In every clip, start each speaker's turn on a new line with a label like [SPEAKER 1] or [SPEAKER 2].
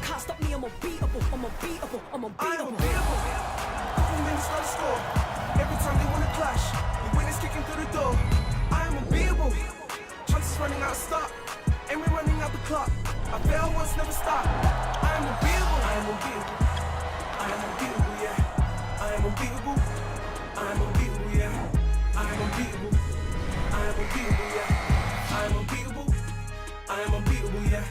[SPEAKER 1] Can't stop me, I'm unbeatable, I'm unbeatable, I'm unbeatable.
[SPEAKER 2] I'm unbeatable. Couple minutes on the score. Every time they wanna clash, the winners kicking through the door. I am unbeatable. Chances running out of stop, and we're running out the clock. I fail once, never stop. I am unbeatable. I am unbeatable. I am unbeatable, yeah. I am unbeatable. I am unbeatable, yeah. I am unbeatable. I am unbeatable, yeah. I am unbeatable. I am unbeatable, yeah.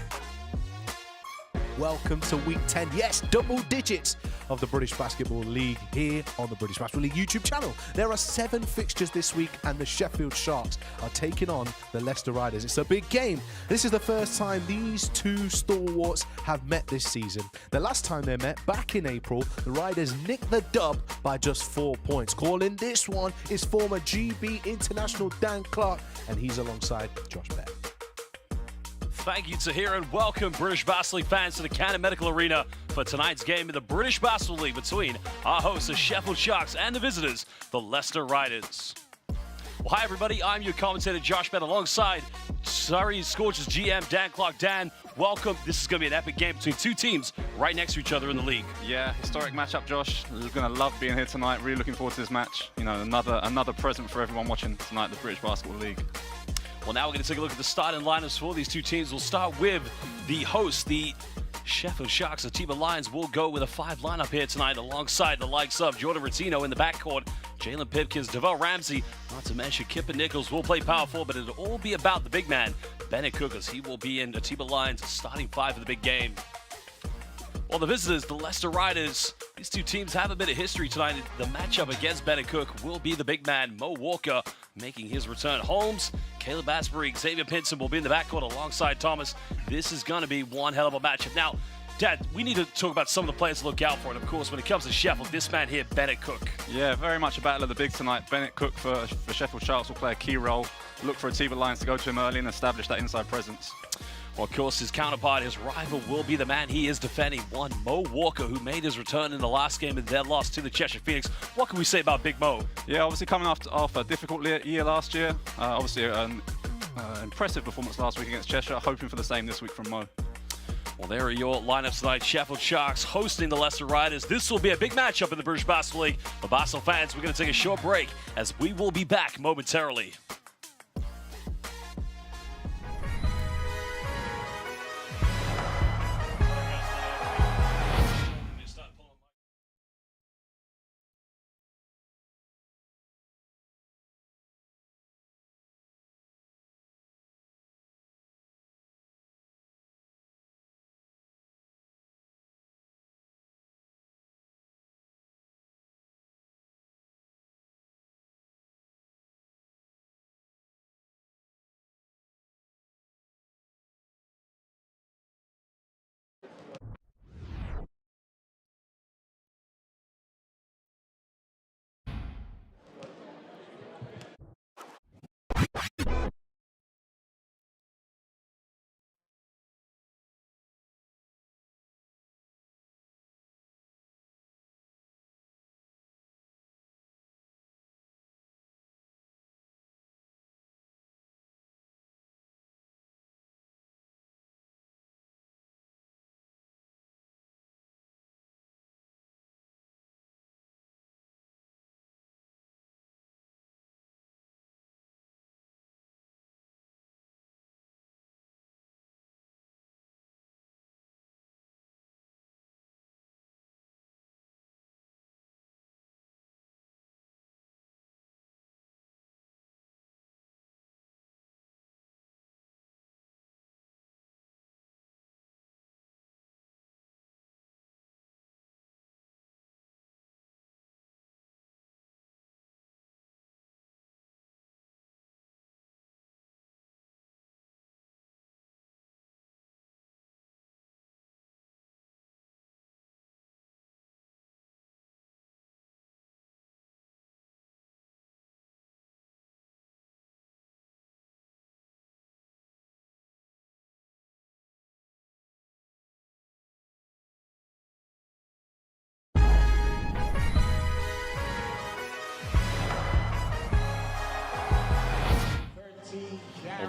[SPEAKER 3] Welcome to week 10, yes, double digits of the British Basketball League here on the British Basketball League YouTube channel. There are 7 fixtures this week and the Sheffield Sharks are taking on the Leicester Riders. It's a big game. This is the first time these two stalwarts have met this season. The last time they met, back in April, the Riders nicked the dub by just 4 points. Calling this one is former GB international Dan Clark, and he's alongside Josh Bett.
[SPEAKER 4] Thank you, Tahir, and welcome British Basketball League fans to the Cannon Medical Arena for tonight's game in the British Basketball League between our hosts, the Sheffield Sharks, and the visitors, the Leicester Riders. Well, hi everybody, I'm your commentator Josh Bett alongside Surrey Scorchers GM Dan Clark. Dan, welcome. This is going to be an epic game between two teams right next to each other in the league.
[SPEAKER 5] Yeah, historic matchup, Josh. We're going to love being here tonight. Really looking forward to this match. You know, another present for everyone watching tonight, the British Basketball League.
[SPEAKER 4] Well, now we're going to take a look at the starting lineups for these two teams. We'll start with the host, the Sheffield Sharks. The team of Lions will go with a 5 lineup here tonight alongside the likes of Jordan Rottino in the backcourt, Jalen Pipkins, DeVell Ramsey, not to mention Kipper Nichols will play power forward, but it'll all be about the big man, Bennett Cook, as he will be in the team of Lions starting 5 for the big game. Well, the visitors, the Leicester Riders, these two teams have a bit of history tonight. The matchup against Bennett Cook will be the big man, Mo Walker, making his return. Holmes, Caleb Asbury, Xavier Pinson will be in the backcourt alongside Thomas. This is going to be one hell of a matchup. Now, Dad, we need to talk about some of the players to look out for. And, of course, when it comes to Sheffield, this man here, Bennett Cook.
[SPEAKER 5] Yeah, very much a battle of the bigs tonight. Bennett Cook for Sheffield Sharks will play a key role. Look for a team of Lions to go to him early and establish that inside presence.
[SPEAKER 4] Well, of course, his counterpart, his rival, will be the man he is defending, one Mo Walker, who made his return in the last game of their loss to the Cheshire Phoenix. What can we say about Big Mo?
[SPEAKER 5] Yeah, obviously coming off a difficult year last year. Obviously an impressive performance last week against Cheshire. Hoping for the same this week from Mo.
[SPEAKER 4] Well, there are your lineups tonight. Sheffield Sharks hosting the Leicester Riders. This will be a big matchup in the British Basketball League. But Basketball fans, we're going to take a short break as we will be back momentarily.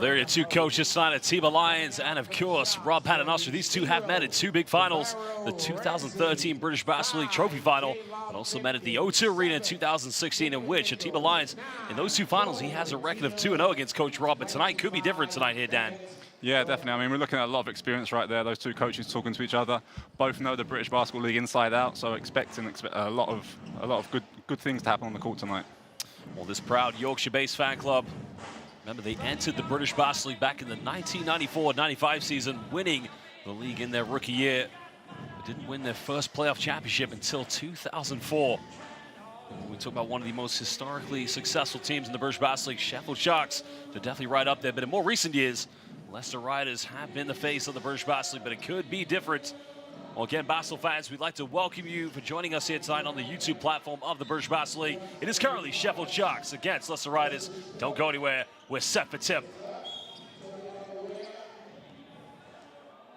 [SPEAKER 4] There are your two coaches tonight, Atiba Lions and, of course, Rob Paternoster. These two have met in two big finals, the 2013 British Basketball League Trophy Final, and also met at the O2 Arena in 2016, in which Atiba Lions, in those two finals, he has a record of 2-0 against Coach Rob, but tonight could be different tonight here, Dan.
[SPEAKER 5] Yeah, definitely. I mean, we're looking at a lot of experience right there. Those two coaches talking to each other, both know the British Basketball League inside out, so expecting a lot of good things to happen on the court tonight.
[SPEAKER 4] Well, this proud Yorkshire-based fan club, remember, they entered the British Basketball League back in the 1994-95 season, winning the league in their rookie year, but didn't win their first playoff championship until 2004. We talk about one of the most historically successful teams in the British Basketball League, Sheffield Sharks. They're definitely right up there, but in more recent years, Leicester Riders have been the face of the British Basketball League, but it could be different. Well, again, basketball fans, we'd like to welcome you for joining us here tonight on the YouTube platform of the British Basketball League. It is currently Sheffield Sharks against Leicester Riders. Don't go anywhere. We're set for tip.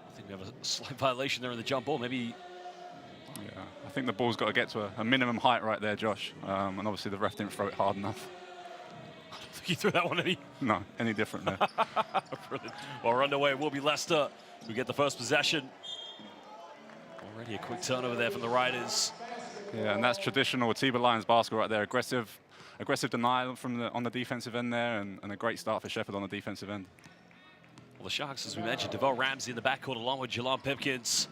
[SPEAKER 4] I think we have a slight violation there in the jump ball. Maybe.
[SPEAKER 5] Yeah, I think the ball's got to get to a minimum height right there, Josh. And obviously the ref didn't throw it hard enough.
[SPEAKER 4] I don't think he threw that one
[SPEAKER 5] any different there.
[SPEAKER 4] Brilliant. Well, we're underway. We'll be Leicester. We get the first possession. Already a quick turnover there from the Riders.
[SPEAKER 5] Yeah, and that's traditional Atiba Lions basketball right there. Aggressive denial on the defensive end there, and a great start for Sheffield on the defensive end.
[SPEAKER 4] Well, the Sharks, as we mentioned, DeVell Ramsey in the backcourt along with Jelon Pipkins.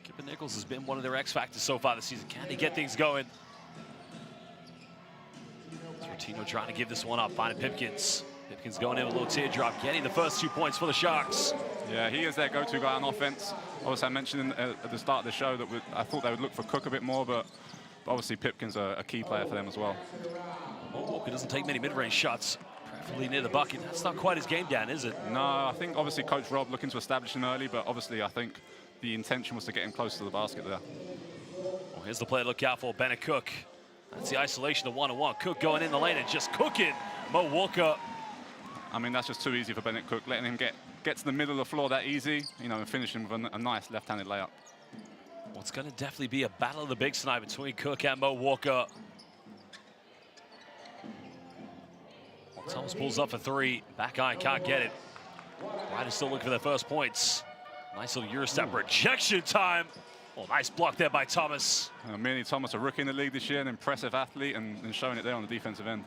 [SPEAKER 4] Kipper Nichols has been one of their X factors so far this season. Can they get things going? Rotino trying to give this one up, finding Pipkins. Pipkins going in with a little teardrop, getting the first 2 points for the Sharks.
[SPEAKER 5] Yeah, he is their go-to guy on offense. Obviously, I mentioned at the start of the show that I thought they would look for Cook a bit more, but obviously Pipkin's a key player for them as well.
[SPEAKER 4] Walker doesn't take many mid-range shots, preferably near the bucket. That's not quite his game, Dan, is it?
[SPEAKER 5] No, I think obviously Coach Rob looking to establish him early, but obviously I think the intention was to get him close to the basket there.
[SPEAKER 4] Well, here's the play to look out for, Bennett Cook. That's the isolation of one-on-one. Cook going in the lane and just cooking Mo Walker.
[SPEAKER 5] I mean, that's just too easy for Bennett Cook, letting him get to the middle of the floor that easy, you know, and finishing with a nice left-handed layup.
[SPEAKER 4] Well, it's going to definitely be a battle of the bigs tonight between Cook and Mo Walker. Well, Thomas pulls up for three. Back iron, can't get it. Riders still looking for their first points. Nice little Eurostep rejection time. Oh, nice block there by Thomas.
[SPEAKER 5] Manny Thomas, a rookie in the league this year, an impressive athlete, and showing it there on the defensive end.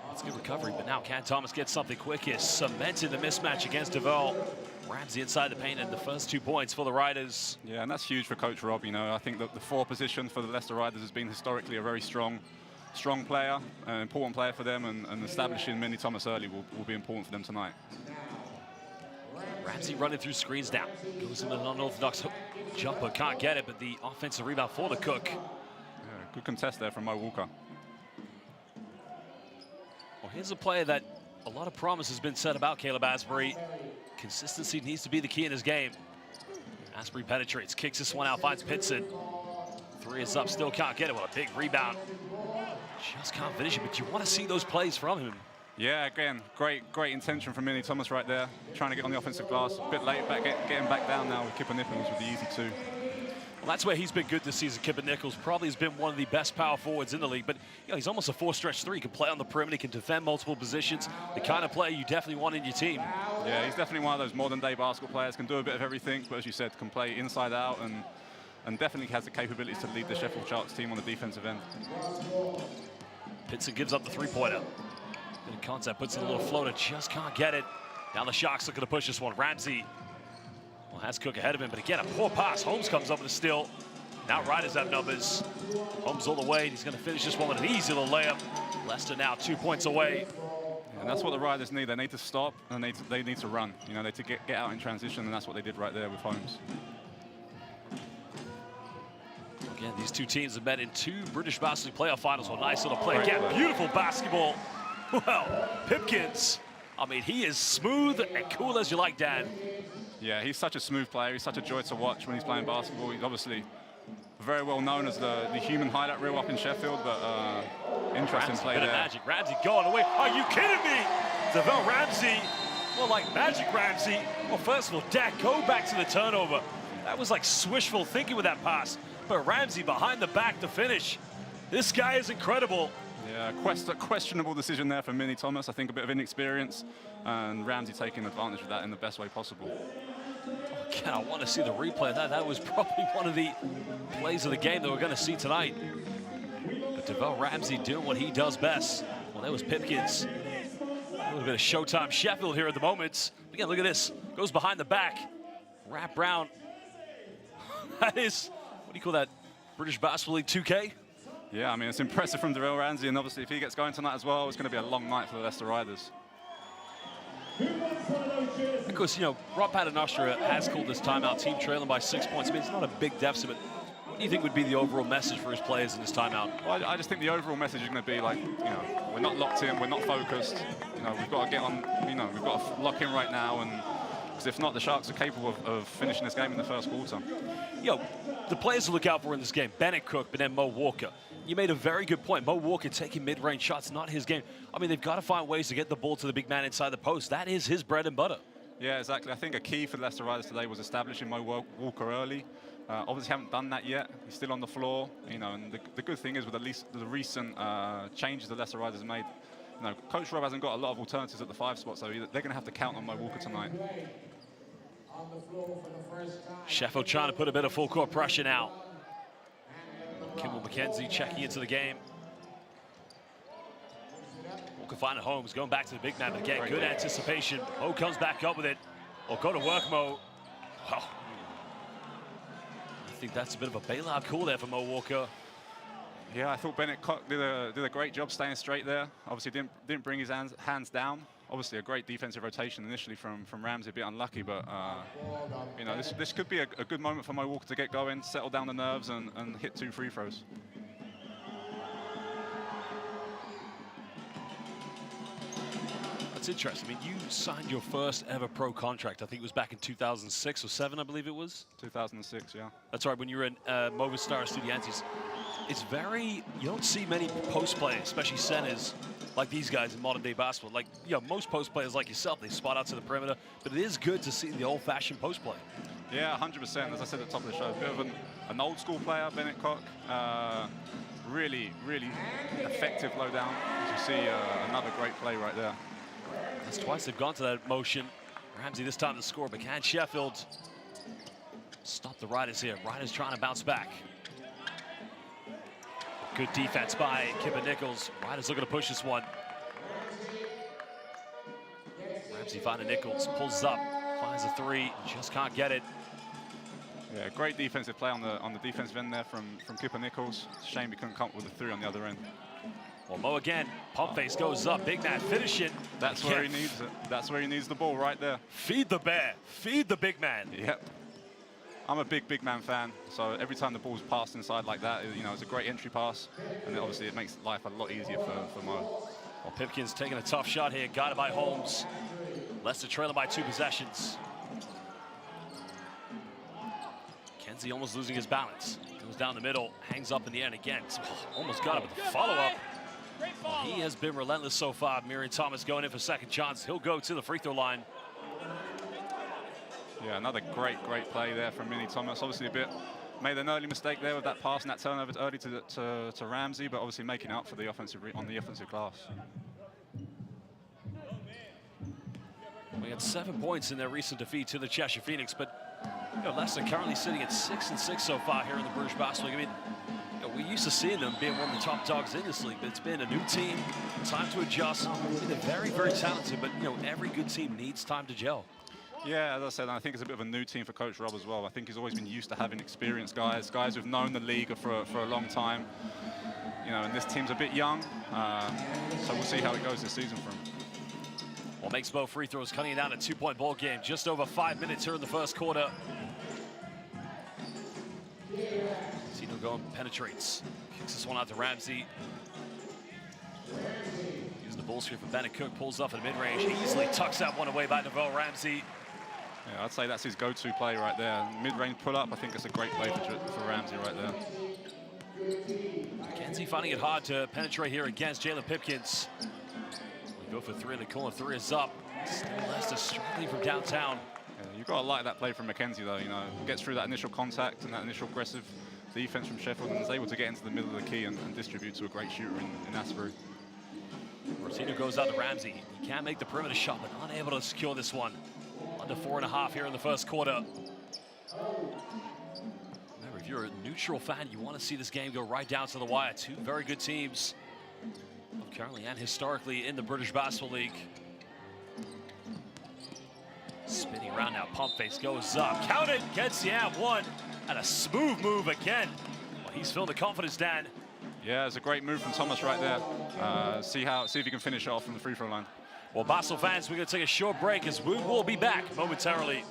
[SPEAKER 4] That's good recovery, but now can Thomas get something quick here? Cemented the mismatch against DeVell. Ramsey inside the paint and the first 2 points for the Riders.
[SPEAKER 5] Yeah, and that's huge for Coach Rob. You know, I think that the 4 position for the Leicester Riders has been historically a very strong player, an important player for them, and establishing Manny Thomas early will be important for them tonight.
[SPEAKER 4] Ramsey running through screens now. Goes in with an unorthodox jumper, can't get it, but the offensive rebound for the Cook.
[SPEAKER 5] Yeah, good contest there from Mo Walker.
[SPEAKER 4] Well, here's a player that a lot of promise has been said about Caleb Asbury. Consistency needs to be the key in his game. Asbury penetrates, kicks this one out, finds Pitson. 3 is up, still can't get it. What a big rebound. Just can't finish it, but you want to see those plays from him.
[SPEAKER 5] Yeah, again, great intention from Manny Thomas right there. Trying to get on the offensive glass. A bit late, getting back down now with Kipper Nichols with the easy 2.
[SPEAKER 4] Well, that's where he's been good this season. Kipper Nichols probably has been one of the best power forwards in the league, but you know, he's almost a 4-stretch 3. He can play on the perimeter, he can defend multiple positions. The kind of player you definitely want in your team.
[SPEAKER 5] Yeah, he's definitely one of those modern-day basketball players. Can do a bit of everything, but as you said, can play inside out and definitely has the capabilities to lead the Sheffield Sharks team on the defensive end.
[SPEAKER 4] Pitson gives up the 3-pointer. Bit of contact, puts in a little floater, just can't get it. Now the Sharks looking to push this one. Ramsey, well, has Cook ahead of him, but again, a poor pass. Holmes comes up with a steal. Now Riders have numbers. Holmes all the way. He's going to finish this one with an easy little layup. Leicester now 2 points away.
[SPEAKER 5] Yeah, and that's what the Riders need. They need to stop, and they need to run. You know, they need to get out in transition, and that's what they did right there with Holmes.
[SPEAKER 4] Again, these two teams have met in 2 British Basketball League playoff finals. Well, nice little play. Again, beautiful basketball. Well, Pipkins, I mean, he is smooth and cool as you like, Dan.
[SPEAKER 5] Yeah, he's such a smooth player. He's such a joy to watch when he's playing basketball. He's obviously very well known as the human highlight reel up in Sheffield, but interesting play there.
[SPEAKER 4] Magic. Ramsey going away. Are you kidding me? DeVell Ramsey, well, like Magic Ramsey. Well, first of all, Dak, go back to the turnover. That was like swishful thinking with that pass. But Ramsey behind the back to finish. This guy is incredible.
[SPEAKER 5] Yeah, questionable decision there for Minnie Thomas. I think a bit of inexperience, and Ramsey taking advantage of that in the best way possible.
[SPEAKER 4] Again, I want to see the replay of that. That was probably one of the plays of the game that we're going to see tonight. But Devell Ramsey doing what he does best. Well, there was Pipkins. A little bit of Showtime Sheffield here at the moment. Again, look at this. Goes behind the back. Wrap Brown. That is, what do you call that? British Basketball League 2K?
[SPEAKER 5] Yeah, I mean, it's impressive from Devell Ramsey, and obviously if he gets going tonight as well, it's going to be a long night for the Leicester Riders.
[SPEAKER 4] Of course, you know, Rob Paternostra has called this timeout, team trailing by 6 points. I mean, it's not a big deficit, but what do you think would be the overall message for his players in this timeout?
[SPEAKER 5] Well, I just think the overall message is going to be like, you know, we're not locked in, we're not focused. You know, we've got to get on, you know, we've got to lock in right now, and because if not, the Sharks are capable of finishing this game in the first quarter.
[SPEAKER 4] Yo, the players to look out for in this game, Bennett Cook, but then Mo Walker. You made a very good point. Mo Walker taking mid-range shots, not his game. I mean, they've got to find ways to get the ball to the big man inside the post. That is his bread and butter.
[SPEAKER 5] Yeah, exactly. I think a key for the Leicester Riders today was establishing Mo Walker early. Obviously haven't done that yet. He's still on the floor, you know, and the good thing is with at least the recent changes the Leicester Riders have made, you know, Coach Rob hasn't got a lot of alternatives at the 5 spot, so they're going to have to count on Mo Walker tonight.
[SPEAKER 4] Sheffield trying to put a bit of full court pressure now. Kimball McKenzie checking into the game. Walker finding Holmes, going back to the big man, but again, good anticipation. Mo comes back up with it. Or go to work, Mo. Wow. I think that's a bit of a bailout call there for Mo Walker.
[SPEAKER 5] Yeah, I thought Bennett Cook did a great job staying straight there. Obviously didn't bring his hands down. Obviously a great defensive rotation initially from Ramsey, a bit unlucky, but you know, this could be a good moment for Mo Walker to get going, settle down the nerves, and hit 2 free throws.
[SPEAKER 4] That's interesting. I mean, you signed your first ever pro contract. I think it was back in 2006 or 7, I believe it was.
[SPEAKER 5] 2006, yeah.
[SPEAKER 4] That's right, when you were in Movistar Estudiantes. It's very, you don't see many post players, especially centers, like these guys in modern day basketball. Like, you know, most post players like yourself, they spot out to the perimeter, but it is good to see the old fashioned post play.
[SPEAKER 5] Yeah, 100%. As I said at the top of the show, a bit of an old school player, Bennett Cook. Really, really effective low down. As you see, another great play right there.
[SPEAKER 4] That's twice they've gone to that motion. Ramsey this time to score, but can Sheffield stop the Riders here? Riders trying to bounce back. Good defense by Kipper Nichols. Riders looking to push this one. Ramsey finding Nichols, pulls up, finds a 3, just can't get it.
[SPEAKER 5] Yeah, great defensive play on the defensive end there from Kipper Nichols. Shame he couldn't come up with a 3 on the other end.
[SPEAKER 4] Well, Mo again, pump face goes up, big man finishing.
[SPEAKER 5] That's where he needs it. That's where he needs the ball, right there.
[SPEAKER 4] Feed the bear, feed the big man.
[SPEAKER 5] Yep. I'm a big man fan, so every time the ball's passed inside like that, you know, it's a great entry pass, and obviously it makes life a lot easier for Mo.
[SPEAKER 4] Well, Pipkins taking a tough shot here, guided by Holmes. Leicester trailing by 2 possessions. Kenzie almost losing his balance. Goes down the middle, hangs up in the end again. Almost got it with the follow-up. Well, he has been relentless so far. Miriam Thomas going in for second chance. He'll go to the free throw line.
[SPEAKER 5] Yeah, another great play there from Minnie Thomas. Obviously made an early mistake there with that pass and that turnover early to Ramsey, but obviously making up for the offensive glass.
[SPEAKER 4] We had 7 points in their recent defeat to the Cheshire Phoenix, but you know, Leicester currently sitting at 6-6 so far here in the British Basketball League. I mean, you know, we're used to seeing them being one of the top dogs in this league, but it's been a new team, time to adjust. They're very talented, but you know, every good team needs time to gel.
[SPEAKER 5] Yeah, as I said, I think it's a bit of a new team for Coach Rob as well. I think he's always been used to having experienced guys who've known the league for a long time. You know, and this team's a bit young, so we'll see how it goes this season for him.
[SPEAKER 4] Well, makes both free throws, cutting it down to 2-point ball game. Just over 5 minutes here in the first quarter. Zeno going, penetrates, kicks this one out to Ramsey. Using the ball screen for Bennett Cook, pulls up at mid-range, easily tucks that one away by Devell Ramsey.
[SPEAKER 5] Yeah, I'd say that's his go-to play right there. Mid-range pull-up, I think it's a great play for Ramsey right there.
[SPEAKER 4] McKenzie finding it hard to penetrate here against Jalen Pipkins. We go for 3 in the corner, 3 is up. Still Leicester struggling from downtown.
[SPEAKER 5] Yeah, you've got to like that play from McKenzie though, you know. Gets through that initial contact and that initial aggressive defense from Sheffield and is able to get into the middle of the key and distribute to a great shooter in Asbury.
[SPEAKER 4] Rosino goes out to Ramsey. He can't make the perimeter shot, but unable to secure this one. Under 4.5 here in the first quarter. Remember, if you're a neutral fan, you want to see this game go right down to the wire. Two very good teams, currently and historically, in the British Basketball League. Spinning around now, pump face goes up. Count it, gets the and one. And a smooth move again. Well, he's feeling the confidence, Dan.
[SPEAKER 5] Yeah, it's a great move from Thomas right there. See if he can finish it off from the free throw line.
[SPEAKER 4] Well, Basel fans, we're going to take a short break as we will be back momentarily.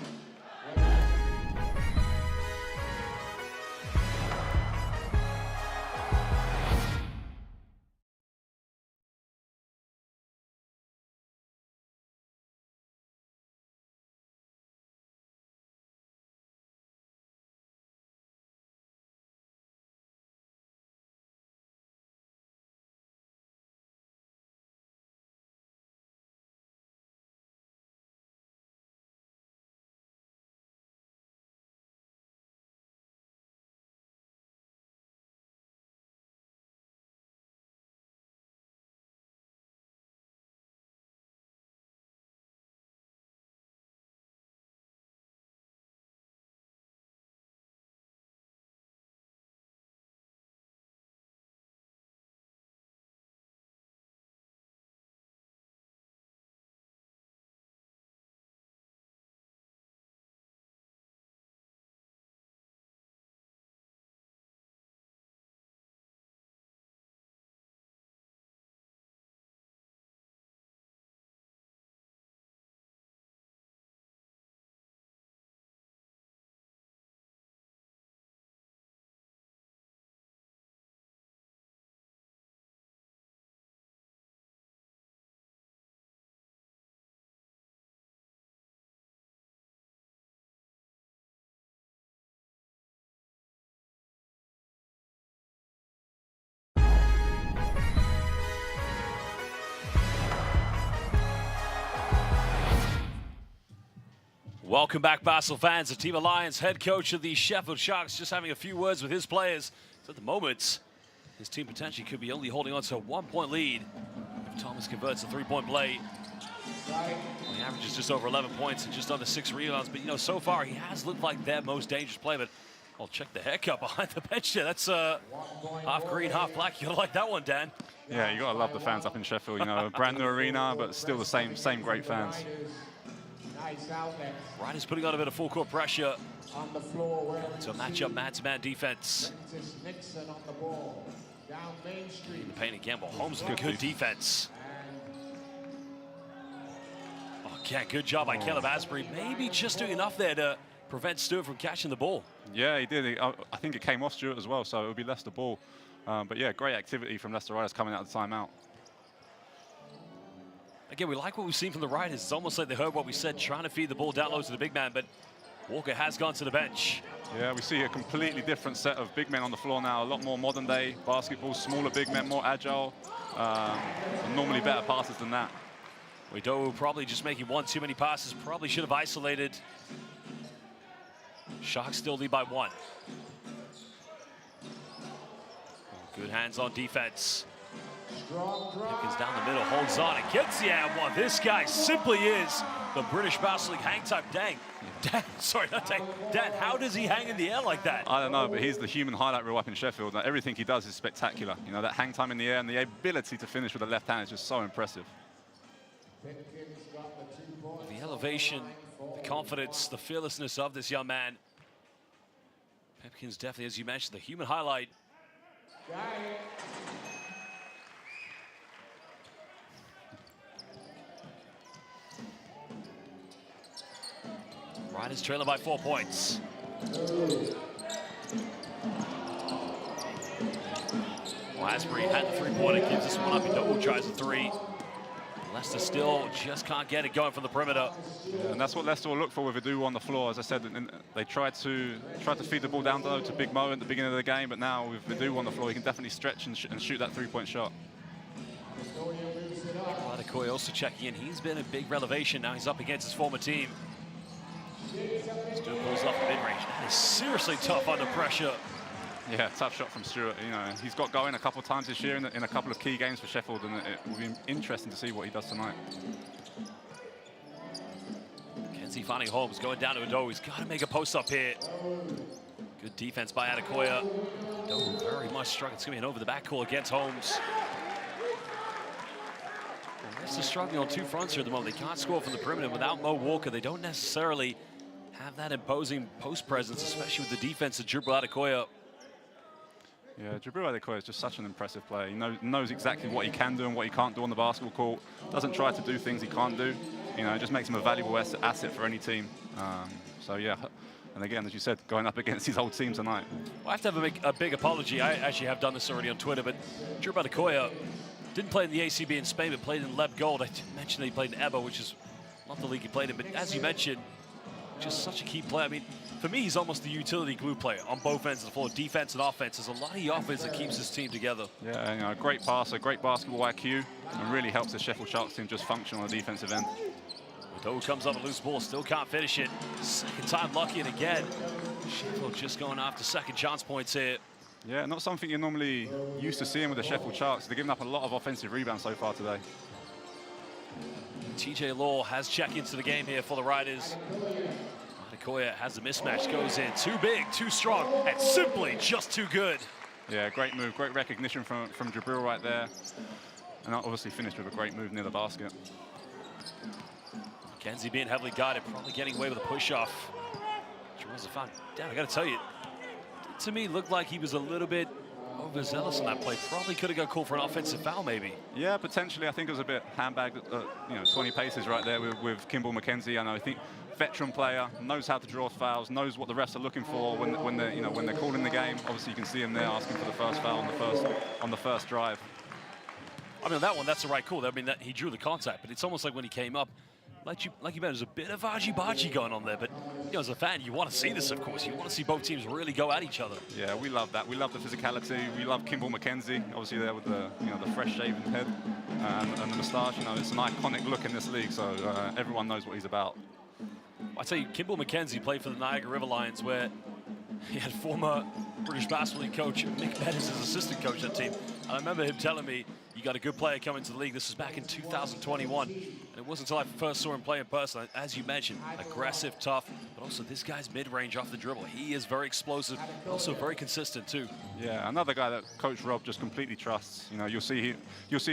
[SPEAKER 4] Welcome back, Basel fans. The Team Alliance head coach of the Sheffield Sharks just having a few words with his players. So at the moment, his team potentially could be only holding on to a 1-point lead if Thomas converts a three-point play. He averages just over 11 points and just under 6 rebounds. But, you know, so far he has looked like their most dangerous player. But I'll check the haircut behind the bench there. That's half green, half black. You'll like that one, Dan.
[SPEAKER 5] Yeah, you got to love the fans up in Sheffield. You know, a brand new arena, but still the same great fans.
[SPEAKER 4] Riders putting on a bit of full court pressure to match up man-to-man defense. In the paint again, but Holmes with good defense. Oh, yeah, good job by Caleb Asbury. Maybe just doing enough there to prevent Stewart from catching the ball.
[SPEAKER 5] Yeah, he did. I think it came off Stewart as well, so it would be Leicester ball. But yeah, great activity from Leicester Riders coming out of the timeout.
[SPEAKER 4] Again, we like what we've seen from the Riders. It's almost like they heard what we said, trying to feed the ball down low to the big man, but Walker has gone to the bench.
[SPEAKER 5] Yeah, we see a completely different set of big men on the floor now. A lot more modern day basketball, smaller big men, more agile, and normally better passes than that.
[SPEAKER 4] Widow probably just making one too many passes, probably should have isolated. Sharks still lead by 1. Good hands on defense. Pipkins down the middle, holds on and gets the and one. This guy simply is the British Basketball League hang time. Dan, sorry, not Dan. Dan, how does he hang in the air like that?
[SPEAKER 5] I don't know, but he's the human highlight reel up in Sheffield. Now, everything he does is spectacular. You know, that hang time in the air and the ability to finish with the left hand is just so impressive.
[SPEAKER 4] The elevation, the confidence, the fearlessness of this young man. Pipkins definitely, as you mentioned, the human highlight. Riders trailing by 4 points. Well, Asbury had the three-pointer, gives this one up. He tries a 3. Leicester still just can't get it going from the perimeter.
[SPEAKER 5] Yeah, and that's what Leicester will look for with Adu on the floor. As I said, they tried to feed the ball down low to Big Mo at the beginning of the game, but now with Adu on the floor, he can definitely stretch and shoot that three-point shot.
[SPEAKER 4] Adekoya also checking in. He's been a big revelation. Now he's up against his former team. Stu pulls off the mid-range. That is seriously tough under pressure.
[SPEAKER 5] Yeah, tough shot from Stewart. You know, he's got going a couple of times this year in a couple of key games for Sheffield, and it will be interesting to see what he does tonight.
[SPEAKER 4] Kenzie finding Holmes, going down to Ado. He's got to make a post up here. Good defense by Adekoya. Ado very much struggling. It's going to be an over the back call against Holmes. Leicester struggling on two fronts here at the moment. They can't score from the perimeter without Mo Walker. They don't necessarily have that imposing post presence, especially with the defense of Jibril Adekoya.
[SPEAKER 5] Yeah, Jibril Adekoya is just such an impressive player. He knows exactly what he can do and what he can't do on the basketball court. Doesn't try to do things he can't do. You know, it just makes him a valuable asset for any team. So yeah, and again, as you said, going up against his old team tonight.
[SPEAKER 4] Well, I have to have a big apology. I actually have done this already on Twitter, but Jibril Adekoya didn't play in the ACB in Spain, but played in Leb Gold. I mentioned that he played in EBO, which is not the league he played in, but as you mentioned, just such a key player. I mean, for me, he's almost the utility glue player on both ends of the floor, defense and offense. There's a lot of the offense that keeps his team together.
[SPEAKER 5] Yeah, you know, a great passer, great basketball IQ, and really helps the Sheffield Sharks team just function on the defensive end.
[SPEAKER 4] Ado comes up a loose ball, still can't finish it. Second time lucky, and again, Sheffield just going after second chance points here.
[SPEAKER 5] Yeah, not something you're normally used to seeing with the Sheffield Sharks. They're giving up a lot of offensive rebounds so far today.
[SPEAKER 4] TJ Law has check into the game here for the Riders. Adekoya has the mismatch, goes in. Too big, too strong, and simply just too good.
[SPEAKER 5] Yeah, great move, great recognition from Jibril right there. And obviously finished with a great move near the basket.
[SPEAKER 4] Kenzie being heavily guarded, probably getting away with a push-off. Jibril's a foul. Damn, I got to tell you, to me, looked like he was a little bit overzealous on that play. Probably could have got called for an offensive foul, maybe.
[SPEAKER 5] Yeah, potentially. I think it was a bit handbagged, you know, 20 paces right there with Kimball McKenzie. I think veteran player, knows how to draw fouls, knows what the refs are looking for when they're calling the game. Obviously, you can see him there asking for the first foul on the first drive.
[SPEAKER 4] I mean, that one, that's the right call. I mean, he drew the contact, but it's almost like when he came up, like you mentioned, there's a bit of argy-bargy going on there, but you know, as a fan, you want to see this, of course. You want to see both teams really go at each other.
[SPEAKER 5] Yeah, we love that. We love the physicality. We love Kimball McKenzie, obviously there with the the fresh shaven head and the moustache. You know, it's an iconic look in this league, so everyone knows what he's about.
[SPEAKER 4] I tell you, Kimball McKenzie played for the Niagara River Lions, where he had former British Basketball League coach Mick Bettis as assistant coach of that team. And I remember him telling me, you got a good player coming to the league. This was back in 2021. And it wasn't until I first saw him play in person, as you mentioned, aggressive, tough, but also this guy's mid-range off the dribble. He is very explosive, but also very consistent too.
[SPEAKER 5] Yeah, another guy that Coach Rob just completely trusts. You know, you'll see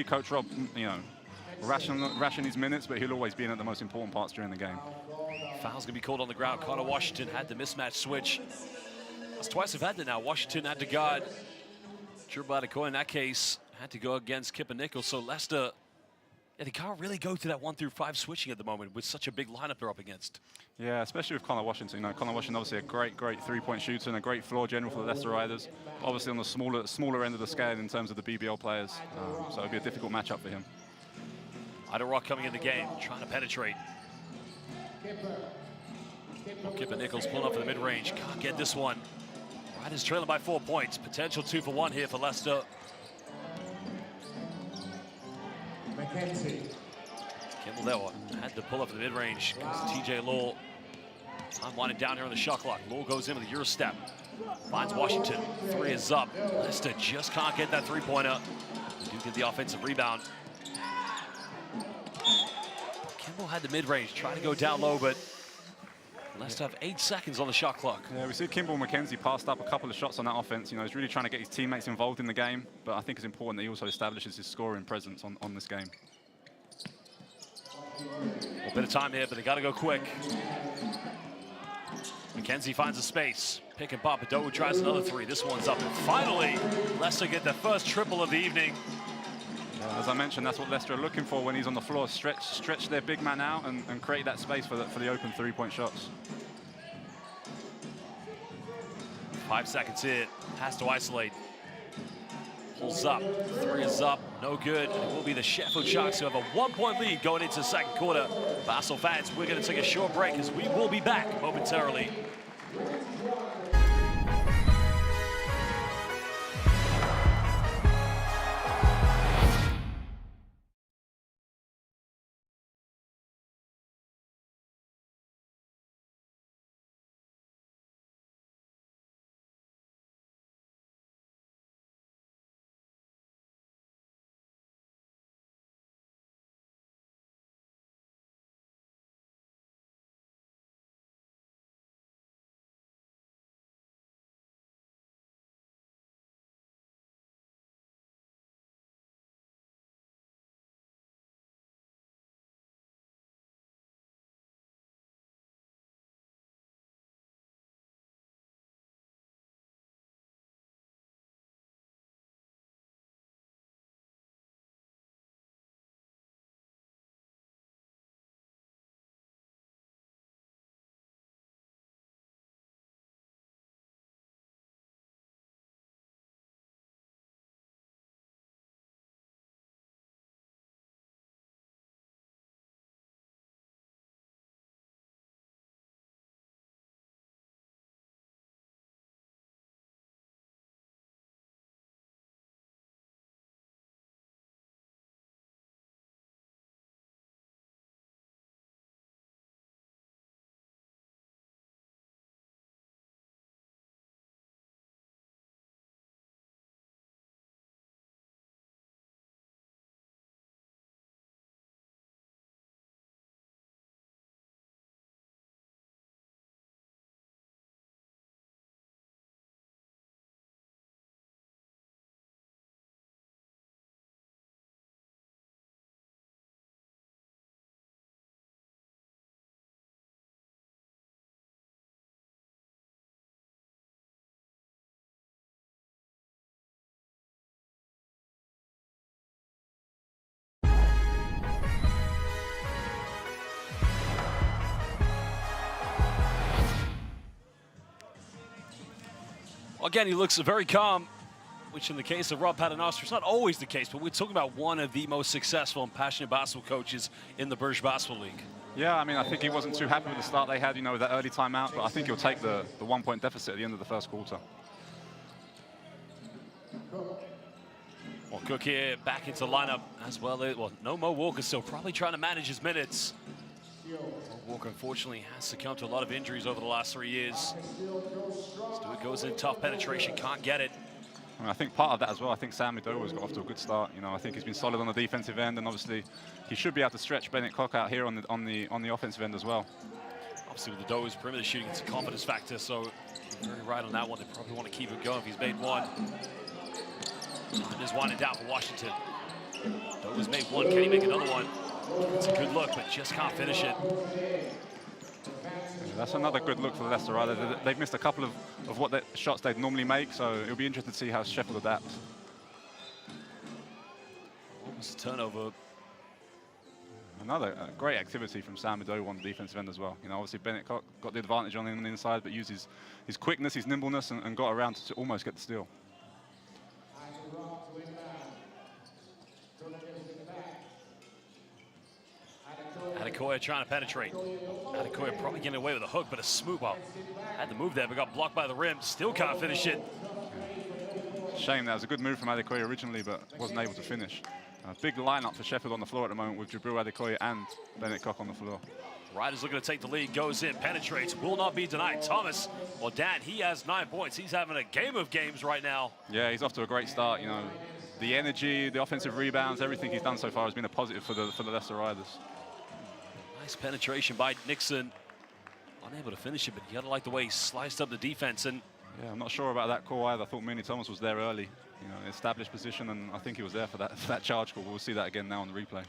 [SPEAKER 5] Coach Rob, ration his minutes, but he'll always be in at the most important parts during the game.
[SPEAKER 4] Foul's gonna be called on the ground. Connor Washington had the mismatch switch. That's twice they've had it now. Washington had to guard Jibril Adekoya in that case. Had to go against Kipper Nichols. So Leicester, yeah, they can't really go to that 1 through 5 switching at the moment with such a big lineup they're up against. Yeah,
[SPEAKER 5] especially with Connor Washington. You know, Connor Washington obviously a great three-point shooter and a great floor general for the Leicester Riders. Obviously on the smaller end of the scale in terms of the BBL players. So it'll be a difficult matchup for him.
[SPEAKER 4] Ida Rock coming in the game, trying to penetrate. Kipper Nichols pulling up for the mid-range. Can't get this one. Riders trailing by 4 points. Potential 2 for 1 here for Leicester. Kimball there had to pull up for the mid-range. Goes to TJ Law. Time winding down here on the shot clock. Law goes in with a Euro step. Finds Washington. 3 is up. Leicester just can't get that three-pointer. They do get the offensive rebound. Kimball had the mid-range, trying to go down low, but Leicester have 8 seconds on the shot clock.
[SPEAKER 5] Yeah, we see Kimball McKenzie passed up a couple of shots on that offense. You know, he's really trying to get his teammates involved in the game, but I think it's important that he also establishes his scoring presence on this game.
[SPEAKER 4] A bit of time here, but they got to go quick. McKenzie finds a space. Pick and pop. Ado tries another 3. This one's up. And finally, Leicester get their first triple of the evening.
[SPEAKER 5] As I mentioned, that's what Leicester are looking for when he's on the floor. Stretch their big man out and create that space for the open three-point shots.
[SPEAKER 4] 5 seconds here. Has to isolate. Pulls up. 3 is up. No good. And it will be the Sheffield Sharks who have a 1-point lead going into the second quarter. Basel fans, we're going to take a short break as we will be back momentarily. again, he looks very calm, which in the case of Rob Paternoster, it's not always the case, but we're talking about one of the most successful and passionate basketball coaches in the British Basketball League.
[SPEAKER 5] Yeah, I mean, I think he wasn't too happy with the start they had, you know, with that early timeout, but I think he'll take the 1-point deficit at the end of the first quarter.
[SPEAKER 4] Well, Cook here back into the lineup as well. Well, no Mo Walker still, probably trying to manage his minutes. Mo Walker, unfortunately, has succumbed to a lot of injuries over the last 3 years. Stewart goes in, tough penetration, can't get it.
[SPEAKER 5] I mean, I think part of that as well, I think Sam Midowa's got off to a good start. You know, I think he's been solid on the defensive end, and obviously he should be able to stretch Bennett Cock out here on the offensive end as well.
[SPEAKER 4] Obviously, with the Doe's perimeter shooting, it's a confidence factor, so you're very right on that one. They probably want to keep it going if he's made one. Time is winding down for Washington. Doe's made one, can he make another one? It's a good look, but just can't finish it.
[SPEAKER 5] Yeah, that's another good look for the Leicester Riders. They've missed a couple of what the shots they'd normally make, so it'll be interesting to see how Sheffield adapts.
[SPEAKER 4] Almost a turnover.
[SPEAKER 5] Another great activity from Sam Midowa on the defensive end as well. You know, obviously Bennett Cock got the advantage on him on the inside, but used his quickness, his nimbleness, and got around to almost get the steal.
[SPEAKER 4] Adekoya trying to penetrate. Adekoya probably getting away with a hook, but a smooth ball. Had the move there, but got blocked by the rim. Still can't finish it.
[SPEAKER 5] Shame, that was a good move from Adekoya originally, but wasn't able to finish. Big lineup for Sheffield on the floor at the moment with Jabril Adekoya and Bennett Cock on the floor.
[SPEAKER 4] Riders looking to take the lead, goes in, penetrates, will not be denied. Thomas, well, Dan, he has 9 points. He's having a game of games right now.
[SPEAKER 5] Yeah, he's off to a great start. You know, the energy, the offensive rebounds, everything he's done so far has been a positive for the Leicester Riders.
[SPEAKER 4] Nice penetration by Nixon. Unable to finish it, but you gotta like the way he sliced up the defense. And
[SPEAKER 5] yeah, I'm not sure about that call either. I thought Mooney Thomas was there early, you know, established position, and I think he was there for that charge call. We'll see that again now on the replay.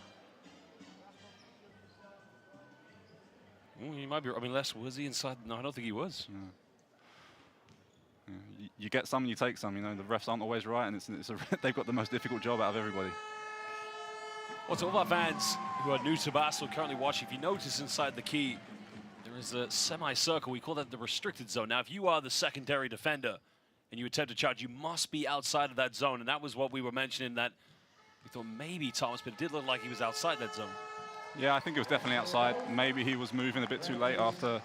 [SPEAKER 4] He might be. I mean, was he inside? No, I don't think he was.
[SPEAKER 5] Yeah. Yeah, you get some, you take some. You know, the refs aren't always right, and they've got the most difficult job out of everybody.
[SPEAKER 4] Well, to all our fans who are new to basketball currently watching, if you notice inside the key, there is a semicircle. We call that the restricted zone. Now, if you are the secondary defender and you attempt to charge, you must be outside of that zone. And that was what we were mentioning, that we thought maybe Thomas, but it did look like he was outside that zone.
[SPEAKER 5] Yeah, I think it was definitely outside. Maybe he was moving a bit too late after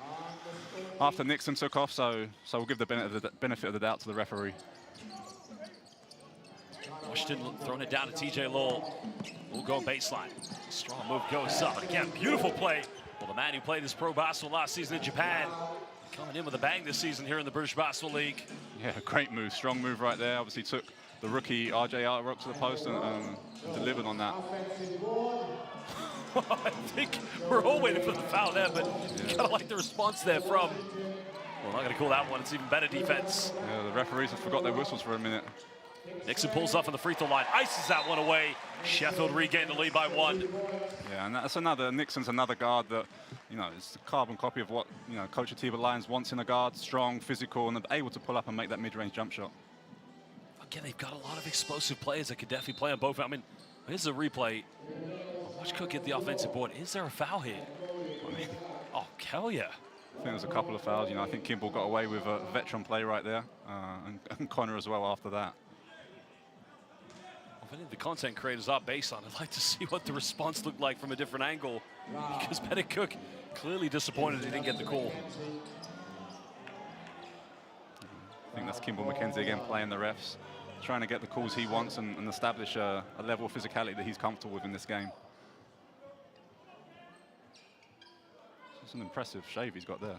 [SPEAKER 5] Nixon took off, so we'll give the benefit of the doubt to the referee.
[SPEAKER 4] Washington throwing it down to TJ Lowell. We'll go baseline. Strong move goes up. And again, beautiful play. Well, the man who played his pro basketball last season in Japan, coming in with a bang this season here in the British Basketball League.
[SPEAKER 5] Yeah, great move, strong move right there. Obviously took the rookie RJ Artrock to the post and delivered on that.
[SPEAKER 4] I think we're all waiting for the foul there, but you gotta like the response there from, well, not gonna call that one, it's even better defense.
[SPEAKER 5] Yeah, the referees have forgot their whistles for a minute.
[SPEAKER 4] Nixon pulls off on the free throw line, ices that one away. Sheffield regained the lead by 1.
[SPEAKER 5] Yeah, and that's Nixon's another guard that, you know, it's a carbon copy of what, you know, Coach Atiba Lyons wants in a guard, strong, physical, and able to pull up and make that mid-range jump shot.
[SPEAKER 4] Again, they've got a lot of explosive players that could definitely play on both. I mean, here's a replay. Watch Cook get the offensive board. Is there a foul here? I mean, oh, hell yeah.
[SPEAKER 5] I think there's a couple of fouls. You know, I think Kimball got away with a veteran play right there, and Connor as well after that.
[SPEAKER 4] If any of the content creators are based on, I'd like to see what the response looked like from a different angle, because Bennett Cook clearly disappointed he didn't get the call.
[SPEAKER 5] I think that's Kimball McKenzie again playing the refs, trying to get the calls he wants and establish a level of physicality that he's comfortable with in this game. It's an impressive shave he's got there.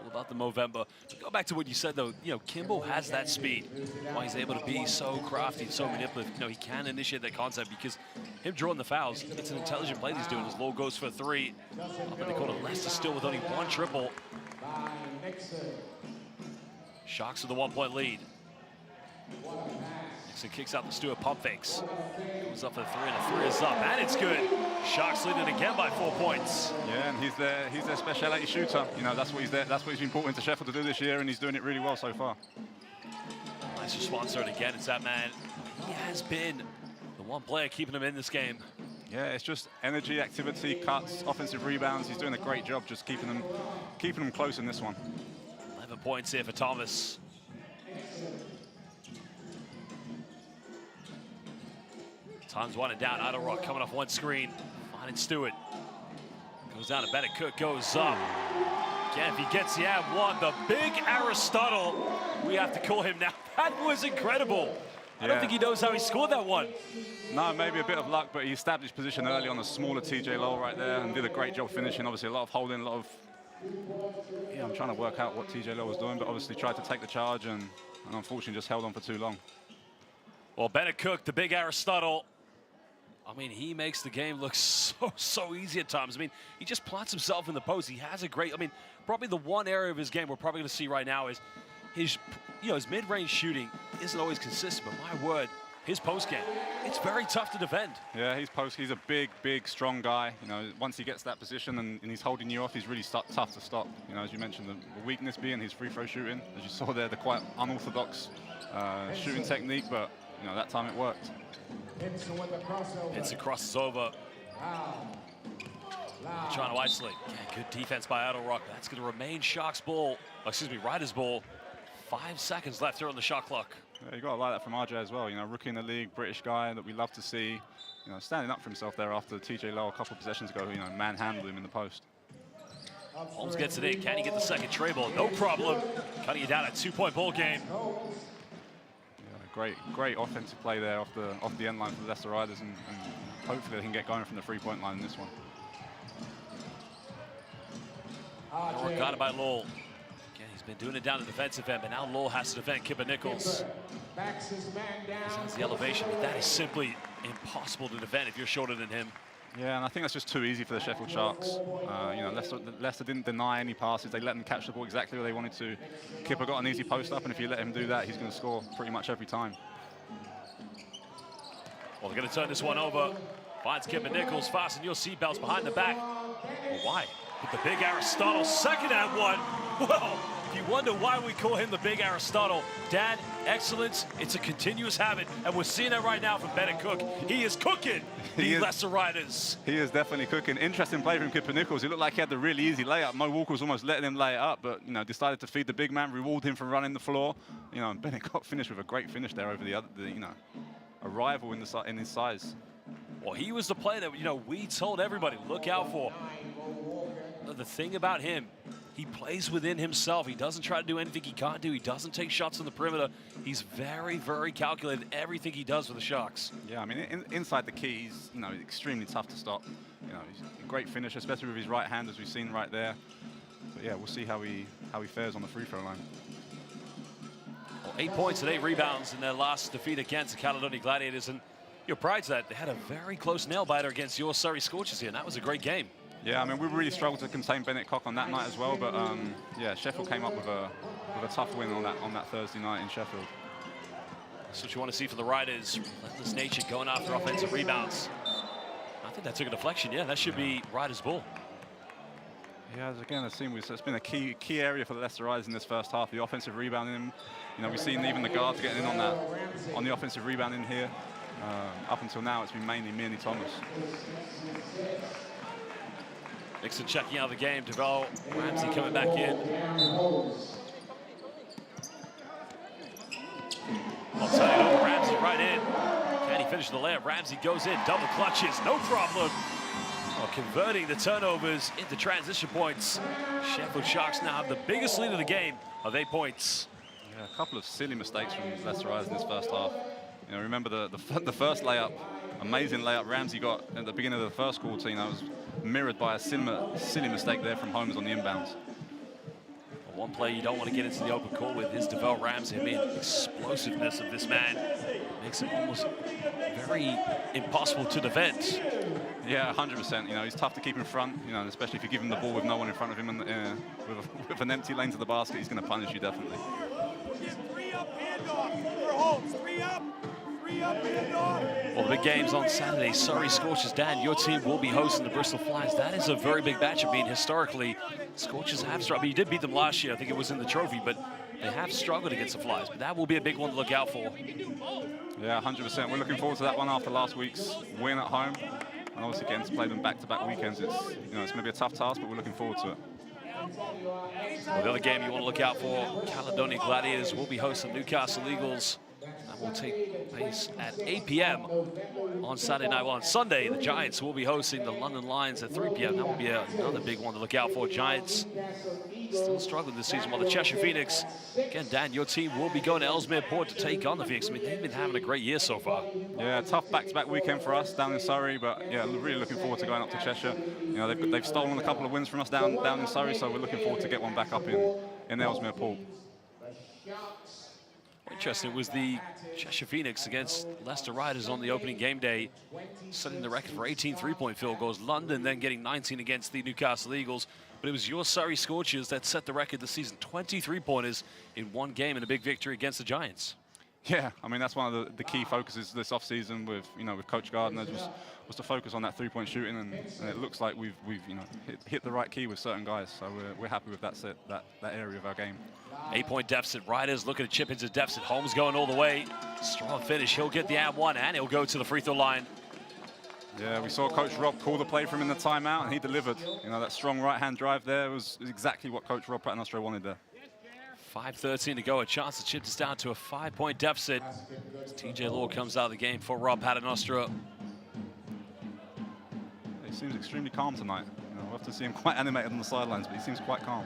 [SPEAKER 4] All about the Movember. But go back to what you said, though. You know, Kimball has that speed. Why he's able to be so crafty and so manipulative. You know, he can initiate that concept because him drawing the fouls, it's an intelligent play he's doing. As Lowell goes for 3. But they call it Leicester still with only 1 triple. Sharks with the 1-point lead. Nixon kicks out the Stewart, pump fakes. Goes up for 3, and the 3 is up, and it's good. Sharks leading again by 4 points.
[SPEAKER 5] Yeah, and he's their speciality shooter. You know, that's what he's there. That's what he's been brought into Sheffield to do this year, and he's doing it really well so far.
[SPEAKER 4] Nice response there, and again, it's that man. He has been the one player keeping him in this game.
[SPEAKER 5] Yeah, it's just energy, activity, cuts, offensive rebounds. He's doing a great job just keeping them close in this one.
[SPEAKER 4] 11 points here for Thomas. Times one and down. Idlerock coming off one screen. Finding Stewart. Goes down to Bennett. Cook goes up. Again, if he gets the ad one, the big Aristotle, we have to call him now. That was incredible. I don't think he knows how he scored that one.
[SPEAKER 5] No, maybe a bit of luck, but he established position early on a smaller TJ Lowell right there and did a great job finishing. Obviously, a lot of holding, a lot of... Yeah, I'm trying to work out what TJ Lowell was doing, but obviously tried to take the charge and unfortunately just held on for too long.
[SPEAKER 4] Well, Bennett Cook, the big Aristotle, I mean, he makes the game look so easy at times. I mean, he just plots himself in the post. He has a great, I mean, probably the one area of his game we're probably going to see right now is his, his mid-range shooting isn't always consistent, but my word, his post game, it's very tough to defend.
[SPEAKER 5] Yeah, he's a big, strong guy. You know, once he gets that position and he's holding you off, he's really tough to stop. You know, as you mentioned, the weakness being his free throw shooting. As you saw there, the quite unorthodox shooting technique, but you know, that time it worked.
[SPEAKER 4] It's a crossover. Trying to isolate. Yeah, good defense by Idlerock. That's going to remain Sharks ball. Oh, excuse me, Riders ball. 5 seconds left here on the shot clock.
[SPEAKER 5] Yeah, you got to like that from RJ as well. You know, rookie in the league, British guy that we love to see. You know, standing up for himself there after TJ Lowell a couple of possessions ago. You know, manhandled him in the post.
[SPEAKER 4] Holmes gets it in. Can he get the second tray ball? No problem. Cutting it down at 2-point ball game.
[SPEAKER 5] Great offensive play there off the end line for the Leicester Riders, and hopefully they can get going from the three-point line in this one.
[SPEAKER 4] Got it by Lowell. Again, he's been doing it down the defensive end, but now Lowell has to defend Kipper Nichols. That's the elevation, but that is simply impossible to defend if you're shorter than him.
[SPEAKER 5] Yeah, and I think that's just too easy for the Sheffield Sharks. You know, Leicester didn't deny any passes. They let them catch the ball exactly where they wanted to. Kipper got an easy post up, and if you let him do that, he's going to score pretty much every time.
[SPEAKER 4] Well, they're going to turn this one over. Finds Kipper Nichols. Fasten your seatbelts behind the back. Well, why? With the big Aristotle, second and one. Well, if you wonder why we call him the big Aristotle, Dan, excellence, it's a continuous habit, and we're seeing it right now from Bennett Cook. He is cooking the Leicester Riders.
[SPEAKER 5] He is definitely cooking. Interesting play from Kipper Nichols. He looked like he had the really easy layup. Mo Walker was almost letting him lay it up, but, you know, decided to feed the big man, reward him for running the floor. You know, and Bennett got finished with a great finish there over you know, a rival in his size.
[SPEAKER 4] Well, he was the player that, you know, we told everybody, look out for. The thing about him, he plays within himself. He doesn't try to do anything he can't do. He doesn't take shots on the perimeter. He's very calculated in everything he does for the Sharks.
[SPEAKER 5] Yeah, I mean, inside the key, he's, you know, extremely tough to stop. You know, he's a great finisher, especially with his right hand, as we've seen right there. But yeah, we'll see how he fares on the free throw line.
[SPEAKER 4] Well, 8 points and 8 rebounds in their last defeat against the Caledonia Gladiators, and your pride's that they had a very close nail biter against your Surrey Scorchers here, and that was a great game.
[SPEAKER 5] Yeah, I mean, we really struggled to contain Bennett Cook on that night as well, but yeah, Sheffield came up with a tough win on that Thursday night in Sheffield.
[SPEAKER 4] That's what you want to see for the Riders. Relentless nature going after offensive rebounds. I think that took a deflection. Yeah, that should be Riders' ball.
[SPEAKER 5] Yeah, again, it's been a key area for the Leicester Riders in this first half. The offensive rebounding. You know, we've seen even the guards getting in on the offensive rebounding here. Up until now, it's been mainly Mearney Thomas.
[SPEAKER 4] Nixon checking out of the game. DeVell, Ramsey coming back in. I'll tell you, over Ramsey right in. Can he finish the layup? Ramsey goes in, double clutches, no problem. Well, converting the turnovers into transition points. Sheffield Sharks now have the biggest lead of the game of 8 points.
[SPEAKER 5] Yeah, a couple of silly mistakes from Leicester Riders in this first half. You know, remember the first layup, amazing layup Ramsey got at the beginning of the first quarter. You know, was mirrored by a silly mistake there from Holmes on the inbounds.
[SPEAKER 4] Well, one play you don't want to get into the open court with is DeVell Ramsey. I mean, the explosiveness of this man makes him almost very impossible to defend.
[SPEAKER 5] Yeah, 100%. You know, he's tough to keep in front, you know, especially if you give him the ball with no one in front of him and with an empty lane to the basket, he's going to punish you definitely.
[SPEAKER 2] 3 up, hand off. For Holmes, 3 up. 3 up, hand off.
[SPEAKER 4] Well, the big game's on Saturday. Surrey Scorchers. Dan, your team will be hosting the Bristol Flyers. That is a very big matchup. I mean, historically, Scorchers have struggled. I mean, you did beat them last year. I think it was in the trophy, but they have struggled against the Flyers. But that will be a big one to look out for.
[SPEAKER 5] Yeah, 100%. We're looking forward to that one after last week's win at home. And obviously getting to play them back-to-back weekends. It's going to be a tough task, but we're looking forward to it.
[SPEAKER 4] Well, the other game you want to look out for, Caledonia Gladiators will be hosting Newcastle Eagles. That will take place at 8 p.m. on Saturday night. Well, on Sunday, the Giants will be hosting the London Lions at 3 p.m. That will be another big one to look out for. Giants still struggling this season, while the Cheshire Phoenix, again, Dan, your team will be going to Ellesmere Port to take on the Phoenix. I mean, they've been having a great year so far.
[SPEAKER 5] Yeah, tough back-to-back weekend for us down in Surrey, but yeah, really looking forward to going up to Cheshire. You know, they've stolen a couple of wins from us down in Surrey, so we're looking forward to get one back up in Ellesmere Port.
[SPEAKER 4] Interesting, it was the Cheshire Phoenix against Leicester Riders on the opening game day, setting the record for 18 three-point field goals. London then getting 19 against the Newcastle Eagles. But it was your Surrey Scorchers that set the record this season, 20 three-pointers in one game and a big victory against the Giants.
[SPEAKER 5] Yeah, I mean, that's one of the key focuses this off-season with Coach Gardner, was to focus on that three-point shooting, and it looks like we've hit the right key with certain guys, so we're happy with that area of our game.
[SPEAKER 4] 8-point deficit. Riders looking to chip into deficit. Holmes going all the way. Strong finish. He'll get the and one, and he'll go to the free throw line.
[SPEAKER 5] Yeah, we saw Coach Rob call the play for him in the timeout, and he delivered. You know, that strong right-hand drive there was exactly what Coach Rob Paternoster wanted there.
[SPEAKER 4] 5:13 to go. A chance to chip this down to a 5-point deficit. TJ Law comes out of the game for Rob Paternoster.
[SPEAKER 5] He seems extremely calm tonight. You know, we'll have to see him quite animated on the sidelines, but he seems quite calm.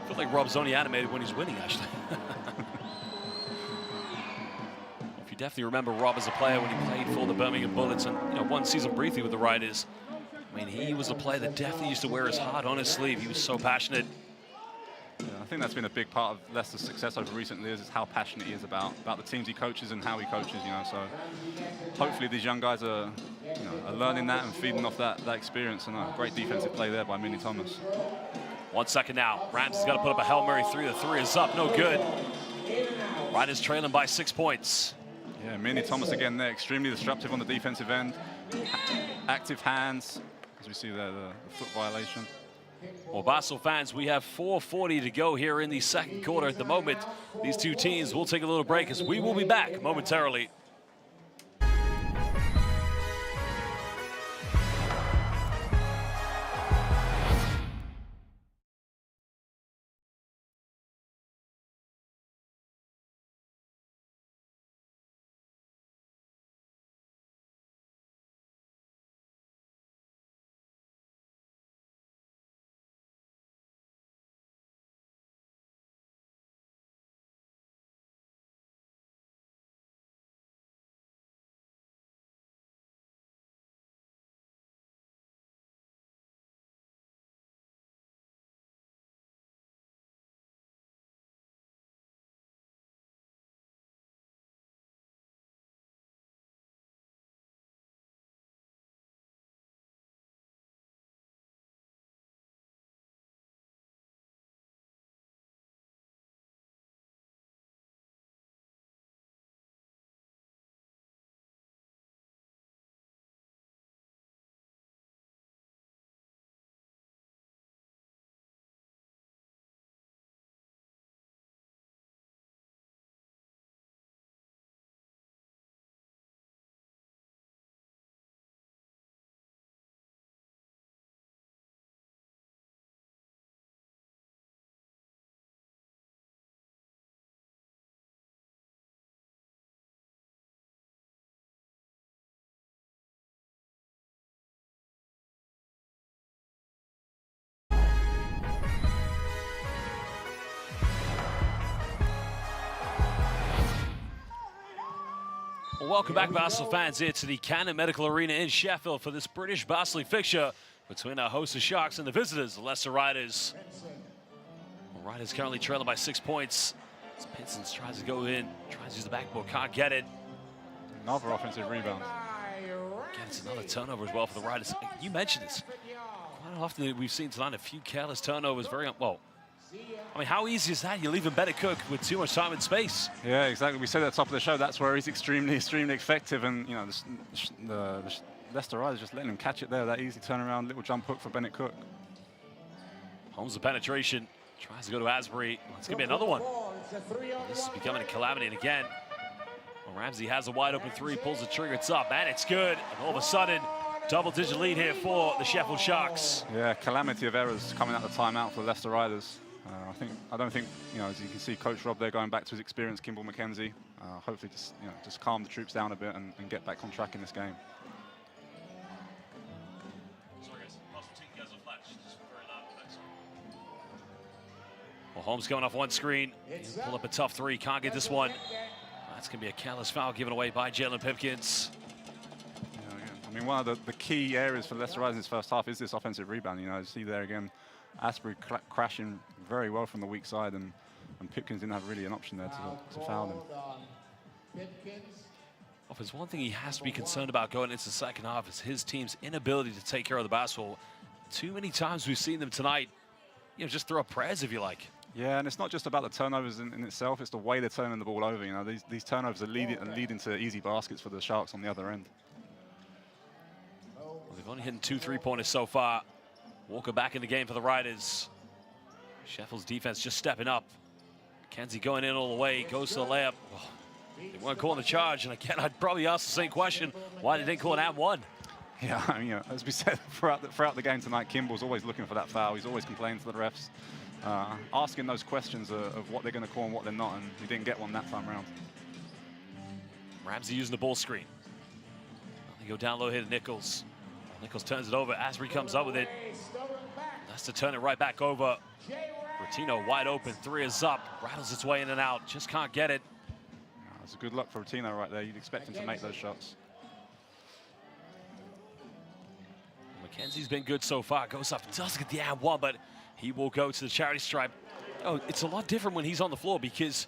[SPEAKER 4] I feel like Rob's only animated when he's winning, actually. If you definitely remember Rob as a player when he played for the Birmingham Bullets and one season briefly with the Riders. I mean, he was a player that definitely used to wear his heart on his sleeve. He was so passionate.
[SPEAKER 5] Yeah, I think that's been a big part of Leicester's success over recent years, is how passionate he is about the teams he coaches and how he coaches. So hopefully these young guys are learning that and feeding off that experience. And a great defensive play there by Minnie Thomas. 1 second now. Ramsey's got to put up a Hail Mary three. The three is up, no good. Riders trailing by 6 points. Yeah, Minnie Thomas again there, extremely disruptive on the defensive end. Active hands, as we see there, the foot violation. Well, Basel fans, we have 4:40 to go here in the second quarter. At the moment, these two teams will take a little break as we will be back momentarily. Well, welcome back, Basel fans, here to the Cannon Medical Arena in Sheffield for this British Basel League fixture between our hosts, the Sharks, and the visitors, the Leicester Riders. Well, Riders currently trailing by 6 points. As Pinsons tries to go in, tries to use the backboard, can't get it. Another offensive rebound. Again, it's another turnover as well for the Riders. You mentioned this. Quite often we've seen tonight a few careless turnovers, well, I mean, how easy is that? You're leaving Bennett Cook with too much time and space. Yeah, exactly. We said at the top of the show, that's where he's extremely effective. And, the Leicester Riders just letting him catch it there. That easy turnaround, little jump hook for Bennett Cook.
[SPEAKER 4] Holmes the penetration. Tries to go to Asbury. It's going to be another one. This is becoming a calamity. And again, Ramsey has a wide open three, pulls the trigger. It's up, and it's good. And all of a sudden, double-digit lead here for the Sheffield Sharks. Yeah, calamity of errors coming out the timeout for the Leicester Riders.
[SPEAKER 5] I don't think, as you can see, Coach Rob there going back to his experienced Kimball McKenzie. Hopefully, just calm the troops down a bit and get back on track in this game.
[SPEAKER 4] Well, Holmes going off one screen. Pull up a tough three. Can't get this one. That's going to be a careless foul given away by Jalen Pipkins.
[SPEAKER 5] I mean, one of the key areas for Leicester Riders in this first half is this offensive rebound. You see there again, Asprey crashing very well from the weak side, and Pipkins didn't have really an option there to foul him.
[SPEAKER 4] If there's one thing he has to be concerned about going into the second half, is his team's inability to take care of the basketball. Too many times we've seen them tonight, just throw up prayers if you like.
[SPEAKER 5] Yeah, and it's not just about the turnovers in itself, it's the way they're turning the ball over. These turnovers are leading to easy baskets for the Sharks on the other end.
[SPEAKER 4] Well, they've only hit 2 3-pointers so far. Walker back in the game for the Riders. Sheffield's defense just stepping up. McKenzie going in all the way, goes to the layup. Oh, they weren't calling the charge, and again, I'd probably ask the same question, why they didn't call an &1?
[SPEAKER 5] Yeah, I mean, as we said throughout the game tonight, Kimball's always looking for that foul. He's always complaining to the refs, asking those questions of what they're going to call and what they're not, and he didn't get one that time around.
[SPEAKER 4] Ramsey using the ball screen. They go down low here to Nichols. Nichols turns it over. Asprey comes up with it. That's to turn it right back over. Rotino wide open. 3 is up. Rattles its way in and out. Just can't get it.
[SPEAKER 5] That's a good luck for Rotino right there. You'd expect him to make those shots.
[SPEAKER 4] McKenzie's been good so far. Goes up, doesn't get the &1, but he will go to the charity stripe. Oh, it's a lot different when he's on the floor, because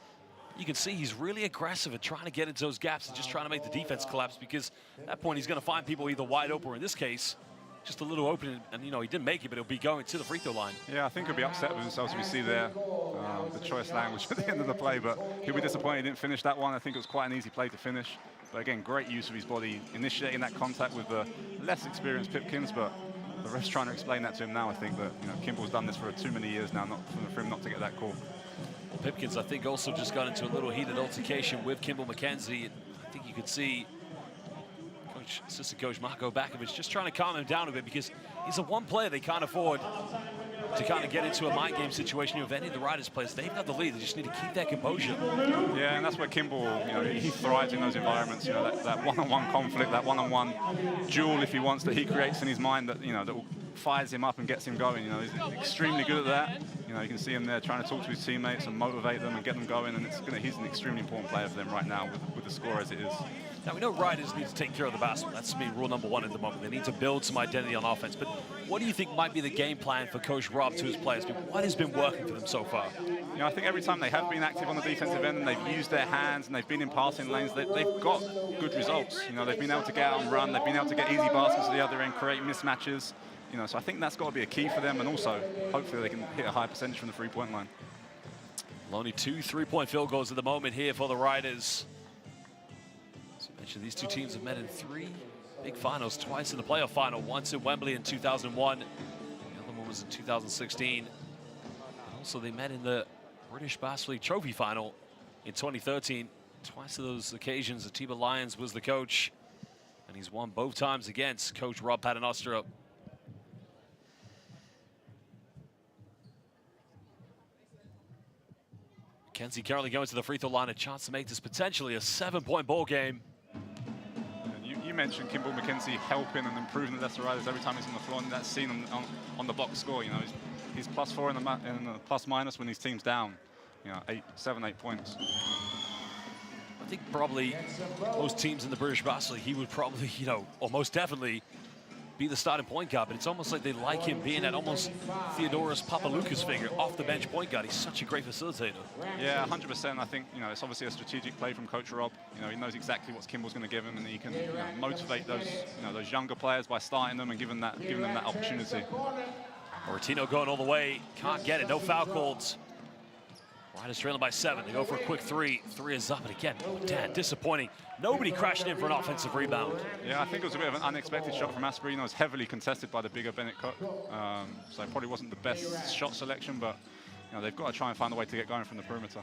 [SPEAKER 4] you can see he's really aggressive at trying to get into those gaps and just trying to make the defense collapse, because at that point he's going to find people either wide open, or in this case, just a little open, and he didn't make it, but he'll be going to the free throw line.
[SPEAKER 5] Yeah, I think he'll be upset with himself, as we see there, the choice language at the end of the play, but he'll be disappointed he didn't finish that one. I think it was quite an easy play to finish. But again, great use of his body, initiating that contact with the less experienced Pipkins, but the ref's trying to explain that to him now. I think that Kimball's done this for too many years now, not for him not to get that call.
[SPEAKER 4] Well, Pipkins, I think, also just got into a little heated altercation with Kimball McKenzie. I think you could see assistant coach Marko Bakovic just trying to calm him down a bit, because he's a one player they can't afford to kind of get into a mind game situation. If any of the Riders players, they've got the lead. They just need to keep their composure.
[SPEAKER 5] Yeah, and that's where Kimball, he thrives in those environments. That one-on-one conflict, that one-on-one duel, if he wants, that he creates in his mind, that that fires him up and gets him going. He's extremely good at that. You can see him there trying to talk to his teammates and motivate them and get them going. And he's an extremely important player for them right now with the score as it is.
[SPEAKER 4] Now, we know Riders need to take care of the basketball. That's rule number 1 at the moment. They need to build some identity on offense. But what do you think might be the game plan for Coach Rob to his players? What has been working for them so far?
[SPEAKER 5] I think every time they have been active on the defensive end and they've used their hands and they've been in passing lanes, they've got good results. They've been able to get out and run. They've been able to get easy baskets at the other end, create mismatches. So I think that's got to be a key for them, and also hopefully they can hit a high percentage from the three-point line.
[SPEAKER 4] Well, only 2 3-point field goals at the moment here for the Riders. As I mentioned, these two teams have met in 3 big finals, twice in the playoff final, once in Wembley in 2001. The other one was in 2016. And also, they met in the British Basketball League Trophy final in 2013. Twice of those occasions, Atiba Lyons was the coach, and he's won both times against Coach Rob Paternoster. McKenzie currently going to the free throw line, a chance to make this potentially a 7-point ball game.
[SPEAKER 5] You mentioned Kimball McKenzie helping and improving the Leicester Riders every time he's on the floor, and that's seen on the box score. He's +4 in the plus-minus when his team's down. 7, 8 points.
[SPEAKER 4] I think probably most teams in the British Basketball League, he would probably, or most definitely be the starting point guard, but it's almost like they like him being that almost Theodoros Papaloukas figure, off the bench point guard. He's such a great facilitator. Yeah,
[SPEAKER 5] 100%. I think it's obviously a strategic play from Coach Rob. He knows exactly what Kimball's going to give him, and he can motivate those younger players by starting them and giving them that opportunity.
[SPEAKER 4] Rotino going all the way, can't get it. No foul calls. Riders trailing by 7. They go for a quick 3. 3 is up, and again, disappointing. Nobody crashed in for an offensive rebound.
[SPEAKER 5] Yeah, I think it was a bit of an unexpected shot from Asprey. It was heavily contested by the bigger Bennett Cook, so it probably wasn't the best shot selection, but they've got to try and find a way to get going from the perimeter.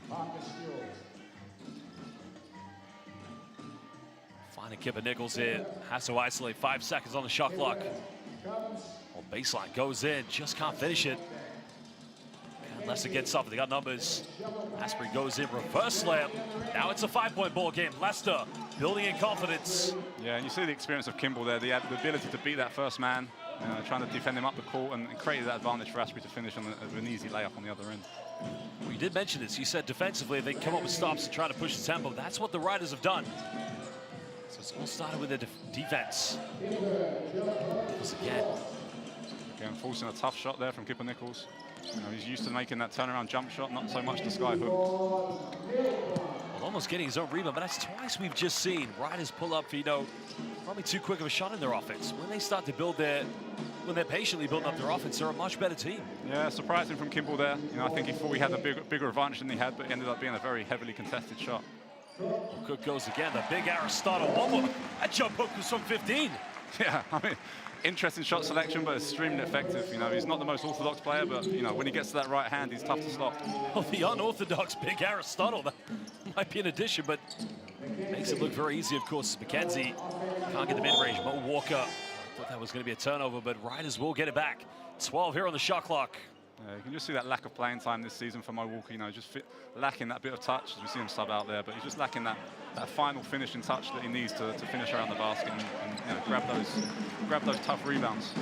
[SPEAKER 4] Find a Kipper Nichols here. Has to isolate. 5 seconds on the shot clock. Well, baseline goes in, just can't finish it. Leicester gets off. They got numbers. Asprey goes in, reverse layup. Now it's a 5-point ball game. Leicester building in confidence.
[SPEAKER 5] Yeah, and you see the experience of Kimball there, the ability to beat that first man, trying to defend him up the court and create that advantage for Asprey to finish on an easy layup on the other end.
[SPEAKER 4] Well, you did mention this. You said defensively they come up with stops and try to push the tempo. That's what the Riders have done. So it's all started with their defense. Once
[SPEAKER 5] Again, forcing a tough shot there from Kipper Nichols. He's used to making that turnaround jump shot, not so much the sky hook.
[SPEAKER 4] Well, almost getting his own rebound, but that's twice we've just seen Riders pull up for, probably too quick of a shot in their offense. When they start to when they're patiently building up their offense, they're a much better team. Yeah, surprising from Kimball there. I think he thought he had a bigger advantage than he had, but it ended up being a very heavily contested shot. Well, Cook goes again, the big Aristotle. One more. That jump hook was from 15.
[SPEAKER 5] Yeah, I mean, interesting shot selection, but extremely effective. He's not the most orthodox player, but when he gets to that right hand, he's tough to stop.
[SPEAKER 4] Well, the unorthodox big Aristotle, that might be an addition, but makes it look very easy, of course. McKenzie can't get the mid-range. Mo Walker, thought that was going to be a turnover, but Riders will get it back. 12 here on the shot clock.
[SPEAKER 5] Yeah, you can just see that lack of playing time this season for Mo Walker, just lacking that bit of touch, as we see him sub out there, but he's just lacking that final finishing touch that he needs to finish around the basket and grab those tough rebounds.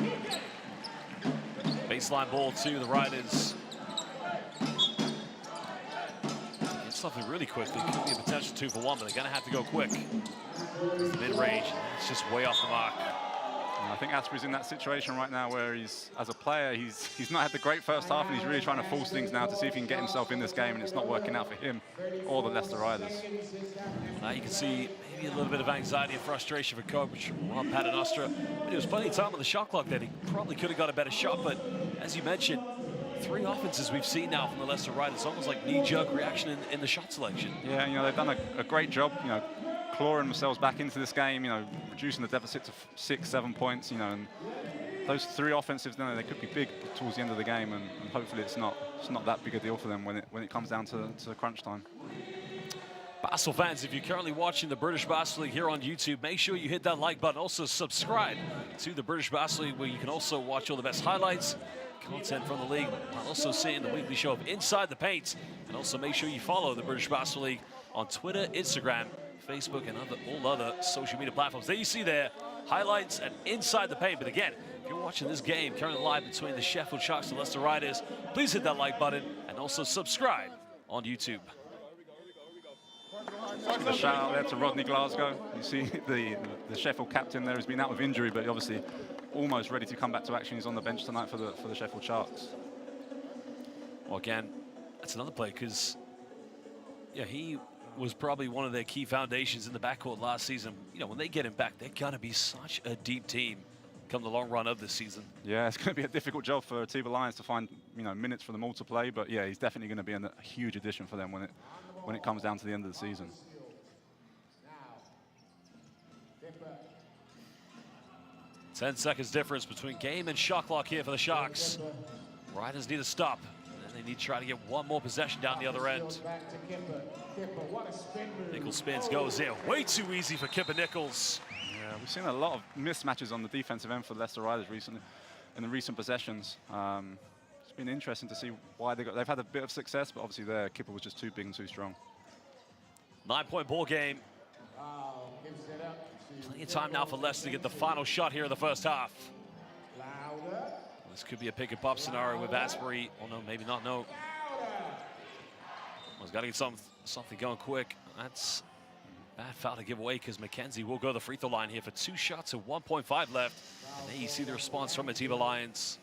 [SPEAKER 4] Baseline ball to the Riders. Get something really quickly. Could be a potential 2 for 1, but they're going to have to go quick. The mid-range, it's just way off the mark.
[SPEAKER 5] I think Asprey's in that situation right now where as a player, he's not had the great first half, and he's really trying to force things now to see if he can get himself in this game, and it's not working out for him or the Leicester Riders.
[SPEAKER 4] Now you can see maybe a little bit of anxiety and frustration for coach Ron Paternostra, but it was plenty of time on the shot clock that he probably could have got a better shot, but as you mentioned, 3 offenses we've seen now from the Leicester Riders, almost like knee-jerk reaction in the shot selection.
[SPEAKER 5] Yeah, they've done a great job, clawing themselves back into this game, reducing the deficit to 6-7 points, and those 3 offensives, they could be big towards the end of the game, and hopefully it's not that big a deal for them when it comes down to crunch time.
[SPEAKER 4] Basel fans, if you're currently watching the British Basel League here on YouTube, make sure you hit that like button. Also subscribe to the British Basel League, where you can also watch all the best highlights, content from the league, while also seeing the weekly show of Inside the Paint. And also make sure you follow the British Basel League on Twitter, Instagram, Facebook, and all other social media platforms. There you see there, highlights and Inside the Paint. But again, if you're watching this game currently live between the Sheffield Sharks and Leicester Riders, please hit that like button and also subscribe on YouTube.
[SPEAKER 5] A shout out there to Rodney Glasgow. You see the Sheffield captain there has been out with injury, but obviously almost ready to come back to action. He's on the bench tonight for the Sheffield Sharks.
[SPEAKER 4] Well, again, that's another play, because he was probably one of their key foundations in the backcourt last season. When they get him back, they're going to be such a deep team come the long run of this season. Yeah,
[SPEAKER 5] it's going to be a difficult job for Atiba Lions to find minutes for them all to play, but yeah, he's definitely going to be a huge addition for them when it comes down to the end of the season.
[SPEAKER 4] 10 seconds difference between game and shot clock here for the Sharks. Riders need to stop, and they need to try to get one more possession down the other end. Nichols spins, goes in. Way too easy for Kipper Nichols.
[SPEAKER 5] Yeah, we've seen a lot of mismatches on the defensive end for the Leicester Riders recently, in the recent possessions. It's been interesting to see why they've had a bit of success, but obviously their Kipper was just too big and too strong.
[SPEAKER 4] 9-point ball game. Plenty of time now for Leicester to get the final shot here in the first half. This could be a pick-and-pop scenario with Asprey. Oh, no, maybe not, no. He's got to get something going quick. That's a bad foul to give away, because McKenzie will go to the free throw line here for 2 shots and 1.5 left. And there you see the response from Atiba Lions.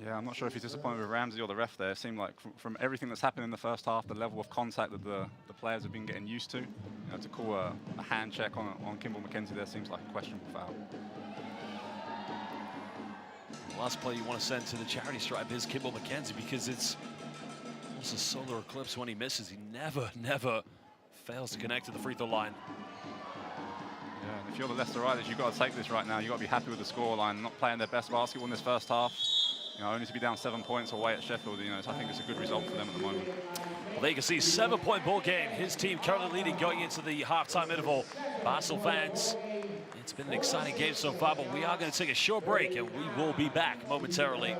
[SPEAKER 5] Yeah, I'm not sure if he's disappointed with Ramsey or the ref there. It seemed like from everything that's happened in the first half, the level of contact that the players have been getting used to, to call a hand check on Kimball McKenzie there seems like a questionable foul.
[SPEAKER 4] The last play you want to send to the charity stripe is Kimball McKenzie, because it's almost a solar eclipse when he misses. He never fails to connect to the free throw line.
[SPEAKER 5] Yeah, and if you're the Leicester Riders, you've got to take this right now. You've got to be happy with the scoreline, not playing their best basketball in this first half. Only to be down 7 points away at Sheffield, so I think it's a good result for them at the moment.
[SPEAKER 4] Well, there you can see 7-point ball game. His team currently leading going into the halftime interval. Basel fans, it's been an exciting game so far, but we are going to take a short break, and we will be back momentarily.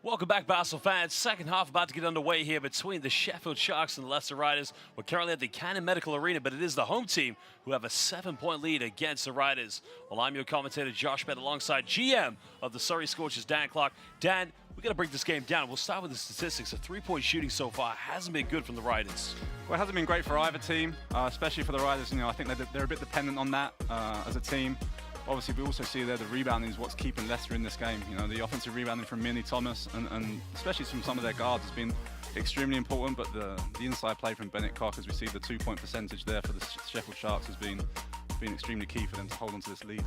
[SPEAKER 4] Welcome back, Basel fans. Second half about to get underway here between the Sheffield Sharks and the Leicester Riders. We're currently at the Cannon Medical Arena, but it is the home team who have a 7-point lead against the Riders. Well, I'm your commentator, Josh Bett, alongside GM of the Surrey Scorchers, Dan Clark. Dan, we're going to break this game down. We'll start with the statistics. The three-point shooting so far hasn't been good from the Riders.
[SPEAKER 5] Well, it hasn't been great for either team, especially for the Riders. You know, I think they're a bit dependent on that as a team. Obviously, we also see there the rebounding is what's keeping Leicester in this game. You know, the offensive rebounding from Minnie Thomas and especially from some of their guards has been extremely important, but the inside play from Bennett Cock, as we see the 2-point percentage there for the Sheffield Sharks, has been extremely key for them to hold on to this lead.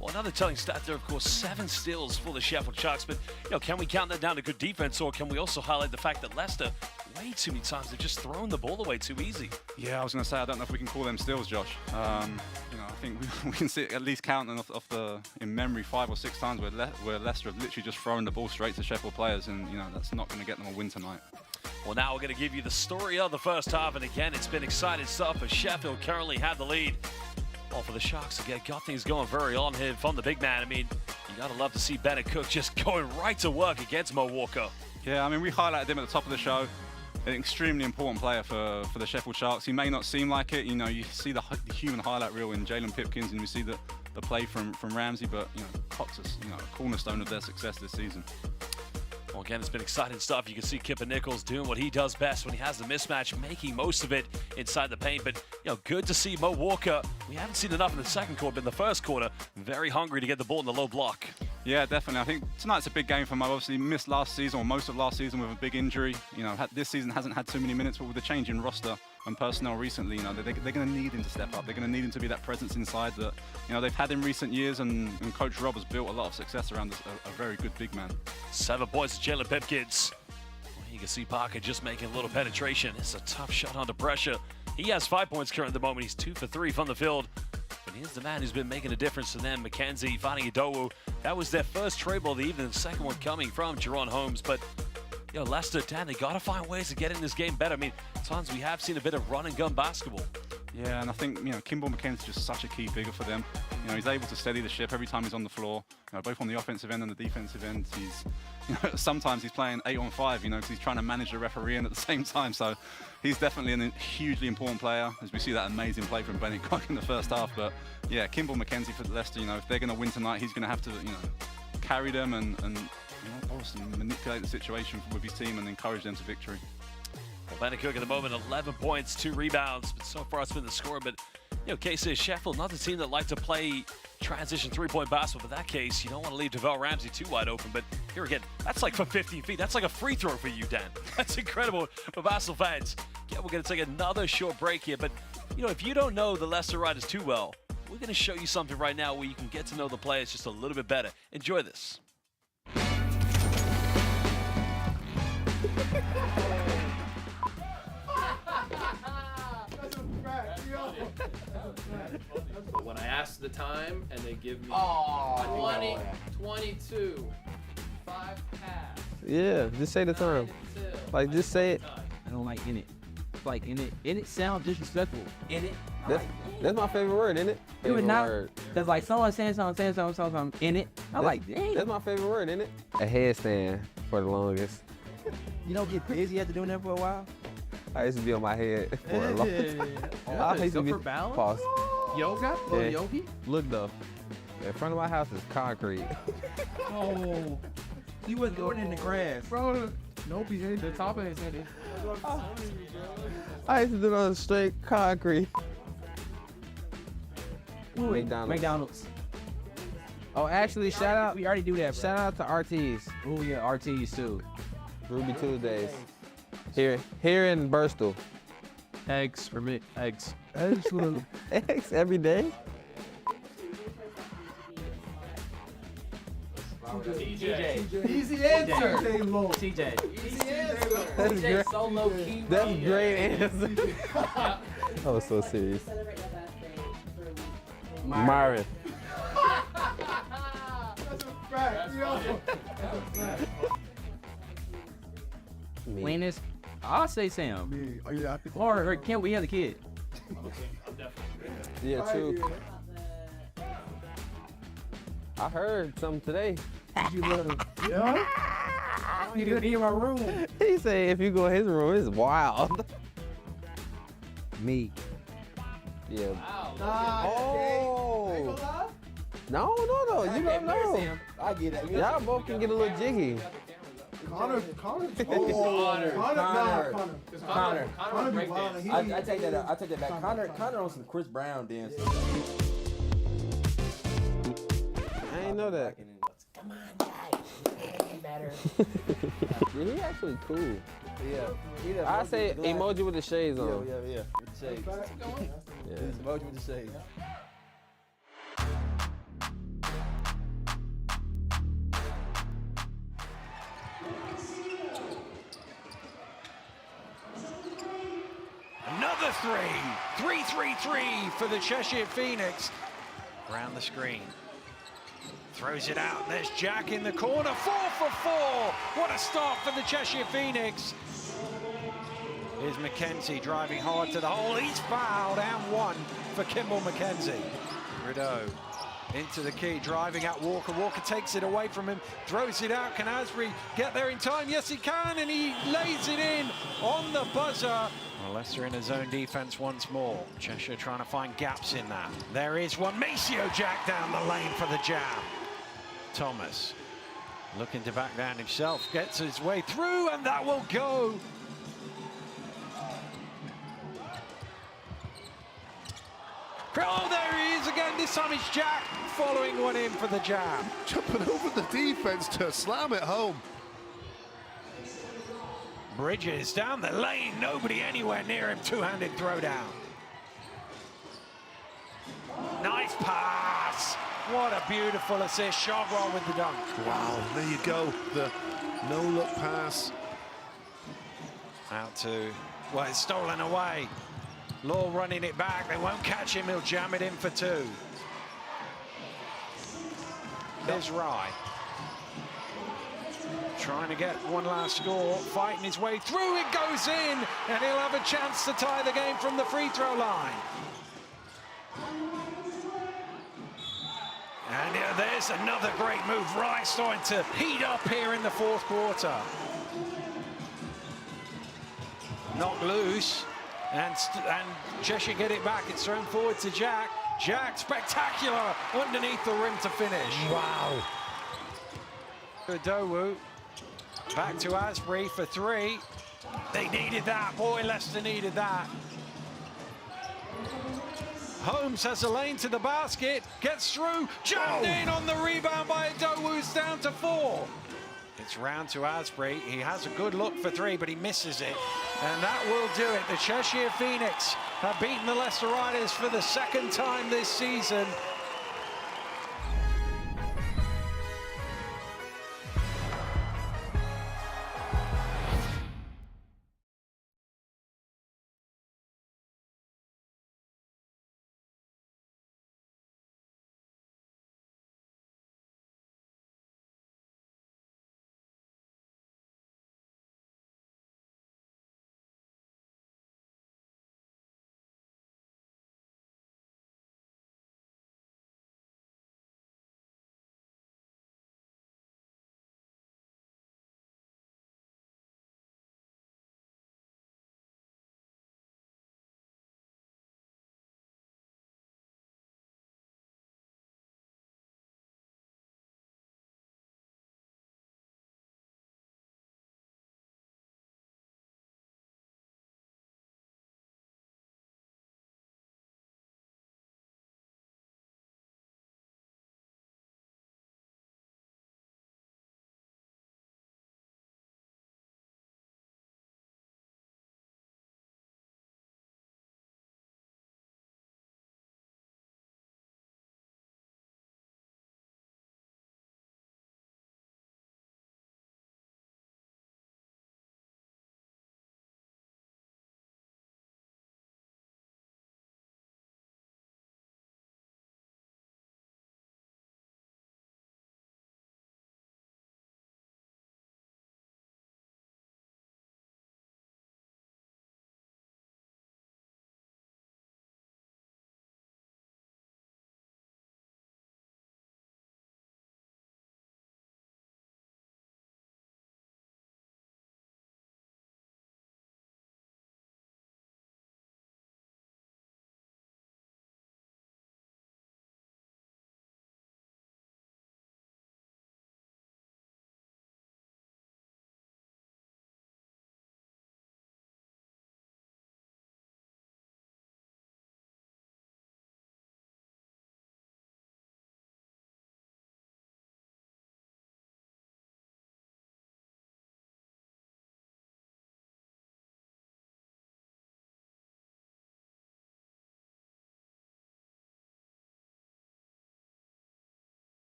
[SPEAKER 4] Well, another telling stat there, of course, 7 steals for the Sheffield Sharks, but you know, can we count that down to good defense, or can we also highlight the fact that Leicester, way too many times, they're just throwing the ball away too easy?
[SPEAKER 5] Yeah, I was going to say, I don't know if we can call them steals, Josh. You know, I think we can see at least counting in memory 5 or 6 times where Leicester have literally just thrown the ball straight to Sheffield players, and you know, that's not going to get them a win tonight.
[SPEAKER 4] Well, now we're going to give you the story of the first half, and again, it's been exciting stuff as Sheffield currently have the lead. Well, for the Sharks, again, got things going very on here from the big man. I mean, you got to love to see Bennett Cook just going right to work against Mo Walker.
[SPEAKER 5] Yeah, I mean, we highlighted him at the top of the show. An extremely important player for the Sheffield Sharks. He may not seem like it. You know, you see the human highlight reel in Jalen Pipkins, and you see the play from Ramsey, but, you know, Cox is, you know, a cornerstone of their success this season.
[SPEAKER 4] Well, again, it's been exciting stuff. You can see Kipper Nichols doing what he does best when he has the mismatch, making most of it inside the paint. But, you know, good to see Mo Walker. We haven't seen enough in the second quarter, but in the first quarter, very hungry to get the ball in the low block.
[SPEAKER 5] Yeah, definitely. I think tonight's a big game for Mo. Obviously missed last season, or most of last season, with a big injury. You know, this season hasn't had too many minutes, but with the change in roster and personnel recently, you know, they're going to need him to step up. They're going to need him to be that presence inside that, you know, they've had in recent years, and Coach Rob has built a lot of success around a very good big man.
[SPEAKER 4] 7 points to Jalen Pipkins. Well, you can see Parker just making a little penetration. It's a tough shot under pressure. He has 5 points current at the moment. He's 2 for 3 from the field. But here's the man who's been making a difference to them, Mackenzie finding Idowu. That was their first trade ball of the evening, the second one coming from Jerron Holmes. But, you know, Leicester, Dan, they got to find ways to get in this game better. I mean, at times we have seen a bit of run-and-gun basketball.
[SPEAKER 5] Yeah, and I think, you know, Kimball McKenzie's just such a key figure for them. You know, he's able to steady the ship every time he's on the floor, you know, both on the offensive end and the defensive end. He's, you know, sometimes he's playing 8-on-5, you know, because he's trying to manage the referee in at the same time. So he's definitely a hugely important player, as we see that amazing play from Bennett Cock in the first half. But yeah, Kimball McKenzie for Leicester, you know, if they're going to win tonight, he's going to have to, you know, carry them and you know, obviously manipulate the situation with his team and encourage them to victory.
[SPEAKER 4] Well, Bennett Cook at the moment, 11 points, 2 rebounds, but so far it's been the score. But, you know, case is Sheffield, not the team that like to play transition 3-point basketball. But in that case, you don't want to leave Devell Ramsey too wide open. But here again, that's like for 15 feet. That's like a free throw for you, Dan. That's incredible for Basel fans. Yeah, we're going to take another short break here. But, you know, if you don't know the Leicester Riders too well, we're going to show you something right now where you can get to know the players just a little bit better. Enjoy this.
[SPEAKER 6] When I ask the time and they give me 20, 22, 5 pass.
[SPEAKER 7] Yeah, just say the time. Like, just say it.
[SPEAKER 8] I don't like in it. Like in it. In it sounds disrespectful. In it.
[SPEAKER 7] That's my favorite word, isn't it?
[SPEAKER 8] Do it not. Cause like someone saying something in it. I like, dang.
[SPEAKER 7] That's my favorite word, isn't it? A headstand for the longest.
[SPEAKER 8] You don't get busy after doing that for a while?
[SPEAKER 7] I used to be on my head for a long time. I used to be
[SPEAKER 8] for balance?
[SPEAKER 7] Pause.
[SPEAKER 8] Yoga?
[SPEAKER 7] Yeah.
[SPEAKER 8] Yogi?
[SPEAKER 7] Look though, in front of my house is concrete.
[SPEAKER 8] Oh. You wasn't going in the grass.
[SPEAKER 6] Bro, nope, he's at the top of his head.
[SPEAKER 7] I used to do it on straight concrete.
[SPEAKER 8] McDonald's.
[SPEAKER 7] Oh, actually, shout out.
[SPEAKER 8] We already do that, bro.
[SPEAKER 7] Shout out to RTs.
[SPEAKER 8] Oh yeah, RTs too.
[SPEAKER 7] Ruby Tuesdays. Here in Bristol.
[SPEAKER 6] Eggs for me. Eggs.
[SPEAKER 7] Eggs every day.
[SPEAKER 6] TJ. Easy answer.
[SPEAKER 8] TJ.
[SPEAKER 6] Easy answer.
[SPEAKER 7] That's great.
[SPEAKER 8] So low key.
[SPEAKER 7] That's a great answer. I was so serious. Myron.
[SPEAKER 8] Leanest. I'll say Sam. Or can't we have the kid?
[SPEAKER 7] Yeah, true. I heard something today.
[SPEAKER 6] You love him. Yeah?
[SPEAKER 8] You do it in my room.
[SPEAKER 7] He said if you go in his room, it's wild.
[SPEAKER 8] Me.
[SPEAKER 7] Yeah.
[SPEAKER 6] Wow.
[SPEAKER 7] Oh. No, you don't know.
[SPEAKER 9] I get it.
[SPEAKER 7] Y'all both can get a little jiggy.
[SPEAKER 9] Connor.
[SPEAKER 6] Connor.
[SPEAKER 9] Because Connor be wild. I take that out. I take that back. Connor on some Chris Brown dancing.
[SPEAKER 7] I ain't know that.
[SPEAKER 9] Come on, guys. Better.
[SPEAKER 7] Yeah, he actually cool.
[SPEAKER 9] Yeah.
[SPEAKER 7] I say emoji with the shades on.
[SPEAKER 9] Yeah. With the shades.
[SPEAKER 7] Yeah.
[SPEAKER 9] It's emoji with the shades.
[SPEAKER 10] Another three. 3-3-3 for the Cheshire Phoenix. Around the screen. Throws it out. There's Jack in the corner. 4 for 4. What a start for the Cheshire Phoenix. Here's McKenzie driving hard to the hole. He's fouled and 1 for Kimball McKenzie. Rideau into the key, driving at Walker. Walker takes it away from him, throws it out. Can Asbury get there in time? Yes, he can, and he lays it in on the buzzer. Well, Leicester in a zone defense once more. Cheshire trying to find gaps in that. There is one. Maceo Jack down the lane for the jam. Thomas looking to back down himself, gets his way through, and that will go. Oh, there he is again. This time it's Jack following one in for the jam.
[SPEAKER 3] Jumping over the defense to slam it home.
[SPEAKER 10] Bridges down the lane. Nobody anywhere near him. Two-handed throwdown. Nice pass. What a beautiful assist. Shogwell with the dunk.
[SPEAKER 3] Wow, there you go. The no-look pass.
[SPEAKER 10] Out to, well, it's stolen away. Law running it back. They won't catch him. He'll jam it in for 2. There's Rye. Trying to get one last score. Fighting his way through. It goes in. And he'll have a chance to tie the game from the free throw line. And yeah, there's another great move. Rye starting to heat up here in the 4th quarter. Knocked loose. And Cheshire get it back. It's thrown forward to Jack. Jack, spectacular, underneath the rim to finish.
[SPEAKER 3] Wow.
[SPEAKER 10] Dowu, back to Asbury for 3. They needed that. Boy, Leicester needed that. Holmes has a lane to the basket, gets through, jammed in on the rebound by Dowu's down to 4. It's round to Asbury. He has a good look for 3, but he misses it. And that will do it. The Cheshire Phoenix have beaten the Leicester Riders for the 2nd time this season.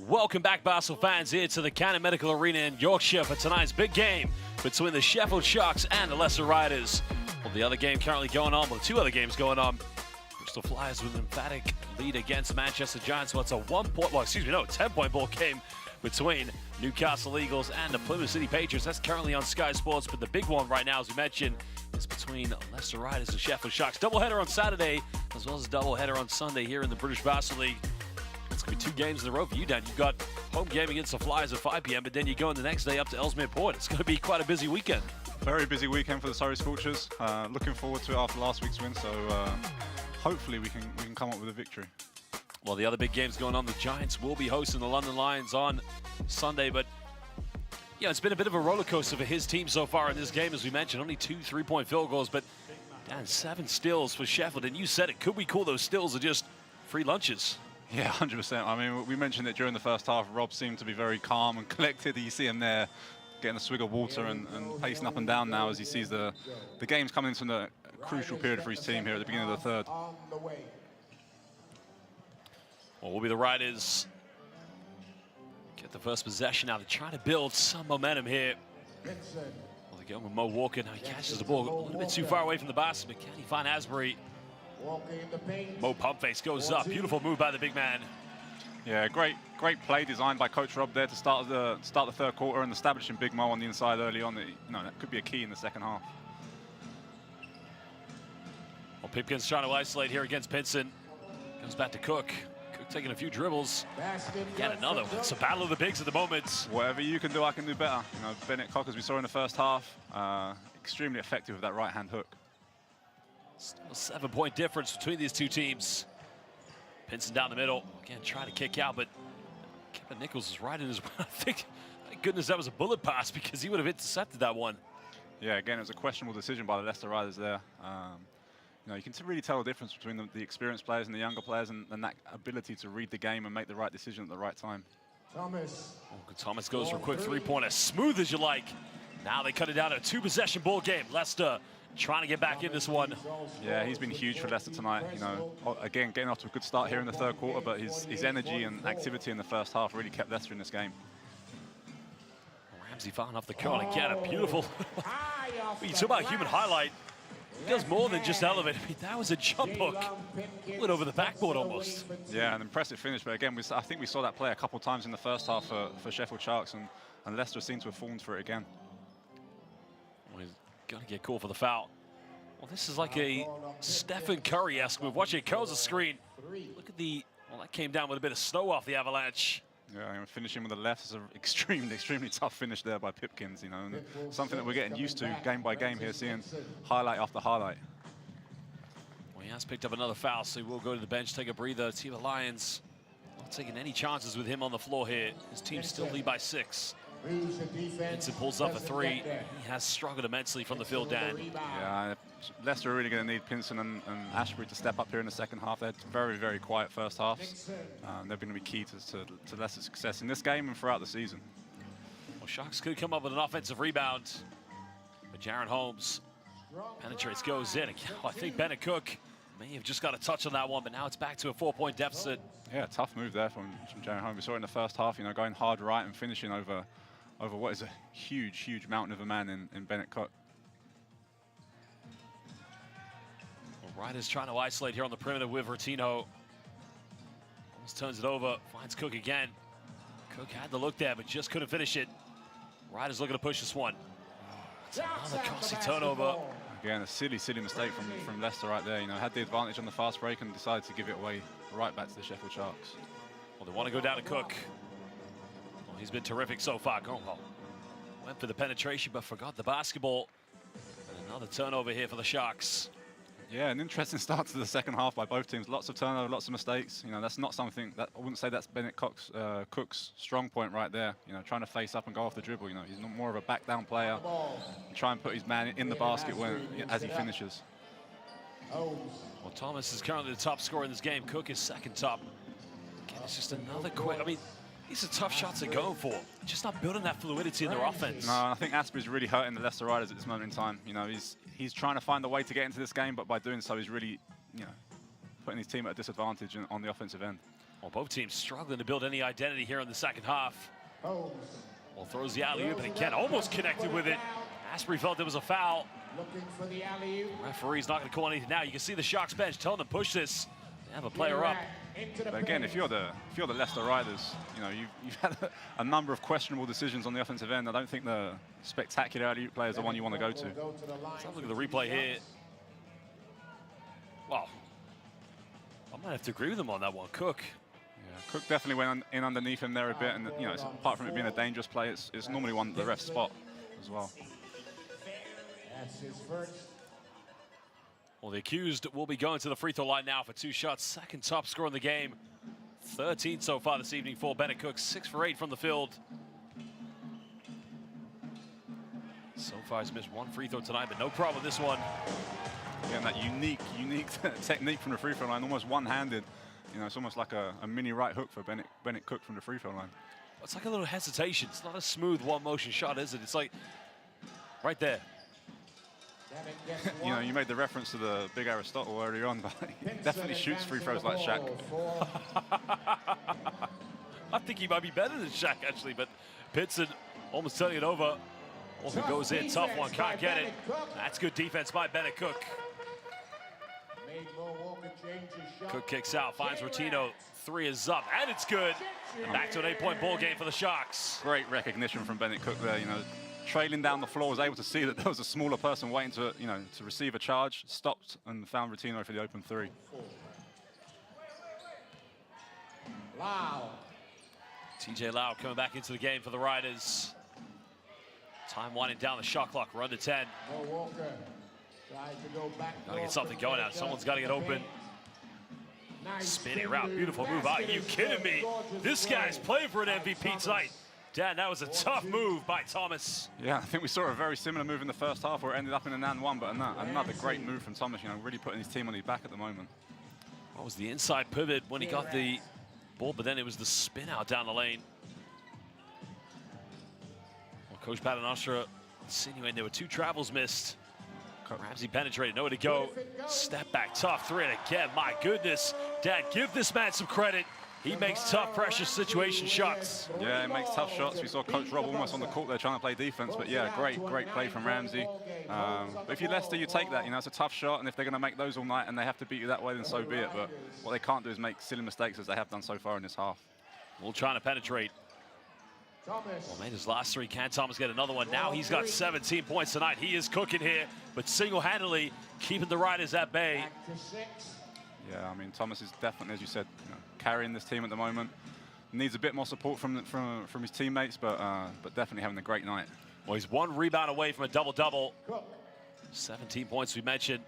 [SPEAKER 4] Welcome back, Basel fans, here to the Cannon Medical Arena in Yorkshire for tonight's big game between the Sheffield Sharks and the Leicester Riders. Well, the other game currently going on, well, two other games going on. Bristol Flyers with an emphatic lead against Manchester Giants. So it's a 10-point ball game between Newcastle Eagles and the Plymouth City Patriots. That's currently on Sky Sports, but the big one right now, as we mentioned, is between Leicester Riders and Sheffield Sharks. Doubleheader on Saturday, as well as a doubleheader on Sunday here in the British Basel League. It's going to be 2 games in a row for you, Dan. You've got home game against the Flyers at 5 p.m., but then you go in the next day up to Ellesmere Port. It's going to be quite a busy weekend.
[SPEAKER 5] Very busy weekend for the Surrey Scorchers. Looking forward to it after last week's win, so hopefully we can come up with a victory.
[SPEAKER 4] Well, the other big games going on, the Giants will be hosting the London Lions on Sunday, but yeah, it's been a bit of a roller coaster for his team so far in this game, as we mentioned. Only 2 3-point field goals, but Dan, 7 steals for Sheffield, and you said it. Could we call those steals or just free lunches?
[SPEAKER 5] Yeah, 100%. I mean, we mentioned it during the first half. Rob seemed to be very calm and collected. You see him there getting a swig of water and pacing up and down now as he sees the game's coming into a crucial period for his team here at the beginning of the third.
[SPEAKER 4] Well, will be the Riders get the first possession now. They're trying to build some momentum here. Well, they go with Mo Walker. Now he catches the ball a little bit too far away from the basket, but can he find Asbury? Mo Pumpface goes up. Beautiful move by the big man.
[SPEAKER 5] Yeah, great play designed by Coach Rob there to start the third quarter and establishing Big Mo on the inside early on. That could be a key in the second half.
[SPEAKER 4] Well, Pipkin's trying to isolate here against Pinson. Comes back to Cook. Cook taking a few dribbles. Again, another. It's a battle of the bigs at the moment.
[SPEAKER 5] Whatever you can do, I can do better. Bennett Cock, as we saw in the first half, extremely effective with that right-hand hook.
[SPEAKER 4] Still a 7-point difference between these two teams. Pinson down the middle. Again, trying to kick out, but Kevin Nichols is right in his... I think, thank goodness that was a bullet pass, because he would have intercepted that one.
[SPEAKER 5] Yeah, again, it was a questionable decision by the Leicester Riders there. You can really tell the difference between the experienced players and the younger players, and that ability to read the game and make the right decision at the right time.
[SPEAKER 4] Thomas goes for a quick 3-pointer, smooth as you like. Now they cut it down to a 2-possession ball game. Leicester trying to get back in this one.
[SPEAKER 5] Yeah, he's been huge for Leicester tonight. Again, getting off to a good start here in the third quarter, but his energy and activity in the first half really kept Leicester in this game.
[SPEAKER 4] Ramsey firing off the corner. Again, a beautiful... You talk about a human highlight. He does more than just elevate. I mean, that was a jump hook. Went over the backboard almost.
[SPEAKER 5] Yeah, an impressive finish. But again, I think we saw that play a couple of times in the first half for Sheffield Sharks, and Leicester seemed to have fallen for it again.
[SPEAKER 4] Well, he's going to get called for the foul. Well, this is like a Stephen Curry-esque move. Watch it, curls the screen. Look at the... Well, that came down with a bit of snow off the Avalanche.
[SPEAKER 5] Yeah, and finishing with the left is an extremely tough finish there by Pipkins, and something that we're getting used to game by game here, seeing highlight after highlight.
[SPEAKER 4] Well, he has picked up another foul, so he will go to the bench, take a breather. Team of Lions not taking any chances with him on the floor here. His team still lead by 6. Vincent pulls up a 3. He has struggled immensely from the field, Dan.
[SPEAKER 5] Yeah, Leicester are really going to need Pinson and Ashbury to step up here in the second half. They had very quiet first halves. They're going to be key to Leicester's success in this game and throughout the season.
[SPEAKER 4] Well, Sharks could come up with an offensive rebound, but Jaron Holmes penetrates, goes in. I think Bennett Cook may have just got a touch on that one, but now it's back to a 4-point deficit.
[SPEAKER 5] Yeah, tough move there from Jaron Holmes. We saw it in the first half, going hard right and finishing over what is a huge mountain of a man in Bennett Cook.
[SPEAKER 4] Well, Riders trying to isolate here on the perimeter with Rotino. Almost turns it over, finds Cook again. Cook had the look there, but just couldn't finish it. Riders looking to push this one. It's another costly turnover.
[SPEAKER 5] Again, a silly mistake from Leicester right there. Had the advantage on the fast break and decided to give it away right back to the Sheffield Sharks.
[SPEAKER 4] Well, they want to go down to Cook. Well, he's been terrific so far. Went for the penetration, but forgot the basketball. And another turnover here for the Sharks.
[SPEAKER 5] Yeah, an interesting start to the second half by both teams. Lots of turnover, lots of mistakes. That's not something that I wouldn't say that's Bennett Cook's strong point right there. Trying to face up and go off the dribble. He's more of a back down player. Try and put his man in the basket as he finishes.
[SPEAKER 4] Well, Thomas is currently the top scorer in this game. Cook is second top. Again, it's just another quick. I mean, these are tough shots to go for. Just not building that fluidity in their offense.
[SPEAKER 5] No, I think Asbury's really hurting the Leicester Riders at this moment in time. He's trying to find a way to get into this game, but by doing so, he's really, putting his team at a disadvantage on the offensive end.
[SPEAKER 4] Well, both teams struggling to build any identity here in the second half. Well, throws the alley-oop, and again, almost connected with it. Asprey felt there was a foul.
[SPEAKER 11] Looking for the alley-oop.
[SPEAKER 4] Referee's not going to call anything now. You can see the Sharks bench telling them push this. They have a player up.
[SPEAKER 5] But again, if you're the Leicester Riders, you know you've had a number of questionable decisions on the offensive end. I don't think the spectacular alley-oop play is the one you want to go to.
[SPEAKER 4] Let's have a look at the replay here. Well, I might have to agree with him on that one. Cook.
[SPEAKER 5] Yeah, Cook definitely went in underneath him there a bit, and you know, apart from it being a dangerous play, it's normally one that the refs spot as well.
[SPEAKER 11] That's his first.
[SPEAKER 4] Well, the accused will be going to the free throw line now for 2 shots. Second top scorer in the game. 13 so far this evening for Bennett Cook. 6 for 8 from the field. So far he's missed 1 free throw tonight, but no problem with this one.
[SPEAKER 5] Again, that unique technique from the free throw line, almost one-handed. You know, it's almost like a mini right hook for Bennett Cook from the free throw line.
[SPEAKER 4] It's like a little hesitation. It's not a smooth one-motion shot, is it? It's like right there.
[SPEAKER 5] You know, you made the reference to the big Aristotle earlier on, but he definitely shoots free throws like Shaq.
[SPEAKER 4] I think he might be better than Shaq, actually, but Pitson almost turning it over. Also goes in, tough one, can't get it. That's good defense by Bennett Cook. Cook kicks out, finds Rotino. 3 is up, and it's good. And back to an 8-point ball game for the Sharks.
[SPEAKER 5] Great recognition from Bennett Cook there, you know. Trailing down the floor, was able to see that there was a smaller person waiting to, you know, to receive a charge, stopped and found Rotino for the open 3.
[SPEAKER 11] Lau.
[SPEAKER 4] TJ Lau coming back into the game for the Riders. Time winding down the shot clock. We're under 10.
[SPEAKER 11] Walker tried to go back.
[SPEAKER 4] Gotta get something going out. Someone's got to get open. Spinning around. Beautiful move. Are you kidding me? This guy's playing for an MVP tonight. Dan, that was a tough move by Thomas.
[SPEAKER 5] Yeah, I think we saw a very similar move in the first half where it ended up in an and 1, but another great move from Thomas, you know, really putting his team on his back at the moment.
[SPEAKER 4] What was the inside pivot when he got the ball, but then it was the spin out down the lane. Well, Coach Paternostra insinuating there were 2 travels missed. Ramsey penetrated, nowhere to go. Step back, tough 3, and again, my goodness. Dad, give this man some credit. He makes tough pressure situation shots.
[SPEAKER 5] Yeah, he makes tough shots. We saw Coach Rob almost on the court there trying to play defense, but yeah, great play from Ramsey. But if you're Leicester, you take that. You know, it's a tough shot, and if they're going to make those all night and they have to beat you that way, then so be it. But what they can't do is make silly mistakes as they have done so far in this half.
[SPEAKER 4] Well, trying to penetrate. Well, made his last 3. Can Thomas get another one? Now he's got 17 points tonight. He is cooking here, but single-handedly keeping the Riders at bay.
[SPEAKER 5] Yeah, I mean, Thomas is definitely, as you said, you know, carrying this team at the moment. Needs a bit more support from his teammates, but definitely having a great night.
[SPEAKER 4] Well, he's 1 rebound away from a double-double. 17 points we mentioned.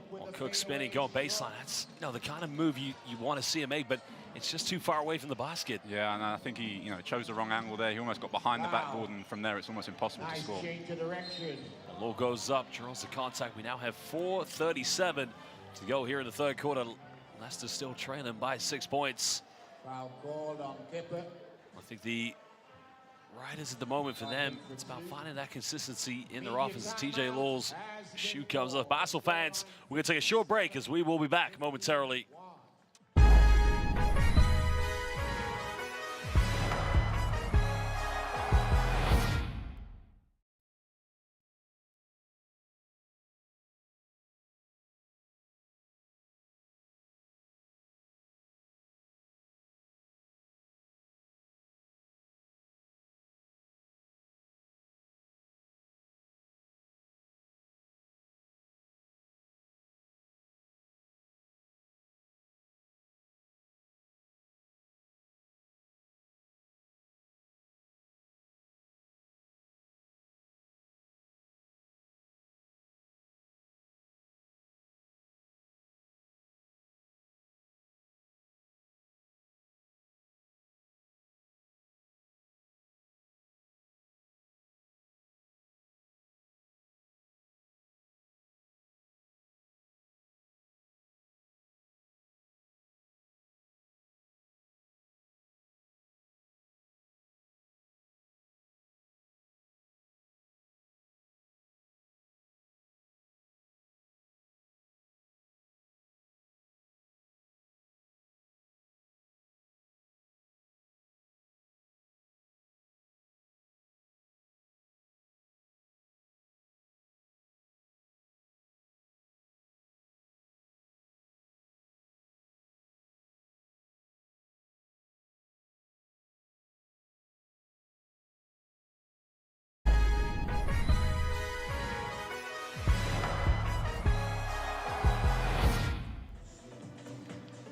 [SPEAKER 4] Well, Cook spinning, going baseline. That's, you know, the kind of move you want to see him make, but it's just too far away from the basket.
[SPEAKER 5] Yeah, and I think he, you know, chose the wrong angle there. He almost got behind the backboard, and from there it's almost impossible to score.
[SPEAKER 4] The low goes up, draws the contact. We now have 4:37 to go here in the third quarter. Leicester still trailing by 6 points.
[SPEAKER 11] Foul called on Kipper.
[SPEAKER 4] I think the Riders at the moment for them, it's about finding that consistency in their offense. As TJ Law's shoot comes up. Basel fans, we're going to take a short break as we will be back momentarily.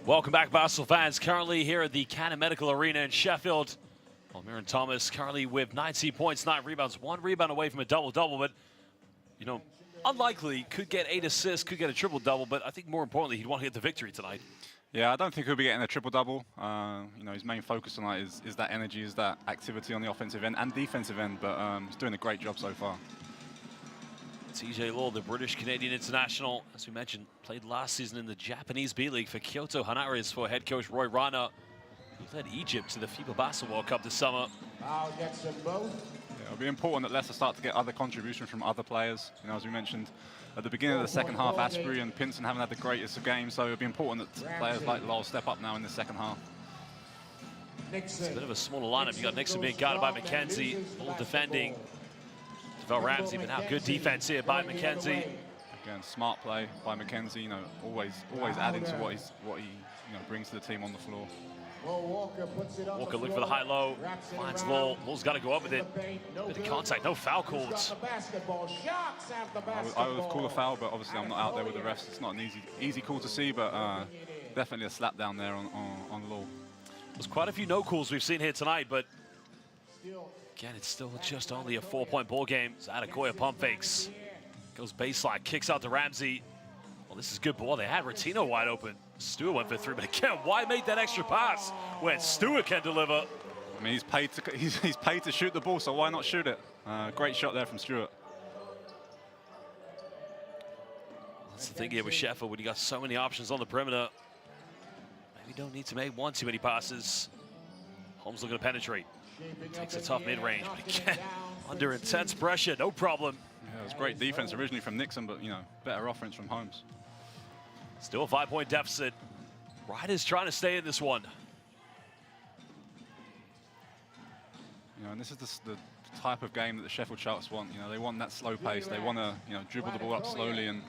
[SPEAKER 4] Welcome back, Basel fans. Currently here at the Cannon Medical Arena in Sheffield. Almiron Thomas currently with 19 points, 9 rebounds, 1 rebound away from a double-double, but, you know, unlikely, could get 8 assists, could get a triple-double, but I think more importantly, he'd want to get the victory tonight.
[SPEAKER 5] Yeah, I don't think he'll be getting a triple-double. You know, his main focus tonight is that energy, is that activity on the offensive end and defensive end, but he's doing a great job so far.
[SPEAKER 4] TJ Law, the British-Canadian international, as we mentioned, played last season in the Japanese B-League for Kyoto Hanaris for head coach Roy Rana, who led Egypt to the FIBA Basketball World Cup this summer.
[SPEAKER 11] Foul gets them both.
[SPEAKER 5] Yeah, it'll be important that Leicester start to get other contributions from other players. You know, as we mentioned at the beginning of the second half, Asprey and Pinson haven't had the greatest of games, so it'll be important that players like Law step up now in the second half.
[SPEAKER 4] It's a bit of a smaller lineup. You got Nixon being guarded by McKenzie, all defending. Val Ramsey, but now good defense here by McKenzie.
[SPEAKER 5] Again, smart play by McKenzie. You know, always adding to what he brings to the team on the floor.
[SPEAKER 4] Walker look for the high-low, finds Law. Law's got to go up with it. Bit of contact, no foul calls.
[SPEAKER 5] I would have called a foul, but obviously I'm not out there with the refs. It's not an easy call to see, but definitely a slap down there on Law.
[SPEAKER 4] There's quite a few no calls we've seen here tonight, but again, it's still just only a 4-point ball game. Adekoya pump fakes. Goes baseline, kicks out to Ramsey. Well, this is good ball. They had Rotino wide open. Stewart went for 3, but again, why make that extra pass when Stewart can deliver?
[SPEAKER 5] I mean, he's paid to shoot the ball, so why not shoot it? Great shot there from Stewart.
[SPEAKER 4] That's the thing here with Sheffield, when you got so many options on the perimeter. Maybe don't need to make one too many passes. Holmes looking to penetrate. Takes a tough mid-range, but again, under intense pressure, no problem.
[SPEAKER 5] Yeah, it was great defense originally from Nixon, but, you know, better offense from Holmes.
[SPEAKER 4] Still a 5-point deficit. Riders trying to stay in this one.
[SPEAKER 5] You know, and this is the type of game that the Sheffield Sharks want. You know, they want that slow pace. They want to, you know, dribble the ball up slowly and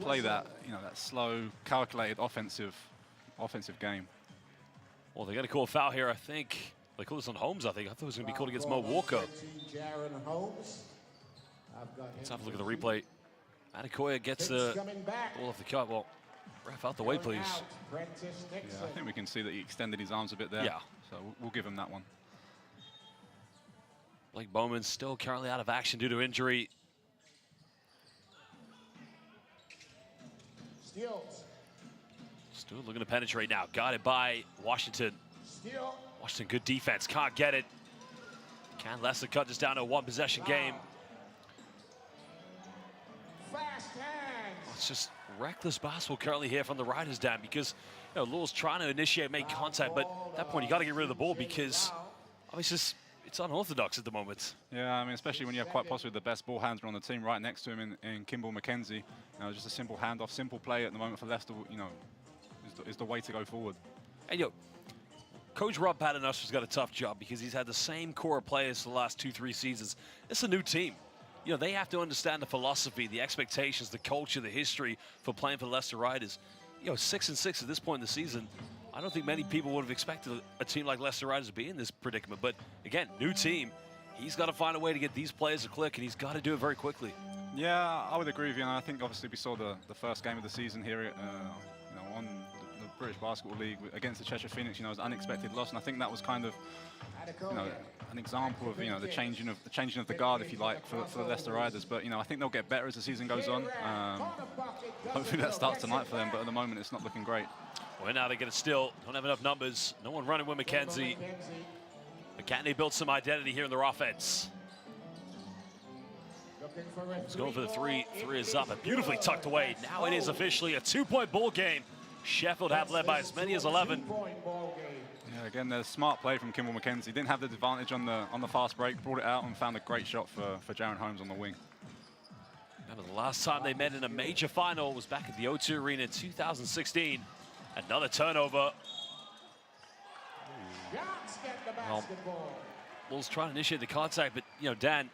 [SPEAKER 5] play that, you know, that slow, calculated offensive game.
[SPEAKER 4] Well, they're going to call a foul here, I think. They called this on Holmes, I think. I thought it was going to be called against Mo Walker. Let's have a look at the replay. Adekoya gets the ball off the cut. Well, ref out the way, please.
[SPEAKER 5] Yeah, I think we can see that he extended his arms a bit there.
[SPEAKER 4] Yeah.
[SPEAKER 5] So we'll give him that one.
[SPEAKER 4] Blake Bowman still currently out of action due to injury. Stewart looking to penetrate now. Guarded by Washington. Washington, good defense. Can't get it. Can Leicester cut this down to a 1-possession game? It's just reckless basketball currently here from the Riders, Dan, because, you know, Law's trying to initiate, make contact, but at that point you got to get rid of the ball because obviously it's unorthodox at the moment.
[SPEAKER 5] Yeah, I mean, especially when you have quite possibly the best ball handler on the team right next to him in Kimball McKenzie. You know, just a simple handoff, simple play at the moment for Leicester, you know, is the way to go forward.
[SPEAKER 4] And, you know, Coach Rob Paternoster's got a tough job because he's had the same core of players for the last 2-3 seasons. It's a new team. You know, they have to understand the philosophy, the expectations, the culture, the history for playing for the Leicester Riders. You know, 6-6 at this point in the season. I don't think many people would have expected a team like Leicester Riders to be in this predicament. But again, new team. He's got to find a way to get these players to click, and he's got to do it very quickly.
[SPEAKER 5] Yeah, I would agree with you. And I think obviously we saw the first game of the season here, you know, on the British Basketball League against the Cheshire Phoenix. You know, it was an unexpected loss, and I think that was kind of, you know, an example of, you know, the changing of the guard, if you like, for the Leicester Riders. But, you know, I think they'll get better as the season goes on. Hopefully that starts tonight for them, but at the moment it's not looking great.
[SPEAKER 4] Well, now they get a steal. Don't have enough numbers. No one running with McKenzie. McCanny built some identity here in their offense. He's going for the 3. 3 is up and beautifully tucked away. Now it is officially a 2-point ball game. Sheffield have led by as many as 11.
[SPEAKER 5] Yeah, again, there's smart play from Kimball McKenzie. Didn't have the advantage on the fast break, brought it out and found a great shot for Jaron Holmes on the wing.
[SPEAKER 4] Remember, the last time they met in a major final was back at the O2 Arena in 2016. Another turnover. Well, Wolves trying to initiate the contact, but, you know, Dan,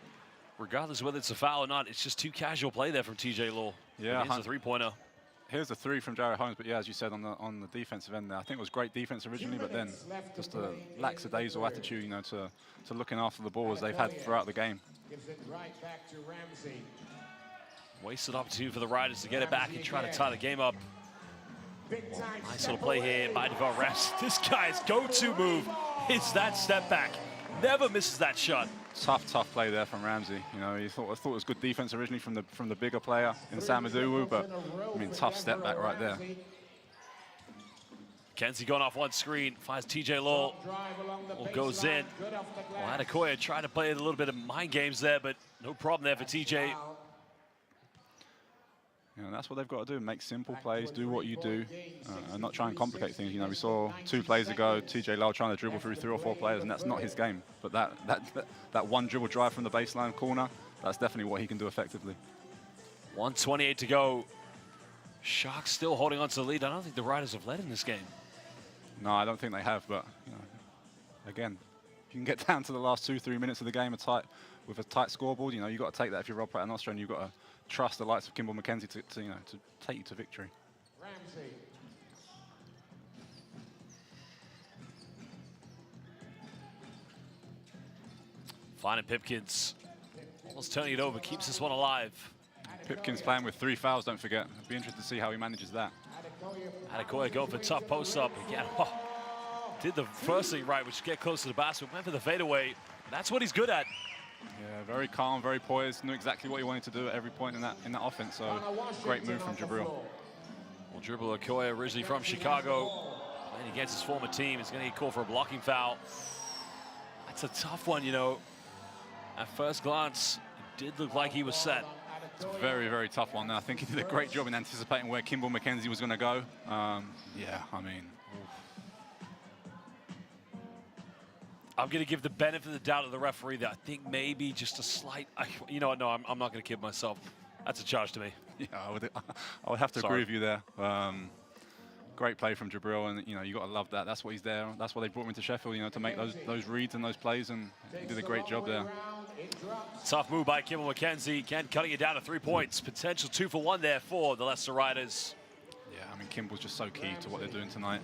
[SPEAKER 4] regardless of whether it's a foul or not, it's just too casual play there from TJ Law.
[SPEAKER 5] Yeah,
[SPEAKER 4] here's a 3-pointer.
[SPEAKER 5] Here's the 3 from Jared Holmes, but yeah, as you said, on the defensive end there, I think it was great defense originally, but then just a lackadaisical attitude, you know, to looking after the ball as they've had throughout the game.
[SPEAKER 11] Gives it right back to Ramsey.
[SPEAKER 4] Wasted opportunity for the Riders to get it back and try to tie the game up. Nice little play here by Devar Ramsey. This guy's go-to move is that step back. Never misses that shot.
[SPEAKER 5] Tough play there from Ramsey. You know, I thought it was good defense originally from the bigger player in Samaduwu, but I mean, tough step back right there.
[SPEAKER 4] Kenzie going off one screen, finds TJ Lowell, goes in. Well, Adekoya tried to play a little bit of mind games there, but no problem there for TJ.
[SPEAKER 5] You know, that's what they've got to do, make simple plays, do what you do, and not try and complicate things. You know, we saw 2 plays ago, TJ Lowell trying to dribble through 3 or 4 players, and that's not his game. But that one dribble drive from the baseline corner, that's definitely what he can do effectively.
[SPEAKER 4] 1:28 to go. Sharks still holding on to the lead. I don't think the Riders have led in this game.
[SPEAKER 5] No, I don't think they have, but you know, again, if you can get down to the last 2-3 minutes of the game with a tight scoreboard, you know, you've got to take that if you're Rob Paternoster, and you've got to trust the likes of Kimball McKenzie to take you to victory.
[SPEAKER 11] Ramsey.
[SPEAKER 4] Finding Pipkins. Almost turning it over, keeps this one alive.
[SPEAKER 5] Pipkins playing with 3 fouls, don't forget. I'd be interested to see how he manages that.
[SPEAKER 4] Adekoya going for tough post-up again. Oh, did the first thing right, which is get close to the basket. Went for the fadeaway. That's what he's good at.
[SPEAKER 5] Yeah, very calm, very poised. Knew exactly what he wanted to do at every point in that offense. So great move from Jabril.
[SPEAKER 4] Well, Dribble Adekoya, originally from Chicago, playing against his former team, is going to get called for a blocking foul. That's a tough one, you know. At first glance, it did look like he was set.
[SPEAKER 5] It's a very, very tough one. I think he did a great job in anticipating where Kimball McKenzie was going to go. Yeah, I mean.
[SPEAKER 4] I'm going to give the benefit of the doubt to the referee that I think maybe just a slight, you know what, no, I'm not going to kid myself. That's a charge to me.
[SPEAKER 5] Yeah, I would have to agree with you there. Great play from Jabril, and you know, you got to love that. That's what he's there. That's why they brought him into Sheffield, you know, to make those reads and those plays, and he did a great job there.
[SPEAKER 4] Tough move by Kimball McKenzie. Again, cutting it down to 3 points. Potential 2 for 1 there for the Leicester Riders.
[SPEAKER 5] Yeah, I mean, Kimball's just so key to what they're doing tonight.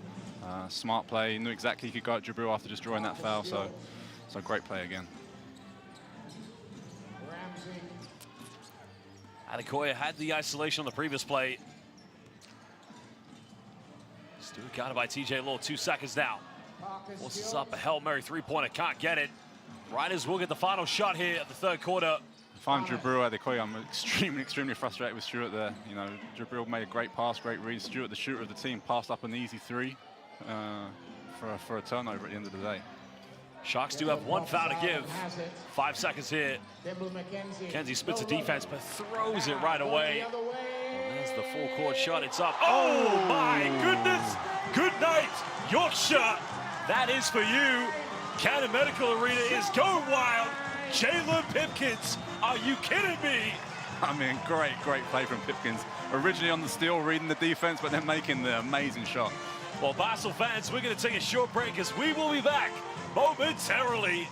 [SPEAKER 5] Smart play. Knew exactly he could go at Jabril after just drawing that foul. So great play again.
[SPEAKER 4] Adekoya had the isolation on the previous play. Still got it by TJ Lowell. 2 seconds now. Forces up a Hail Mary 3-pointer. Can't get it. Riders will get the final shot here at the 3rd quarter.
[SPEAKER 5] If I'm Jabril Adekoya, I'm extremely frustrated with Stewart there. You know, Jabril made a great pass, great read. Stewart, the shooter of the team, passed up an easy 3 for a turnover at the end of the day.
[SPEAKER 4] Sharks do have 1 foul to give. 5 seconds here. Kenzie splits the defense, but throws it right away. And there's the full court shot. It's up. Oh my goodness! Good night, Yorkshire. That is for you. Cannon Medical Arena is going wild. Jalen Pipkins, are you kidding me?
[SPEAKER 5] I mean, great play from Pipkins. Originally on the steal, reading the defense, but then making the amazing shot.
[SPEAKER 4] Well, Basel fans, we're going to take a short break as we will be back momentarily.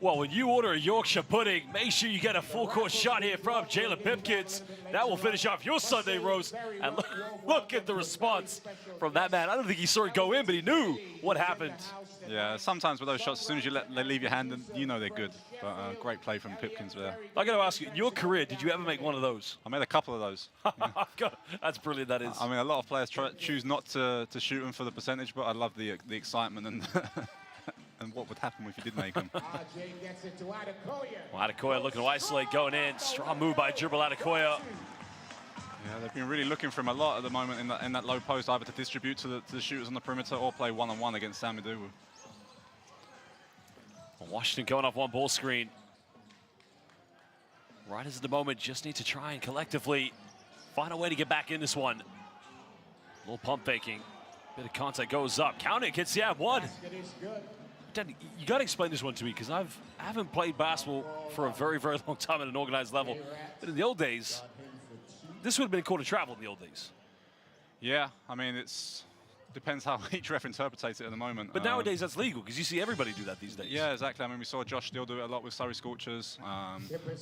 [SPEAKER 4] Well, when you order a Yorkshire pudding, make sure you get a full course shot here from Jalen Pipkins. That will finish off your Sunday roast. And look at the response from that man. I don't think he saw it go in, but he knew what happened.
[SPEAKER 5] Yeah, sometimes with those shots, as soon as they leave your hand, you know they're good. But great play from Pipkins there.
[SPEAKER 4] I got to ask you, in your career, did you ever make one of those?
[SPEAKER 5] I made a couple of those.
[SPEAKER 4] That's brilliant, that is.
[SPEAKER 5] I mean, a lot of players choose not to shoot them for the percentage, but I love the excitement and and what would happen if you did make them.
[SPEAKER 11] RJ gets it to Adekoya.
[SPEAKER 4] Well, Adekoya looking to isolate going in. Strong move by Dribble Adekoya.
[SPEAKER 5] Yeah, they've been really looking for him a lot at the moment in that low post, either to distribute to the shooters on the perimeter or play one-on-one against Samadou.
[SPEAKER 4] Washington going off one ball screen. Riders at the moment just need to try and collectively find a way to get back in this one. A little pump faking. Bit of contact goes up. Count it, gets the one. Dan, you got to explain this one to me, because I haven't played basketball for a very, very long time at an organized level. But in the old days, this would have been called a travel in the old days.
[SPEAKER 5] Yeah, I mean, depends how each ref interprets it at the moment.
[SPEAKER 4] But nowadays that's legal, because you see everybody do that these days.
[SPEAKER 5] Yeah, exactly. I mean, we saw Josh Steele do it a lot with Surrey Scorchers.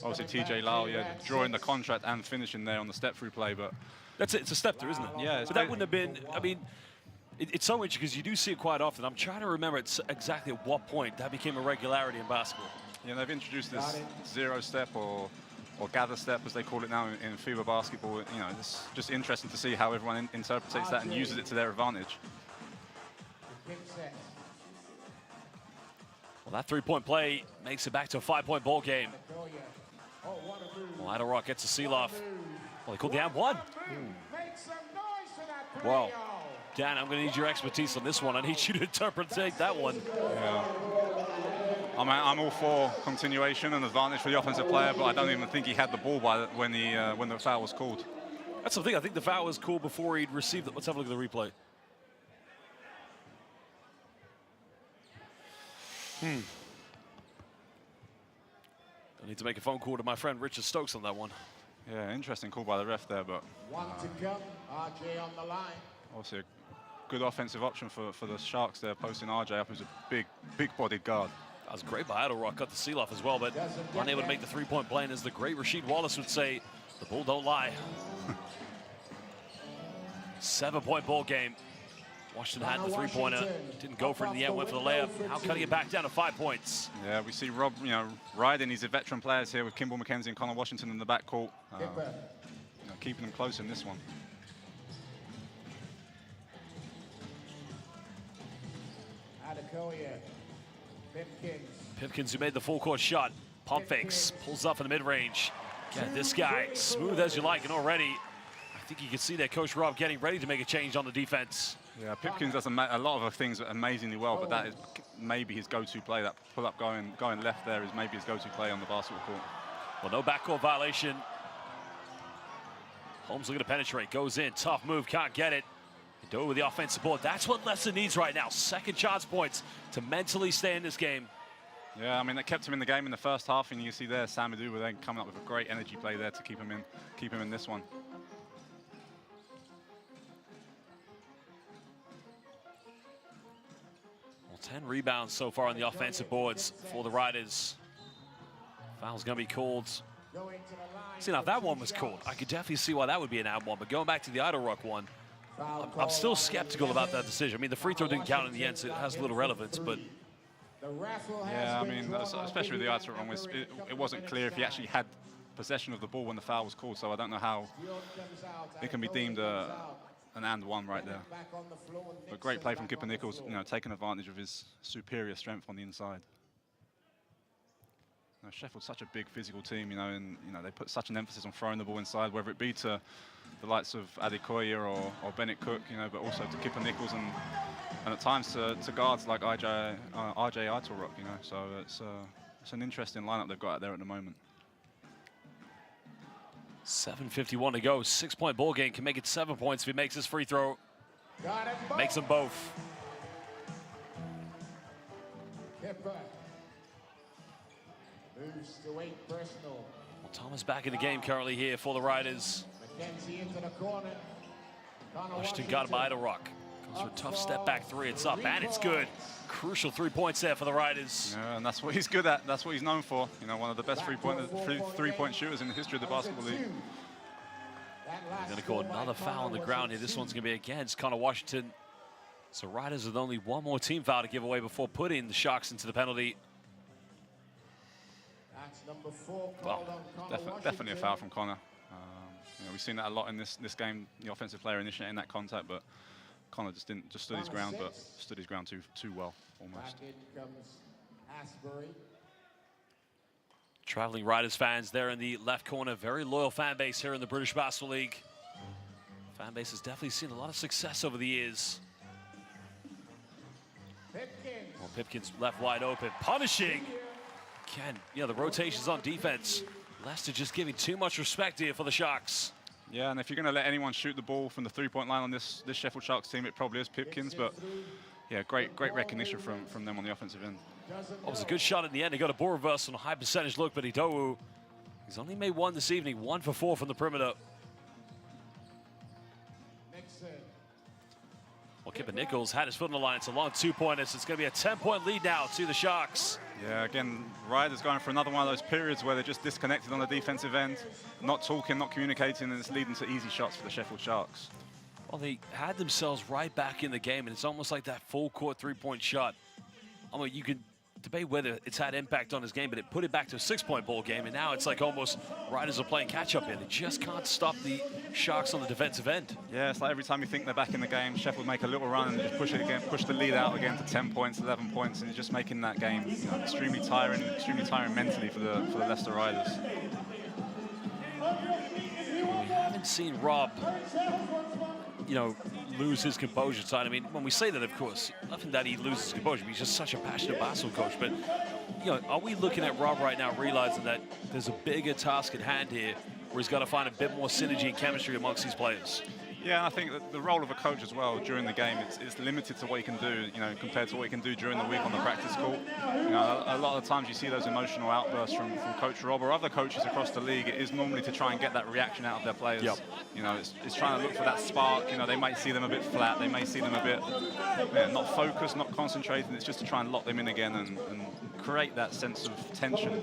[SPEAKER 5] Obviously, TJ Lau, drawing the contract and finishing there on the step-through play. But
[SPEAKER 4] that's it. It's a step-through, isn't it?
[SPEAKER 5] Yeah.
[SPEAKER 4] But that wouldn't have been, I mean, it's so interesting because you do see it quite often. I'm trying to remember exactly at what point that became a regularity in basketball.
[SPEAKER 5] Yeah, they've introduced this zero step or gather step, as they call it now in FIBA basketball. You know, it's just interesting to see how everyone interprets that and uses it to their advantage.
[SPEAKER 4] Well, that three-point play makes it back to a 5-point ball game. Well, Idle Rock gets a seal-off. Well, they called the one. Wow. Dan, I'm going to need your expertise on this one. I need you to interpret that one.
[SPEAKER 5] Yeah. I'm all for continuation and advantage for the offensive player, but I don't even think he had the ball when the foul was called.
[SPEAKER 4] That's the thing. I think the foul was called before he'd received it. Let's have a look at the replay. I need to make a phone call to my friend Richard Stokes on that one.
[SPEAKER 5] Yeah, interesting call by the ref there, but
[SPEAKER 11] one to come. RJ on the line.
[SPEAKER 5] Obviously, a good offensive option for the Sharks there, posting RJ up, who's a big-bodied guard.
[SPEAKER 4] That was great by Idle Rock, cut the seal off as well, but unable to make the three-point play. And as the great Rasheed Wallace would say, the bull don't lie. 7-point ball game. Washington had the three-pointer, didn't go for it in the end, went for the layup. Now cutting it back down to 5 points.
[SPEAKER 5] Yeah, we see Rob, riding these veteran players here with Kimball McKenzie and Connor Washington in the backcourt, keeping them close in this one.
[SPEAKER 11] Adekoya,
[SPEAKER 4] Pipkins, who made the full-court shot, pump fakes, pulls up in the mid-range. Get this guy smooth as you like, and already, I think you can see that Coach Rob getting ready to make a change on the defense.
[SPEAKER 5] Yeah, Pipkins does a lot of things amazingly well, but that is maybe his go-to play. That pull-up going left there is maybe his go-to play on the basketball court.
[SPEAKER 4] Well, no backcourt violation. Holmes looking to penetrate, goes in, tough move, can't get it. Do it with the offensive board. That's what Leicester needs right now. Second chance points to mentally stay in this game.
[SPEAKER 5] Yeah, I mean, that kept him in the game in the first half, and you see there Samadou were then coming up with a great energy play there to keep him in this one.
[SPEAKER 4] Well, 10 rebounds so far on the offensive boards for the Riders. Foul's going to be called. See, now if that one was called, I could definitely see why that would be an ad one, but going back to the Idle Rock one, I'm still skeptical about that decision. I mean, the free throw didn't count in the end, so it has little relevance, but...
[SPEAKER 5] Yeah, I mean, especially with the Idle Rock one, it wasn't clear if he actually had possession of the ball when the foul was called, so I don't know how it can be deemed an and one right there. But great play from Kipper Nichols, taking advantage of his superior strength on the inside. Sheffield's such a big physical team, and they put such an emphasis on throwing the ball inside, whether it be to the likes of Adekoya or Bennett Cook, but also to Kipper Nichols and at times to guards like RJ Idle-Rock, So it's an interesting lineup they've got out there at the moment.
[SPEAKER 4] 7:51 to go. 6-point ball game. Can make it 7 points if he makes his free throw. Makes them both.
[SPEAKER 11] Kipper. Moves to 8 personal.
[SPEAKER 4] Well, Thomas back in the game currently here for the Riders.
[SPEAKER 11] McKenzie into the corner.
[SPEAKER 4] Washington got him by Idle Rock. Goes for a tough step back three. It's up, and it's good. Crucial 3 points there for the Riders.
[SPEAKER 5] Yeah, and that's what he's good at. That's what he's known for. You know, one of the best three-point shooters in the history of the basketball league.
[SPEAKER 4] They're going to call another foul on the ground here. This one's going to be against Connor Washington. So Riders with only one more team foul to give away before putting the Sharks into the penalty.
[SPEAKER 11] That's number 4.
[SPEAKER 5] Well, definitely a foul from Connor. You know, we've seen that a lot in this game. The offensive player initiating that contact, but Connor just stood his ground, but stood his ground too well, almost.
[SPEAKER 11] Back in comes Asbury.
[SPEAKER 4] Traveling Riders fans there in the left corner. Very loyal fan base here in the British Basketball League. Fan base has definitely seen a lot of success over the years.
[SPEAKER 11] Pipkins.
[SPEAKER 4] Well, Pipkins left wide open, punishing. Again, you know, the rotations on defense. Leicester just giving too much respect here for the Sharks.
[SPEAKER 5] Yeah, and if you're going to let anyone shoot the ball from the three-point line on this Sheffield Sharks team, it probably is Pipkins. But yeah, great recognition from them on the offensive end.
[SPEAKER 4] It was a good shot in the end. He got a ball reverse on a high percentage look, but Idowu, he's only made one this evening, 1 for 4 from the perimeter. Well, Kipper Nichols had his foot on the line. It's a long 2-pointer, so it's going to be a 10-point lead now to the Sharks.
[SPEAKER 5] Yeah, again, Riders going for another one of those periods where they're just disconnected on the defensive end, not talking, not communicating, and it's leading to easy shots for the Sheffield Sharks.
[SPEAKER 4] Well, they had themselves right back in the game, and it's almost like that full-court 3-point shot. I mean, you could debate whether it's had impact on his game, but it put it back to a 6-point ball game, and now it's like almost Riders are playing catch-up here. They just can't stop the Sharks on the defensive end.
[SPEAKER 5] Yeah, it's like every time you think they're back in the game, Sheffield make a little run and just push it again, push the lead out again to 10 points, 11 points, and just making that game, you know, extremely tiring mentally for the Leicester Riders.
[SPEAKER 4] We haven't seen Rob, you know, lose his composure tonight. I mean, when we say that, of course, nothing that he loses his composure, but he's just such a passionate basketball coach. But, you know, are we looking at Rob right now realizing that there's a bigger task at hand here where he's got to find a bit more synergy and chemistry amongst these players?
[SPEAKER 5] Yeah, and I think that the role of a coach as well during the game, it's limited to what he can do, you know, compared to what he can do during the week on the practice court. You know, a lot of the times you see those emotional outbursts from Coach Rob or other coaches across the league. It is normally to try and get that reaction out of their players. Yep. You know, it's trying to look for that spark. You know, they might see them a bit flat. They may see them a bit not focused, not concentrated. It's just to try and lock them in again and create that sense of tension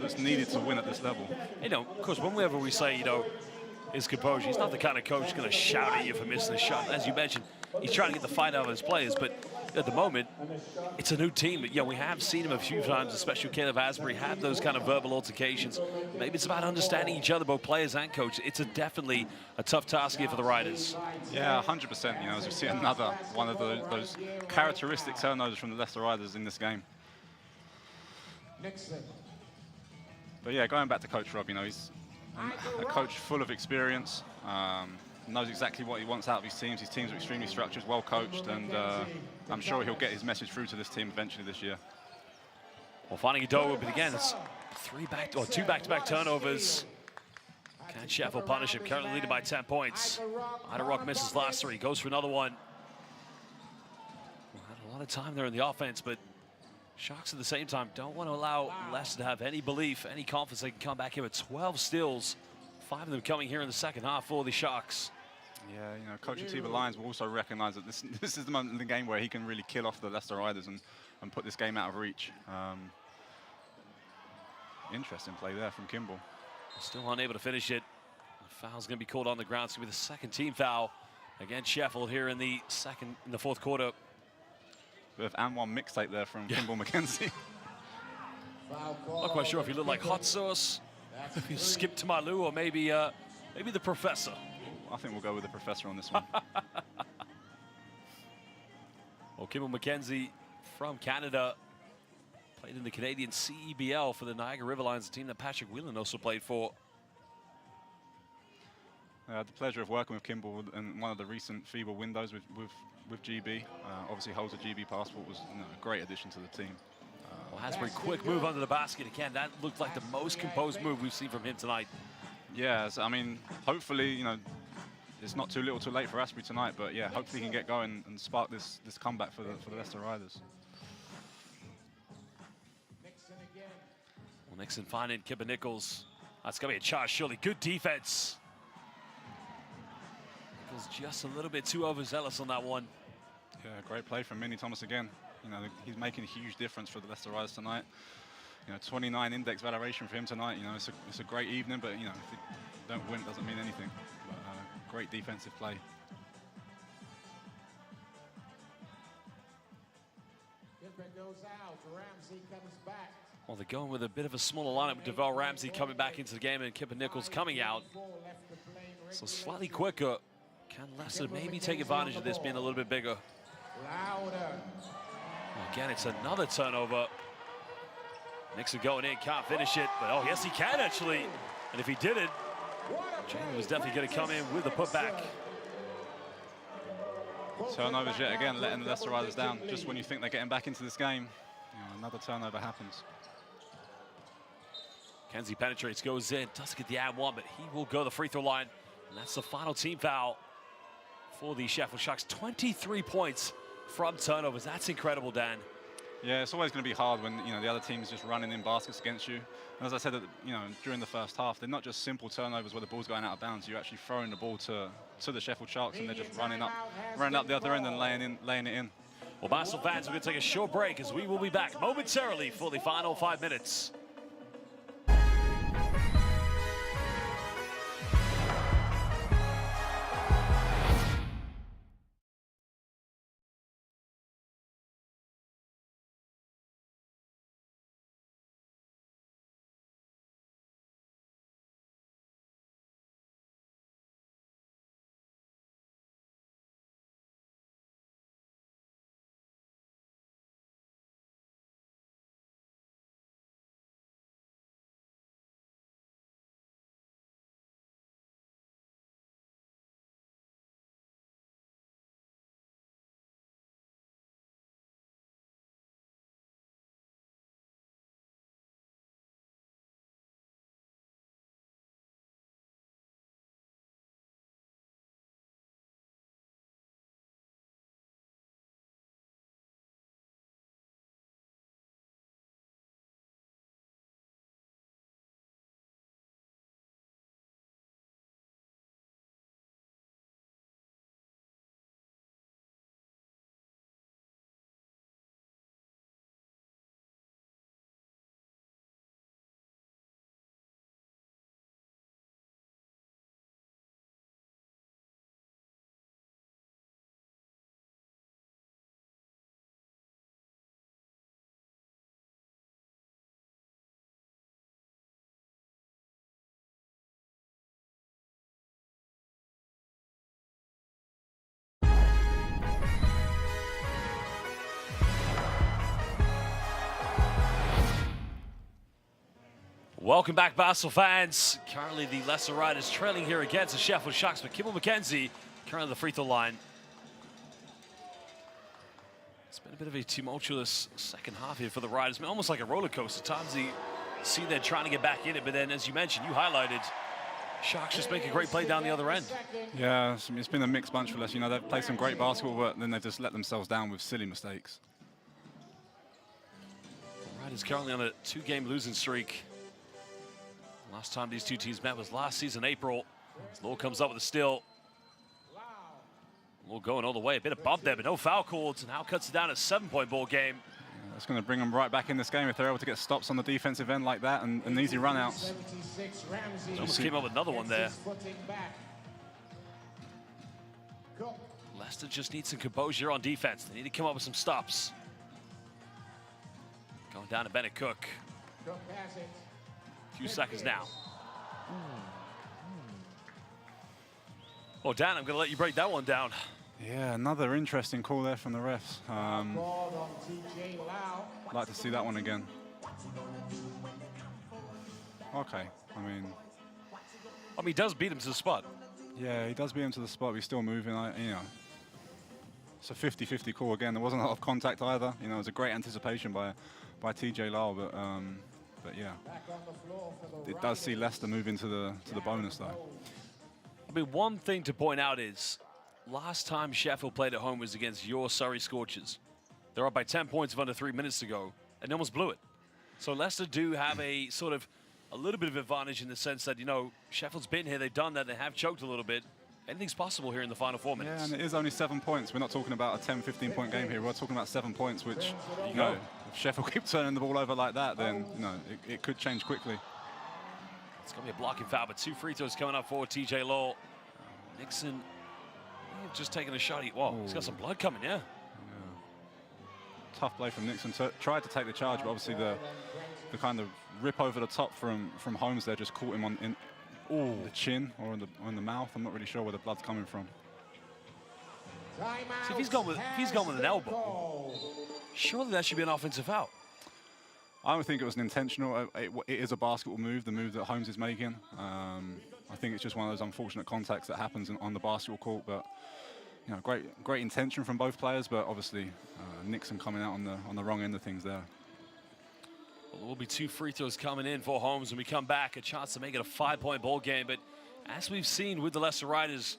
[SPEAKER 5] that's needed to win at this level.
[SPEAKER 4] You know, of course, whenever we say, you know, his composure, he's not the kind of coach going to shout at you for missing a shot. As you mentioned, he's trying to get the fight out of his players, but at the moment, it's a new team. You know, we have seen him a few times, especially Caleb Asbury, have those kind of verbal altercations. Maybe it's about understanding each other, both players and coach. It's definitely a tough task here for the Riders.
[SPEAKER 5] Yeah, 100%. You know, as we see another one of those characteristic turnovers from the Leicester Riders in this game. But yeah, going back to Coach Rob, you know, he's a coach full of experience, knows exactly what he wants out of his teams. His teams are extremely structured, well coached, and I'm sure he'll get his message through to this team eventually this year.
[SPEAKER 4] Well, finding Idowu, but again, it's two back-to-back turnovers. Can Sheffield punish him? Currently leading by 10 points. Ida Rock misses last 3, goes for another one. Well, had a lot of time there in the offense, but Sharks at the same time don't want to allow Leicester to have any belief, any confidence they can come back here with 12 steals, 5 of them coming here in the second half for the Sharks.
[SPEAKER 5] Yeah, you know, Coach Atiba Lyons will also recognize that this is the moment in the game where he can really kill off the Leicester Riders and put this game out of reach. Interesting play there from Kimball.
[SPEAKER 4] Still unable to finish it. The foul's going to be called on the ground. It's going to be the second team foul against Sheffield here in the fourth quarter.
[SPEAKER 5] Bit of and one mixtape there from Kimball McKenzie.
[SPEAKER 4] Not quite sure if he looked like hot sauce, if he skipped to Malu, or maybe the professor.
[SPEAKER 5] I think we'll go with the professor on this one.
[SPEAKER 4] Well, Kimball McKenzie from Canada played in the Canadian CEBL for the Niagara River Lions, a team that Patrick Whelan also played for.
[SPEAKER 5] I had the pleasure of working with Kimball in one of the recent FIBA windows with GB. Obviously holds a GB passport, was a great addition to the team.
[SPEAKER 4] Well, Asbury, quick move under the basket again. That looked like the most composed move we've seen from him tonight.
[SPEAKER 5] Yeah, so, I mean, hopefully, you know, it's not too little too late for Asbury tonight, but yeah, hopefully he can get going and spark this comeback for the Leicester Riders.
[SPEAKER 4] Well, Nixon finding Kipper Nichols. That's going to be a charge, surely. Good defense. Nichols just a little bit too overzealous on that one.
[SPEAKER 5] Yeah, great play from Minnie Thomas again. You know, he's making a huge difference for the Leicester Riders tonight. You know, 29 index valuation for him tonight. You know, it's a great evening, but you know, if you don't win, it doesn't mean anything. But great defensive play.
[SPEAKER 11] Kipper goes out. Ramsey comes back.
[SPEAKER 4] Well, they're going with a bit of a smaller lineup with Devell Ramsey coming back into the game and Kipper Nichols coming out. So slightly quicker. Can Leicester maybe take advantage of this being a little bit bigger? Again, it's another turnover. Nixon going in, can't finish it, but oh, yes, he can actually. And if he did it, Jalen was definitely going to come in with the putback.
[SPEAKER 5] Turnovers yet again, letting the Leicester Riders down. Just when you think they're getting back into this game, you know, another turnover happens.
[SPEAKER 4] Kenzie penetrates, goes in, doesn't get the and one, but he will go the free throw line. And that's the final team foul for the Sheffield Sharks. 23 points from turnovers. That's incredible, Dan.
[SPEAKER 5] Yeah, it's always going to be hard when, you know, the other team's just running in baskets against you. And as I said, you know, during the first half, they're not just simple turnovers where the ball's going out of bounds. You're actually throwing the ball to the Sheffield Sharks, and they're just running up the other end and laying it in.
[SPEAKER 4] Well, Basel fans, we're going to take a short break as we will be back momentarily for the final 5 minutes. Welcome back, Basel fans. Currently, the Leicester Riders trailing here against the Sheffield Sharks, but Kimball McKenzie currently the free throw line. It's been a bit of a tumultuous second half here for the Riders. Almost like a roller coaster. Times you see they're trying to get back in it, but then, as you mentioned, you highlighted, Sharks just make a great play down the other end.
[SPEAKER 5] Yeah, it's been a mixed bunch for Leicester. You know, they've played some great basketball, but then they've just let themselves down with silly mistakes.
[SPEAKER 4] The Riders currently on a 2-game losing streak. Last time these two teams met was last season, April. Low comes up with a steal. Low going all the way. A bit of bump there, but no foul calls. And now cuts it down a 7-point ball game.
[SPEAKER 5] Yeah, that's going to bring them right back in this game if they're able to get stops on the defensive end like that and easy run-outs.
[SPEAKER 4] Almost came up with another one there. Leicester just needs some composure on defense. They need to come up with some stops. Going down to Bennett Cook. Few seconds now. Well, Dan, I'm going to let you break that one down.
[SPEAKER 5] Yeah, another interesting call there from the refs. Like to see that one again. Okay, I mean,
[SPEAKER 4] he does beat him to the spot.
[SPEAKER 5] Yeah, he does beat him to the spot, but he's still moving. You know, it's a 50-50 call again. There wasn't a lot of contact either. You know, it was a great anticipation by TJ Lyle, but yeah, it does see Leicester move into the bonus though.
[SPEAKER 4] I mean, one thing to point out is last time Sheffield played at home was against your Surrey Scorchers. They're up by 10 points of under 3 minutes to go, and almost blew it. So Leicester do have a sort of a little bit of advantage in the sense that, you know, Sheffield's been here, they've done that, they have choked a little bit. anything's possible here in the final 4 minutes.
[SPEAKER 5] Yeah, and it is only 7 points. We're not talking about a 10, 15-point game here. We're talking about 7 points, which, you know, if Sheffield keep turning the ball over like that, then, you know, it could change quickly.
[SPEAKER 4] It's going to be a blocking foul, but 2 free throws coming up for TJ Lowell. Nixon just taking a shot. Whoa, he's got some blood coming, yeah.
[SPEAKER 5] Tough play from Nixon. Tried to take the charge, but obviously the kind of rip over the top from Holmes there just caught him in the chin or on the mouth. I'm not really sure where the blood's coming from.
[SPEAKER 4] So if he's gone with an elbow, surely that should be an offensive foul.
[SPEAKER 5] I don't think it was an intentional. It is a basketball move, the move that Holmes is making. I think it's just one of those unfortunate contacts that happens on the basketball court. But you know, great intention from both players. But obviously, Nixon coming out on the wrong end of things there.
[SPEAKER 4] Well, there will be 2 free throws coming in for Holmes when we come back. A chance to make it a 5-point ball game. But as we've seen with the Leicester Riders,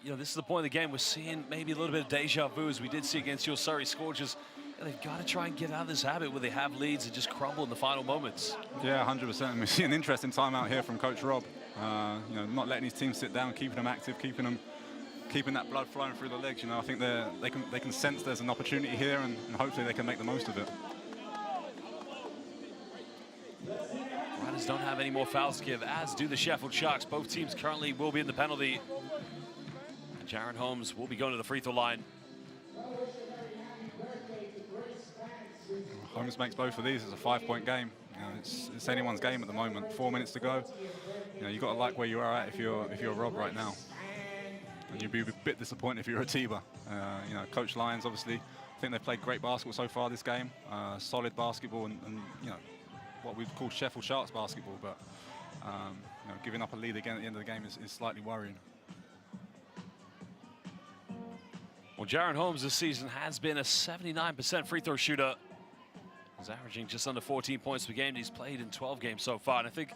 [SPEAKER 4] you know, this is the point of the game. We're seeing maybe a little bit of deja vu as we did see against your Surrey Scorchers. They've got to try and get out of this habit where they have leads and just crumble in the final moments.
[SPEAKER 5] Yeah, 100%. And we see an interesting timeout here from Coach Rob. You know, not letting his team sit down, keeping them active, keeping that blood flowing through the legs. You know, I think they can sense there's an opportunity here, and hopefully they can make the most of it.
[SPEAKER 4] Riders don't have any more fouls to give, as do the Sheffield Sharks. Both teams currently will be in the penalty. And Jaron Holmes will be going to the free throw line.
[SPEAKER 5] Holmes makes both of these. It's a 5-point game. You know, it's anyone's game at the moment. 4 minutes to go. You know, you've got to like where you are at if you're Rob right now. And you'd be a bit disappointed if you're a Tiba. You know, Coach Lyons, obviously, I think they've played great basketball so far this game. Solid basketball and you know, what we'd call Sheffield Sharks basketball. But you know, giving up a lead again at the end of the game is slightly worrying.
[SPEAKER 4] Well, Jaron Holmes this season has been a 79% free throw shooter. He's averaging just under 14 points per game. He's played in 12 games so far. And I think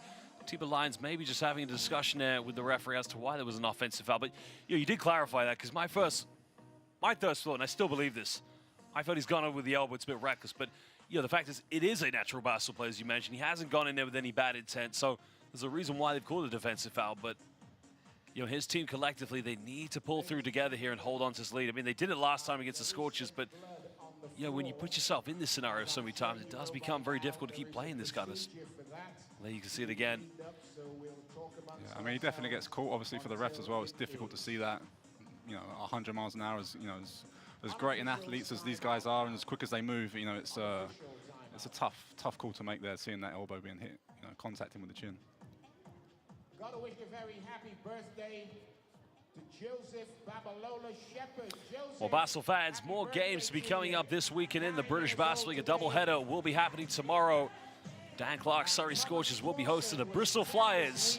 [SPEAKER 4] Tiba Lyons maybe just having a discussion there with the referee as to why there was an offensive foul. But you know, you did clarify that, because my first thought, and I still believe this, I thought he's gone over with the elbow. It's a bit reckless. But you know, the fact is, it is a natural basketball play, as you mentioned. He hasn't gone in there with any bad intent. So there's a reason why they've called it a defensive foul. But you know, his team collectively, they need to pull through together here and hold on to this lead. I mean, they did it last time against the Scorchers, but you know, when you put yourself in this scenario so many times, it does become very difficult to keep playing this kind of. There you can see it again.
[SPEAKER 5] Yeah, I mean, he definitely gets caught. Obviously, for the refs as well, it's difficult to see that. You know, 100 miles an hour is, you know, as great an athletes as these guys are, and as quick as they move, you know, it's a tough call to make there, seeing that elbow being hit, you know, contacting with the chin.
[SPEAKER 11] Gotta wish a very happy birthday to Joseph Babalola Shepherd.
[SPEAKER 4] Well, Basel fans, more games to be coming up this weekend in the British Basketball League. A doubleheader will be happening tomorrow. Dan Clark's Surrey Scorchers will be hosting the Bristol Flyers.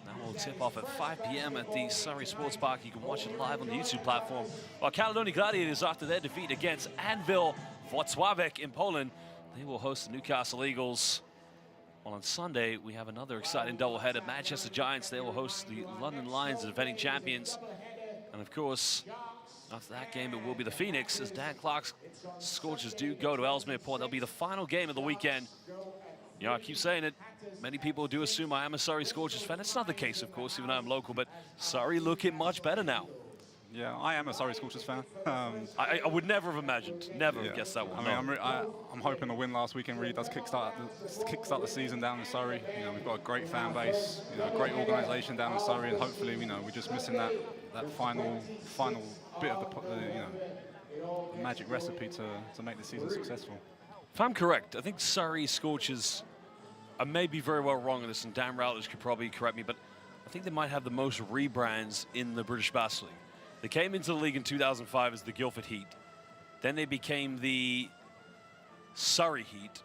[SPEAKER 4] That will tip off at 5 p.m. at the Surrey Sports Park. You can watch it live on the YouTube platform. While Caledonia Gladiators, after their defeat against Anwil Wrocławek in Poland, they will host the Newcastle Eagles. Well, on Sunday, we have another exciting doubleheader. Manchester Giants, they will host the London Lions, the defending champions. And of course, after that game, it will be the Phoenix, as Dan Clark's Scorchers do go to Ellesmere Port. That'll be the final game of the weekend. You know, I keep saying it. Many people do assume I am a Surrey Scorchers fan. It's not the case, of course, even though I'm local, but Surrey looking much better now.
[SPEAKER 5] Yeah, I am a Surrey Scorchers fan.
[SPEAKER 4] I would never have imagined, never have guessed that one.
[SPEAKER 5] I mean, I'm hoping the win last weekend really does kickstart the season down in Surrey. You know, we've got a great fan base, you know, a great organisation down in Surrey, and hopefully, you know, we're just missing that final bit of the you know, the magic recipe to make the season successful.
[SPEAKER 4] If I'm correct, I think Surrey Scorchers, I may be very well wrong on this, and Dan Routledge could probably correct me, but I think they might have the most rebrands in the British Basketball League. They came into the league in 2005 as the Guildford Heat. Then they became the Surrey Heat.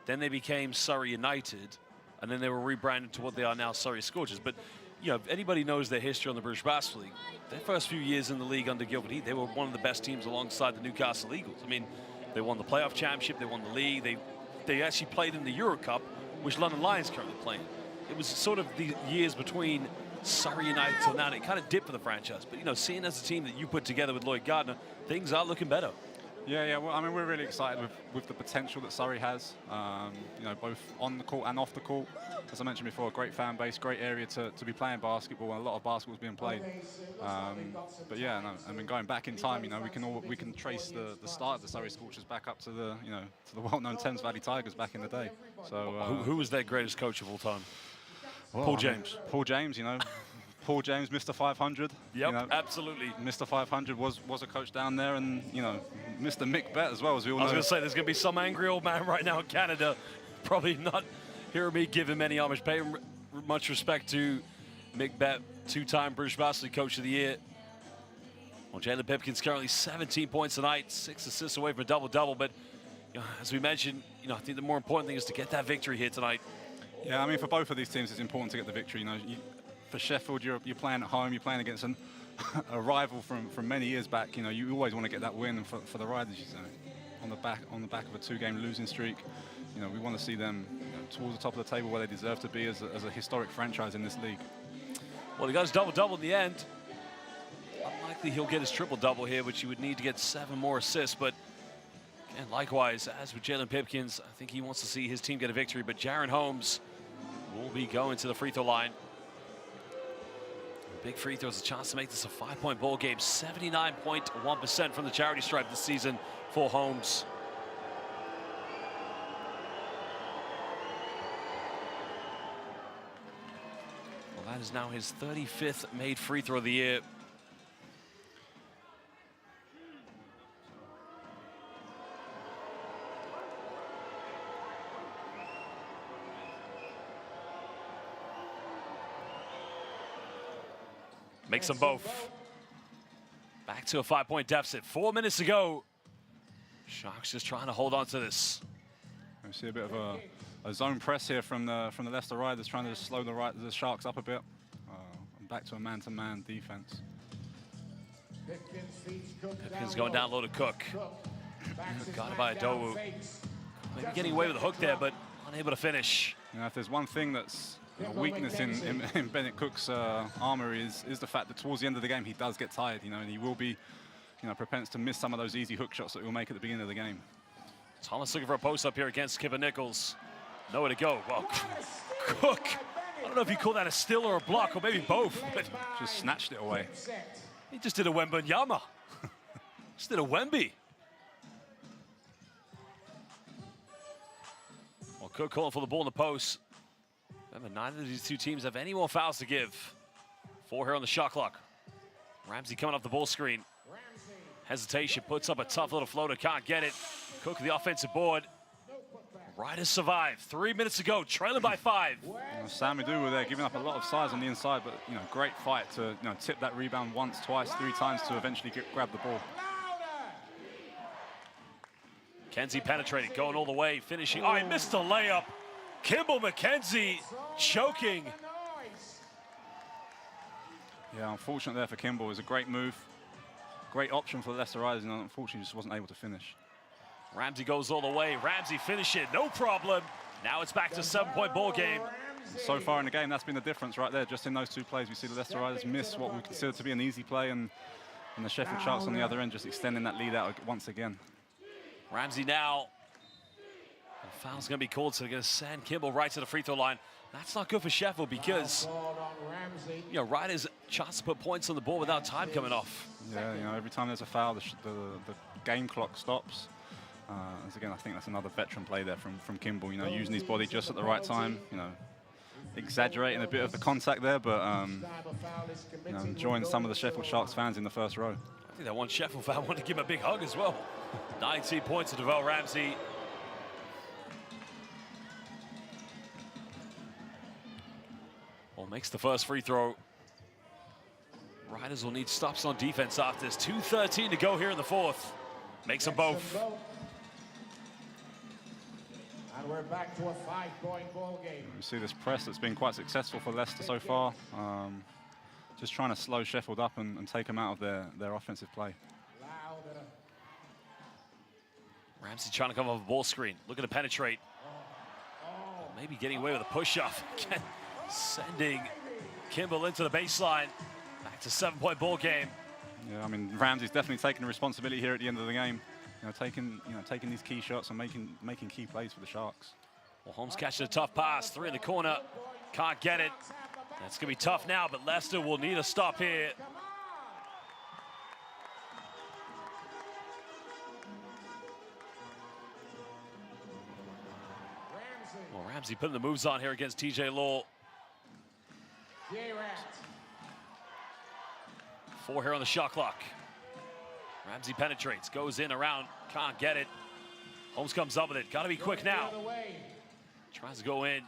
[SPEAKER 4] Then they became Surrey United. And then they were rebranded to what they are now, Surrey Scorchers. But, you know, if anybody knows their history on the British Basketball League, their first few years in the league under Guildford Heat, they were one of the best teams alongside the Newcastle Eagles. I mean, they won the playoff championship, they won the league, they actually played in the Euro Cup, which London Lions currently playing. It was sort of the years between Surrey United till now, and it kind of dipped for the franchise. But, you know, seeing as a team that you put together with Lloyd Gardner, things are looking better.
[SPEAKER 5] Yeah. Well, I mean, we're really excited with the potential that Surrey has. You know, both on the court and off the court. As I mentioned before, a great fan base, great area to be playing basketball, and a lot of basketball's being played. But yeah, no, I mean, going back in time, you know, we can trace the start of the Surrey Scorchers back up to the well-known Thames Valley Tigers back in the day. So
[SPEAKER 4] who was their greatest coach of all time?
[SPEAKER 5] Well,
[SPEAKER 4] Paul James.
[SPEAKER 5] Paul James, you know. Paul James, Mr. 500.
[SPEAKER 4] Yep,
[SPEAKER 5] you know,
[SPEAKER 4] absolutely.
[SPEAKER 5] Mr. 500 was a coach down there, and you know, Mr. Mick Bet as well, as we all know.
[SPEAKER 4] I was going to say, there's going to be some angry old man right now in Canada, probably not hearing me give him any homage. Pay him much respect to Mick Bet, two-time British Basketball Coach of the Year. Well, Jalen Pipkins currently 17 points tonight, 6 assists away from a double-double. But you know, as we mentioned, you know, I think the more important thing is to get that victory here tonight.
[SPEAKER 5] Yeah, I mean, for both of these teams, it's important to get the victory. You know, for Sheffield, you're playing at home, you're playing against a rival from many years back. You know, you always want to get that win. And for the Riders, you know, on the back of a 2-game losing streak, you know, we want to see them towards the top of the table where they deserve to be as a historic franchise in this league.
[SPEAKER 4] Well, he got his double-double in the end. Unlikely he'll get his triple-double here, which he would need to get 7 more assists. But again, likewise, as with Jalen Pipkins, I think he wants to see his team get a victory. But Jaron Holmes will be going to the free throw line. Big free throws, a chance to make this a 5-point ball game. 79.1% from the charity stripe this season for Holmes. Well, that is now his 35th made free throw of the year. Makes them both. Back to a 5-point deficit. 4 minutes to go. Sharks just trying to hold on to this.
[SPEAKER 5] We see a bit of a zone press here from the Leicester Riders, trying to slow the Sharks up a bit. And back to a man-to-man defense.
[SPEAKER 4] Pipkins going down low to Cook. Got it by Adowu. Maybe getting away with a hook there, but unable to finish.
[SPEAKER 5] You know, if there's one thing that's a weakness in Bennett Cook's armour is the fact that towards the end of the game he does get tired, you know, and he will be, you know, prepared to miss some of those easy hook shots that he'll make at the beginning of the game.
[SPEAKER 4] Thomas looking for a post up here against Kipper Nichols. Nowhere to go. Well, Cook, I don't know if you call that a steal or a block, or maybe both, but
[SPEAKER 5] just snatched it away.
[SPEAKER 4] He just did a Wembanyama. Just did a Wemby. Well, Cook calling for the ball in the post. Remember, neither of these two teams have any more fouls to give. 4 here on the shot clock. Ramsey coming off the ball screen. Hesitation, puts up a tough little floater, can't get it. Cook the offensive board. Riders survive. 3 minutes to go, trailing by 5.
[SPEAKER 5] Sam Adowu there, giving up a lot of size on the inside, but you know, great fight to tip that rebound once, twice, 3 times to eventually grab the ball.
[SPEAKER 4] Kenzie penetrating, going all the way, finishing. Oh, he missed the layup. Kimball McKenzie choking.
[SPEAKER 5] Yeah, unfortunate there for Kimball. It was a great move. Great option for the Leicester Riders, and unfortunately just wasn't able to finish.
[SPEAKER 4] Ramsey goes all the way. Ramsey finish it, no problem. Now it's back to 7-point ball game.
[SPEAKER 5] So far in the game, that's been the difference right there. Just in those 2 plays, we see the Leicester Riders miss what we consider to be an easy play, and the Sheffield Sharks on the other end just extending that lead out once again.
[SPEAKER 4] Ramsey now. The foul's going to be called, so they're going to send Kimball right to the free throw line. That's not good for Sheffield because, you know, Riders chance to put points on the board without time coming off.
[SPEAKER 5] Yeah, you know, every time there's a foul, the game clock stops. As again, I think that's another veteran play there from Kimball, you know, using his body just at the right time, you know, exaggerating a bit of the contact there, but you know, enjoying some of the Sheffield Sharks fans in the first row.
[SPEAKER 4] I think that one Sheffield fan wanted to give him a big hug as well. 19 points to Devell Ramsey. Well, makes the first free throw. Riders will need stops on defense after this. 2:13 to go here in the 4th. Makes them both.
[SPEAKER 11] And we're back to a 5-point ball game.
[SPEAKER 5] You see this press that's been quite successful for Leicester so far. Just trying to slow Sheffield up and take them out of their offensive play.
[SPEAKER 4] Ramsey trying to come off a ball screen, looking to penetrate. Maybe getting away with a push-off. Sending Kimball into the baseline. Back to 7-point ball game.
[SPEAKER 5] Yeah, I mean, Ramsey's definitely taking the responsibility here at the end of the game. taking these key shots and making key plays for the Sharks.
[SPEAKER 4] Well, Holmes catching a tough pass, 3 in the corner, can't get it. That's gonna be tough now, but Leicester will need a stop here. Well, Ramsey putting the moves on here against TJ Law. 4 here on the shot clock. Ramsey penetrates, goes in around, can't get it. Holmes comes up with it, gotta be quick now. Tries to go in.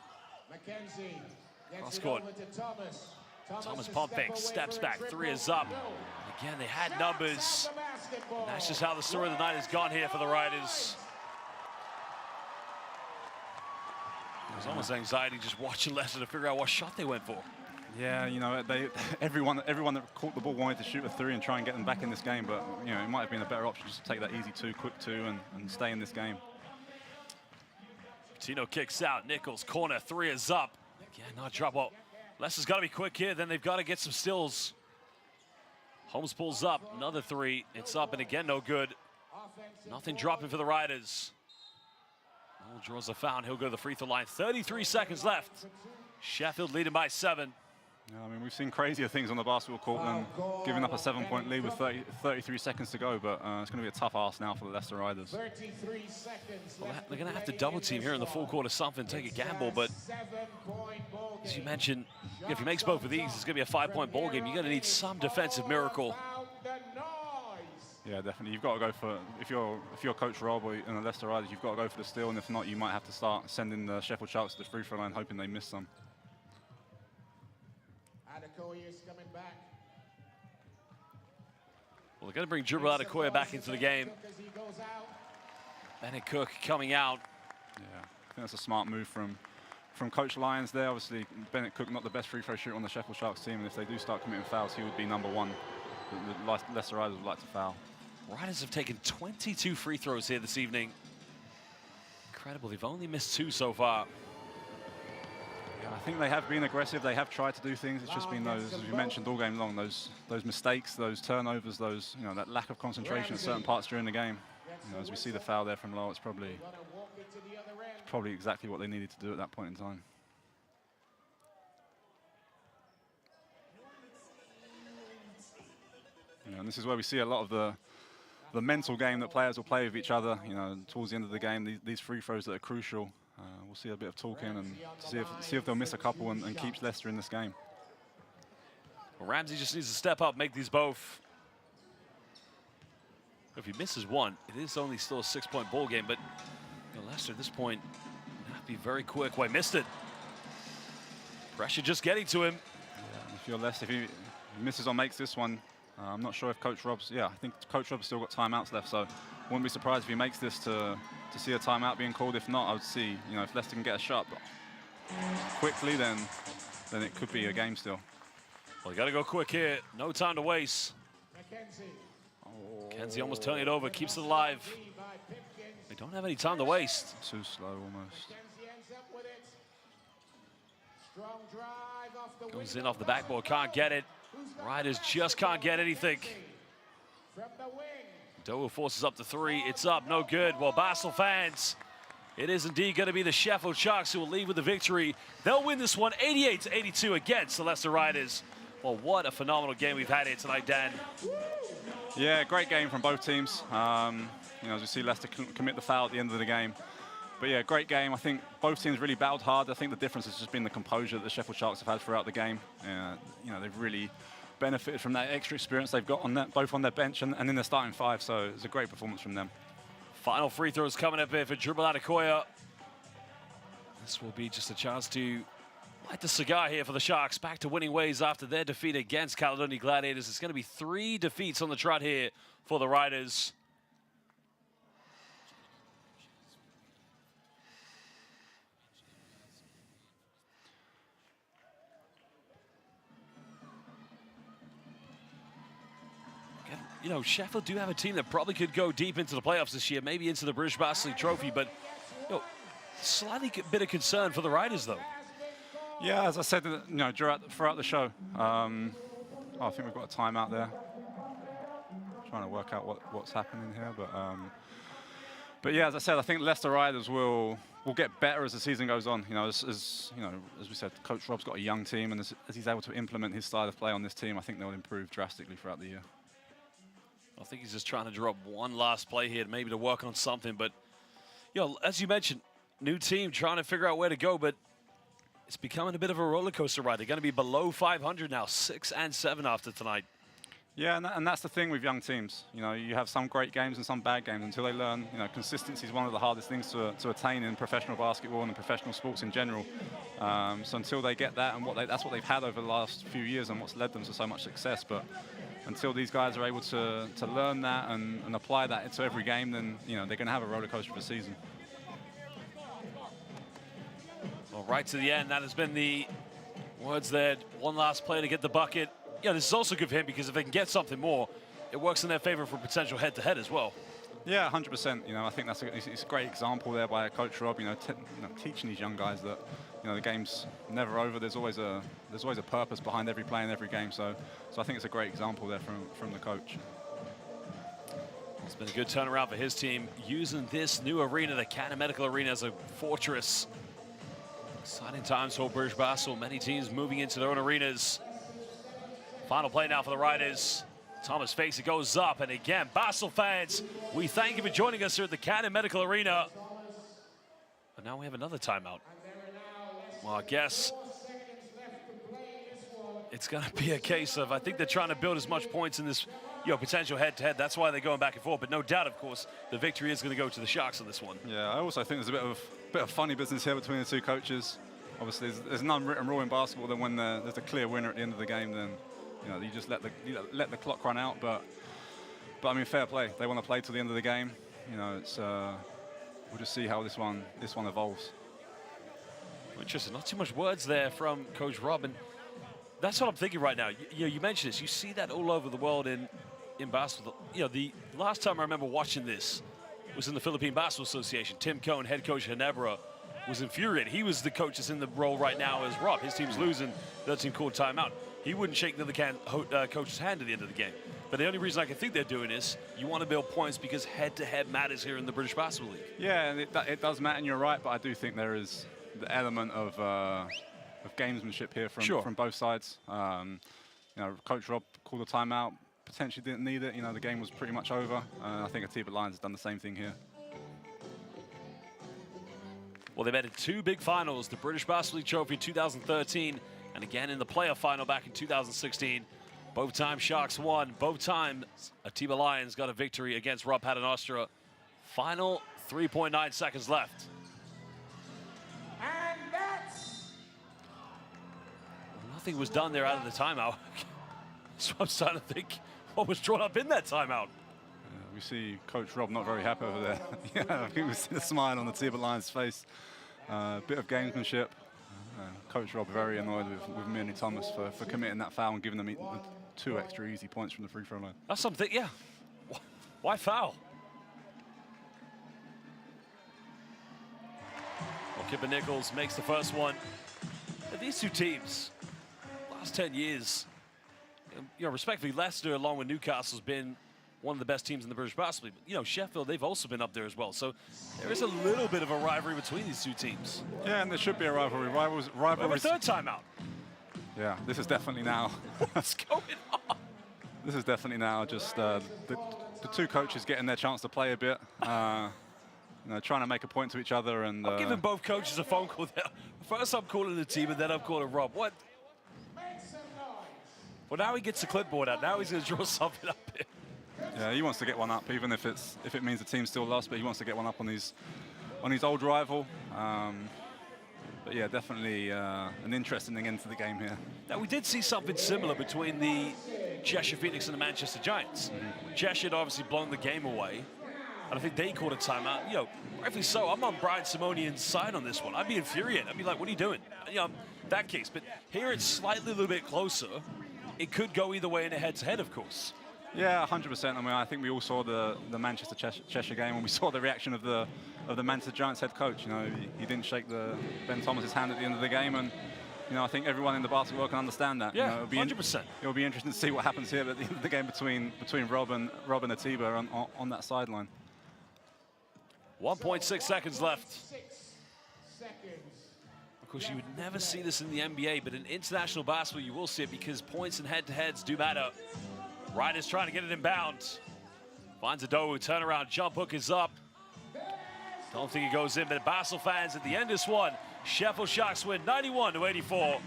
[SPEAKER 4] Cross court. Thomas pump fake, steps back, 3 is up. Again, they had numbers. And that's just how the story of the night has gone here for the Riders. There's almost anxiety just watching Leicester to figure out what shot they went for.
[SPEAKER 5] Yeah, everyone that caught the ball wanted to shoot a 3 and try and get them back in this game, but it might have been a better option just to take that easy 2, quick 2, and stay in this game.
[SPEAKER 4] Tino kicks out, Nichols, corner, 3 is up. Again, not drop ball. Leicester's got to be quick here, then they've got to get some stills. Holmes pulls up, another 3, it's up, and again, no good. Nothing dropping for the Riders. Noel draws a foul, and he'll go to the free throw line. 33 seconds left. Sheffield leading by 7.
[SPEAKER 5] Yeah, I mean, we've seen crazier things on the basketball court than giving up a 7-point lead with 33 seconds to go, but it's going to be a tough ask now for the Leicester Riders.
[SPEAKER 11] 33 seconds.
[SPEAKER 4] Well, they're going to have to double team here in the full court or something, take a gamble, but as you mentioned, if he makes both of these, it's going to be a 5-point ball game. You're going to need some defensive miracle.
[SPEAKER 5] Yeah, definitely. You've got to go for, if you're Coach Rob or in the Leicester Riders, you've got to go for the steal, and if not, you might have to start sending the Sheffield Sharks to the free throw line, hoping they miss some.
[SPEAKER 11] Adekoya's coming back.
[SPEAKER 4] Well, they're going to bring Dribble Adekoya back into the game. Bennett Cook coming out.
[SPEAKER 5] Yeah, I think that's a smart move from Coach Lyons there. Obviously, Bennett Cook not the best free throw shooter on the Sheffield Sharks team, and if they do start committing fouls, he would be number 1. The Leicester Riders would like to foul.
[SPEAKER 4] Riders have taken 22 free throws here this evening. Incredible, they've only missed 2 so far.
[SPEAKER 5] Yeah, I think they have been aggressive. They have tried to do things. It's just been those, as you mentioned all game long, those mistakes, those turnovers, that lack of concentration at certain parts during the game. As we see the foul there from Lowell, it's probably exactly what they needed to do at that point in time. And this is where we see a lot of the mental game that players will play with each other. Towards the end of the game, these free throws that are crucial. We'll see a bit of talking and see if they'll miss a couple and keeps Leicester in this game.
[SPEAKER 4] Well, Ramsey just needs to step up, make these both. If he misses 1, it is only still a 6-point ball game, but Leicester at this point have to be very quick. Well, he missed it. Pressure just getting to him.
[SPEAKER 5] Yeah, if you're Leicester, if he misses or makes this one, I'm not sure if Coach Rob's, I think Coach Rob's still got timeouts left, so wouldn't be surprised if he makes this to see a timeout being called. If not, I would see, if Leicester can get a shot quickly, then it could be a game still.
[SPEAKER 4] Well, you got to go quick here. No time to waste. Kenzie almost turning it over, keeps it alive. They don't have any time to waste.
[SPEAKER 5] Too slow almost.
[SPEAKER 4] Goes in off the backboard, can't get it. Riders just can't get anything. Doe forces up to 3. It's up, no good. Well, Basel fans, it is indeed going to be the Sheffield Sharks who will lead with the victory. They'll win this one 88-82 against the Leicester Riders. Well, what a phenomenal game we've had here tonight, Dan.
[SPEAKER 5] Yeah, great game from both teams. As we see Leicester commit the foul at the end of the game. But yeah, great game. I think both teams really battled hard. I think the difference has just been the composure that the Sheffield Sharks have had throughout the game. They've really benefited from that extra experience they've got on that, both on their bench and in their starting 5. So it's a great performance from them.
[SPEAKER 4] Final free throws coming up here for Dribble Adekoya. This will be just a chance to light the cigar here for the Sharks. Back to winning ways after their defeat against Caledonia Gladiators. It's going to be 3 defeats on the trot here for the Riders. Sheffield do have a team that probably could go deep into the playoffs this year, maybe into the British Basketball League Trophy, but slightly bit of concern for the Riders, though.
[SPEAKER 5] Yeah, as I said, throughout the show, I think we've got a timeout there. Trying to work out what's happening here, but But yeah, as I said, I think Leicester Riders will get better as the season goes on. You know, as you know, as we said, Coach Rob's got a young team, and as he's able to implement his style of play on this team, I think they'll improve drastically throughout the year.
[SPEAKER 4] I think he's just trying to draw up one last play here, maybe to work on something. But you know, as you mentioned, new team trying to figure out where to go, but it's becoming a bit of a roller coaster ride. They're going to be below 500 now, 6-7 after tonight.
[SPEAKER 5] Yeah, and that's the thing with young teams. You know, you have some great games and some bad games until they learn. You know, consistency is one of the hardest things to attain in professional basketball and in professional sports in general. So until they get that, and that's what they've had over the last few years, and what's led them to so much success. But until these guys are able to learn that and apply that into every game, then you know they're going to have a roller coaster of a season.
[SPEAKER 4] Well, right to the end, that has been the words there. One last play to get the bucket. Yeah, this is also good for him because if they can get something more, it works in their favor for potential head-to-head as well.
[SPEAKER 5] Yeah, 100%. You know, I think it's a great example there by Coach Rob. You know, teaching these young guys that the game's never over. There's always a purpose behind every play and every game. So I think it's a great example there from the coach.
[SPEAKER 4] It's been a good turnaround for his team using this new arena, the Canada Medical Arena, as a fortress. Exciting times for British basketball. Many teams moving into their own arenas. Final play now for the Riders. Thomas fakes, it goes up, and again, Basel fans, we thank you for joining us here at the Canada Medical Arena. And now we have another timeout. Well, I guess it's going to be a case of, I think they're trying to build as much points in this potential head-to-head. That's why they're going back and forth. But no doubt, of course, the victory is going to go to the Sharks on this one.
[SPEAKER 5] Yeah, I also think there's a bit of funny business here between the two coaches. Obviously, there's an unwritten rule in basketball that when there's a clear winner at the end of the game, then you just let the clock run out. But I mean, fair play. They want to play till the end of the game. You know, it's we'll just see how this one evolves.
[SPEAKER 4] Interesting. Not too much words there from Coach Rob, and that's what I'm thinking right now. You mentioned this. You see that all over the world in basketball. You know, the last time I remember watching this was in the Philippine Basketball Association. Tim Cohn, head coach of Ginebra, was infuriated. He was the coach that's in the role right now as Rob. His team's losing. The team called timeout. He wouldn't shake the other coach's hand at the end of the game. But the only reason I can think they're doing is you want to build points because head-to-head matters here in the British Basketball League.
[SPEAKER 5] Yeah, and it does matter, and you're right, but I do think there is the element of gamesmanship here from both sides. You know, Coach Rob called a timeout, potentially didn't need it. You know, the game was pretty much over. I think Atiba Lions has done the same thing here.
[SPEAKER 4] Well, they've added two big finals, the British Basketball League Trophy in 2013, and again in the playoff final back in 2016. Both times Sharks won. Both times Atiba Lions got a victory against Rob Paternostra. Final 3.9 seconds left.
[SPEAKER 11] And that's...
[SPEAKER 4] Well, nothing was done there out of the timeout. So I'm starting to think what was drawn up in that timeout.
[SPEAKER 5] We see Coach Rob not very happy over there. Yeah, I think we see the smile on the Atiba Lions' face. A bit of gamesmanship. Coach Rob very annoyed with me and Thomas for committing that foul and giving them 2 extra easy points from the free throw line.
[SPEAKER 4] That's something, yeah. Why foul? Well, Kipper Nichols makes the first one. And these two teams, last 10 years, respectively, Leicester along with Newcastle has been one of the best teams in the British Basketball League. But, Sheffield, they've also been up there as well. So there is a little bit of a rivalry between these two teams.
[SPEAKER 5] Yeah, and there should be a rivalry.
[SPEAKER 4] A third timeout.
[SPEAKER 5] Yeah, this is definitely now.
[SPEAKER 4] What's going on?
[SPEAKER 5] This is definitely now just the two coaches getting their chance to play a bit. Trying to make a point to each other. And
[SPEAKER 4] I'm giving both coaches a phone call there. First I'm calling the team, and then I'm calling Rob. What? Well, now he gets the clipboard out. Now he's going to draw something up here.
[SPEAKER 5] Yeah, he wants to get one up, even if it means the team still lost. But he wants to get one up on his old rival. But yeah, definitely an interesting end to the game here.
[SPEAKER 4] Now we did see something similar between the Cheshire Phoenix and the Manchester Giants. Cheshire had obviously blown the game away, and I think they called a timeout. Rightfully so. I'm on Brian Simonian's side on this one. I'd be infuriated. I'd be like, "What are you doing?" That case. But here it's slightly a little bit closer. It could go either way in a head-to-head, of course.
[SPEAKER 5] Yeah, 100%. I mean, I think we all saw the Manchester Cheshire game, and we saw the reaction of the Manchester Giants head coach. He didn't shake Ben Thomas's hand at the end of the game, and I think everyone in the basketball world can understand that.
[SPEAKER 4] Yeah, 100%.
[SPEAKER 5] It'll be interesting to see what happens here at the end of the game between Rob and Atiba on that sideline.
[SPEAKER 4] 1.6 seconds left.
[SPEAKER 11] 6 seconds.
[SPEAKER 4] Of course, you would never see this in the NBA, but in international basketball, you will see it because points and head-to-heads do matter. Riders trying to get it inbound. Finds a Dowu, turnaround, jump hook is up. Don't think it goes in, but Basel fans at the end of this one, Sheffield Sharks win 91-84. Well,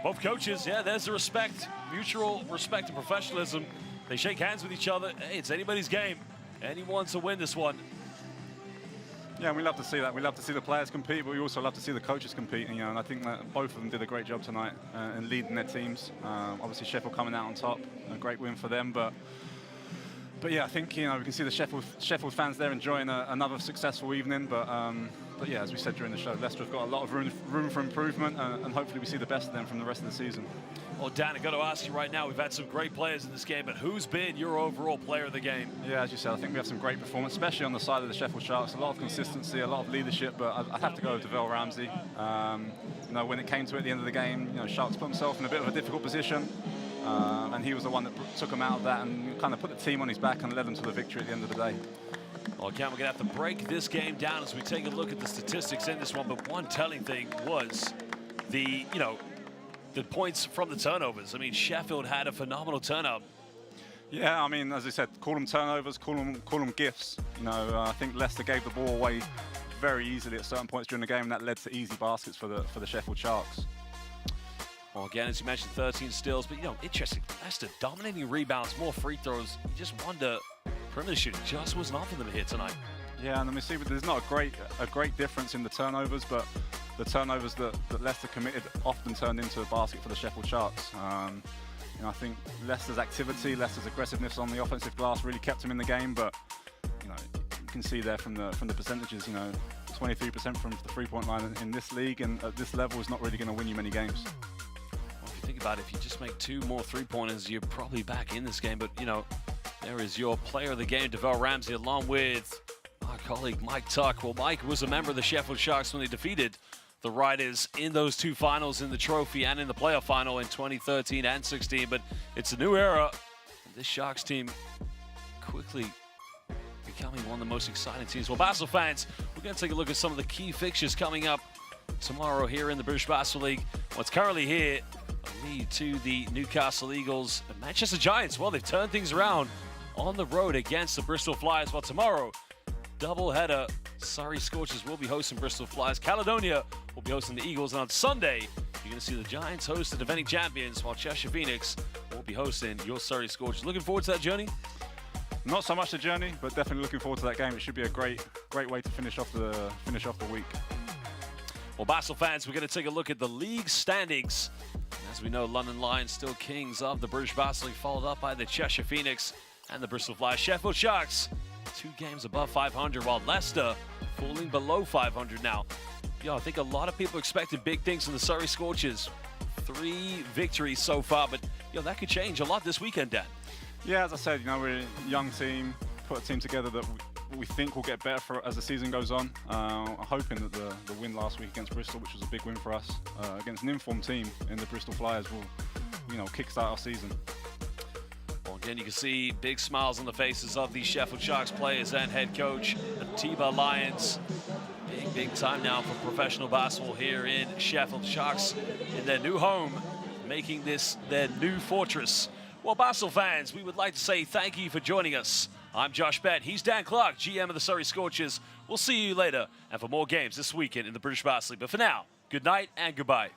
[SPEAKER 4] both coaches, yeah, there's the respect, mutual respect and professionalism. They shake hands with each other. Hey, it's anybody's game. Anyone to win this one.
[SPEAKER 5] Yeah, we love to see that. We love to see the players compete, but we also love to see the coaches compete. You know, and I think that both of them did a great job tonight in leading their teams. Obviously, Sheffield coming out on top, a great win for them. But yeah, I think we can see the Sheffield fans there enjoying another successful evening. But yeah, as we said during the show, Leicester have got a lot of room for improvement, and hopefully we see the best of them from the rest of the season.
[SPEAKER 4] Well, Dan, I've got to ask you right now, we've had some great players in this game, but who's been your overall player of the game? Yeah, as you said, I think we have some great performance, especially on the side of the Sheffield Sharks. A lot of consistency, a lot of leadership, but I'd have to go with Devell Ramsey. When it came to it at the end of the game, Sharks put himself in a bit of a difficult position, and he was the one that took him out of that and kind of put the team on his back and led them to the victory at the end of the day. Well, Cam, we're going to have to break this game down as we take a look at the statistics in this one, but one telling thing was the points from the turnovers. I mean, Sheffield had a phenomenal turnout.
[SPEAKER 5] Yeah, I mean, as I said, call them turnovers, call them gifts. I think Leicester gave the ball away very easily at certain points during the game, and that led to easy baskets for the Sheffield Sharks.
[SPEAKER 4] Well, again, as you mentioned, 13 steals, but interesting. Leicester dominating rebounds, more free throws. You just wonder, perimeter shooting just wasn't off for them here tonight.
[SPEAKER 5] Yeah, and let me see, there's not a great difference in the turnovers, but the turnovers that Leicester committed often turned into a basket for the Sheffield Sharks. I think Leicester's activity, Leicester's aggressiveness on the offensive glass really kept them in the game, but you can see there from the percentages, 23% from the three-point line in this league and at this level is not really going to win you many games.
[SPEAKER 4] Well, if you think about it, if you just make 2 more three-pointers, you're probably back in this game, but there is your player of the game, Devell Ramsey, along with our colleague Mike Tuck. Well, Mike was a member of the Sheffield Sharks when they defeated the Riders in those 2 finals, in the trophy and in the playoff final in 2013 and 16. But it's a new era. This Sharks team quickly becoming one of the most exciting teams. Well, Basel fans, we're going to take a look at some of the key fixtures coming up tomorrow here in the British Basketball League. What's currently here, a lead to the Newcastle Eagles and Manchester Giants. Well, they've turned things around on the road against the Bristol Flyers. Well, tomorrow, doubleheader. Surrey Scorchers will be hosting Bristol Flyers. Caledonia will be hosting the Eagles. And on Sunday, you're going to see the Giants host the defending champions, while Cheshire Phoenix will be hosting your Surrey Scorchers. Looking forward to that journey?
[SPEAKER 5] Not so much the journey, but definitely looking forward to that game. It should be a great way to finish off the week.
[SPEAKER 4] Well, Basel fans, we're going to take a look at the league standings. As we know, London Lions still kings of the British Basketball League, followed up by the Cheshire Phoenix and the Bristol Flyers. Sheffield Sharks, 2 games above 500, while Leicester falling below 500 now. I think a lot of people expected big things from the Surrey Scorchers. 3 victories so far, but that could change a lot this weekend, Dan.
[SPEAKER 5] Yeah, as I said, we're a young team, put a team together that we think will get better as the season goes on. Hoping that the win last week against Bristol, which was a big win for us, against an informed team in the Bristol Flyers, will kickstart our season.
[SPEAKER 4] Well, again, you can see big smiles on the faces of the Sheffield Sharks players and head coach, the Atiba Lions. Big time now for professional basketball here in Sheffield. Sharks in their new home, making this their new fortress. Well, Basel fans, we would like to say thank you for joining us. I'm Josh Bett. He's Dan Clark, GM of the Surrey Scorchers. We'll see you later and for more games this weekend in the British Basketball League. But for now, good night and goodbye.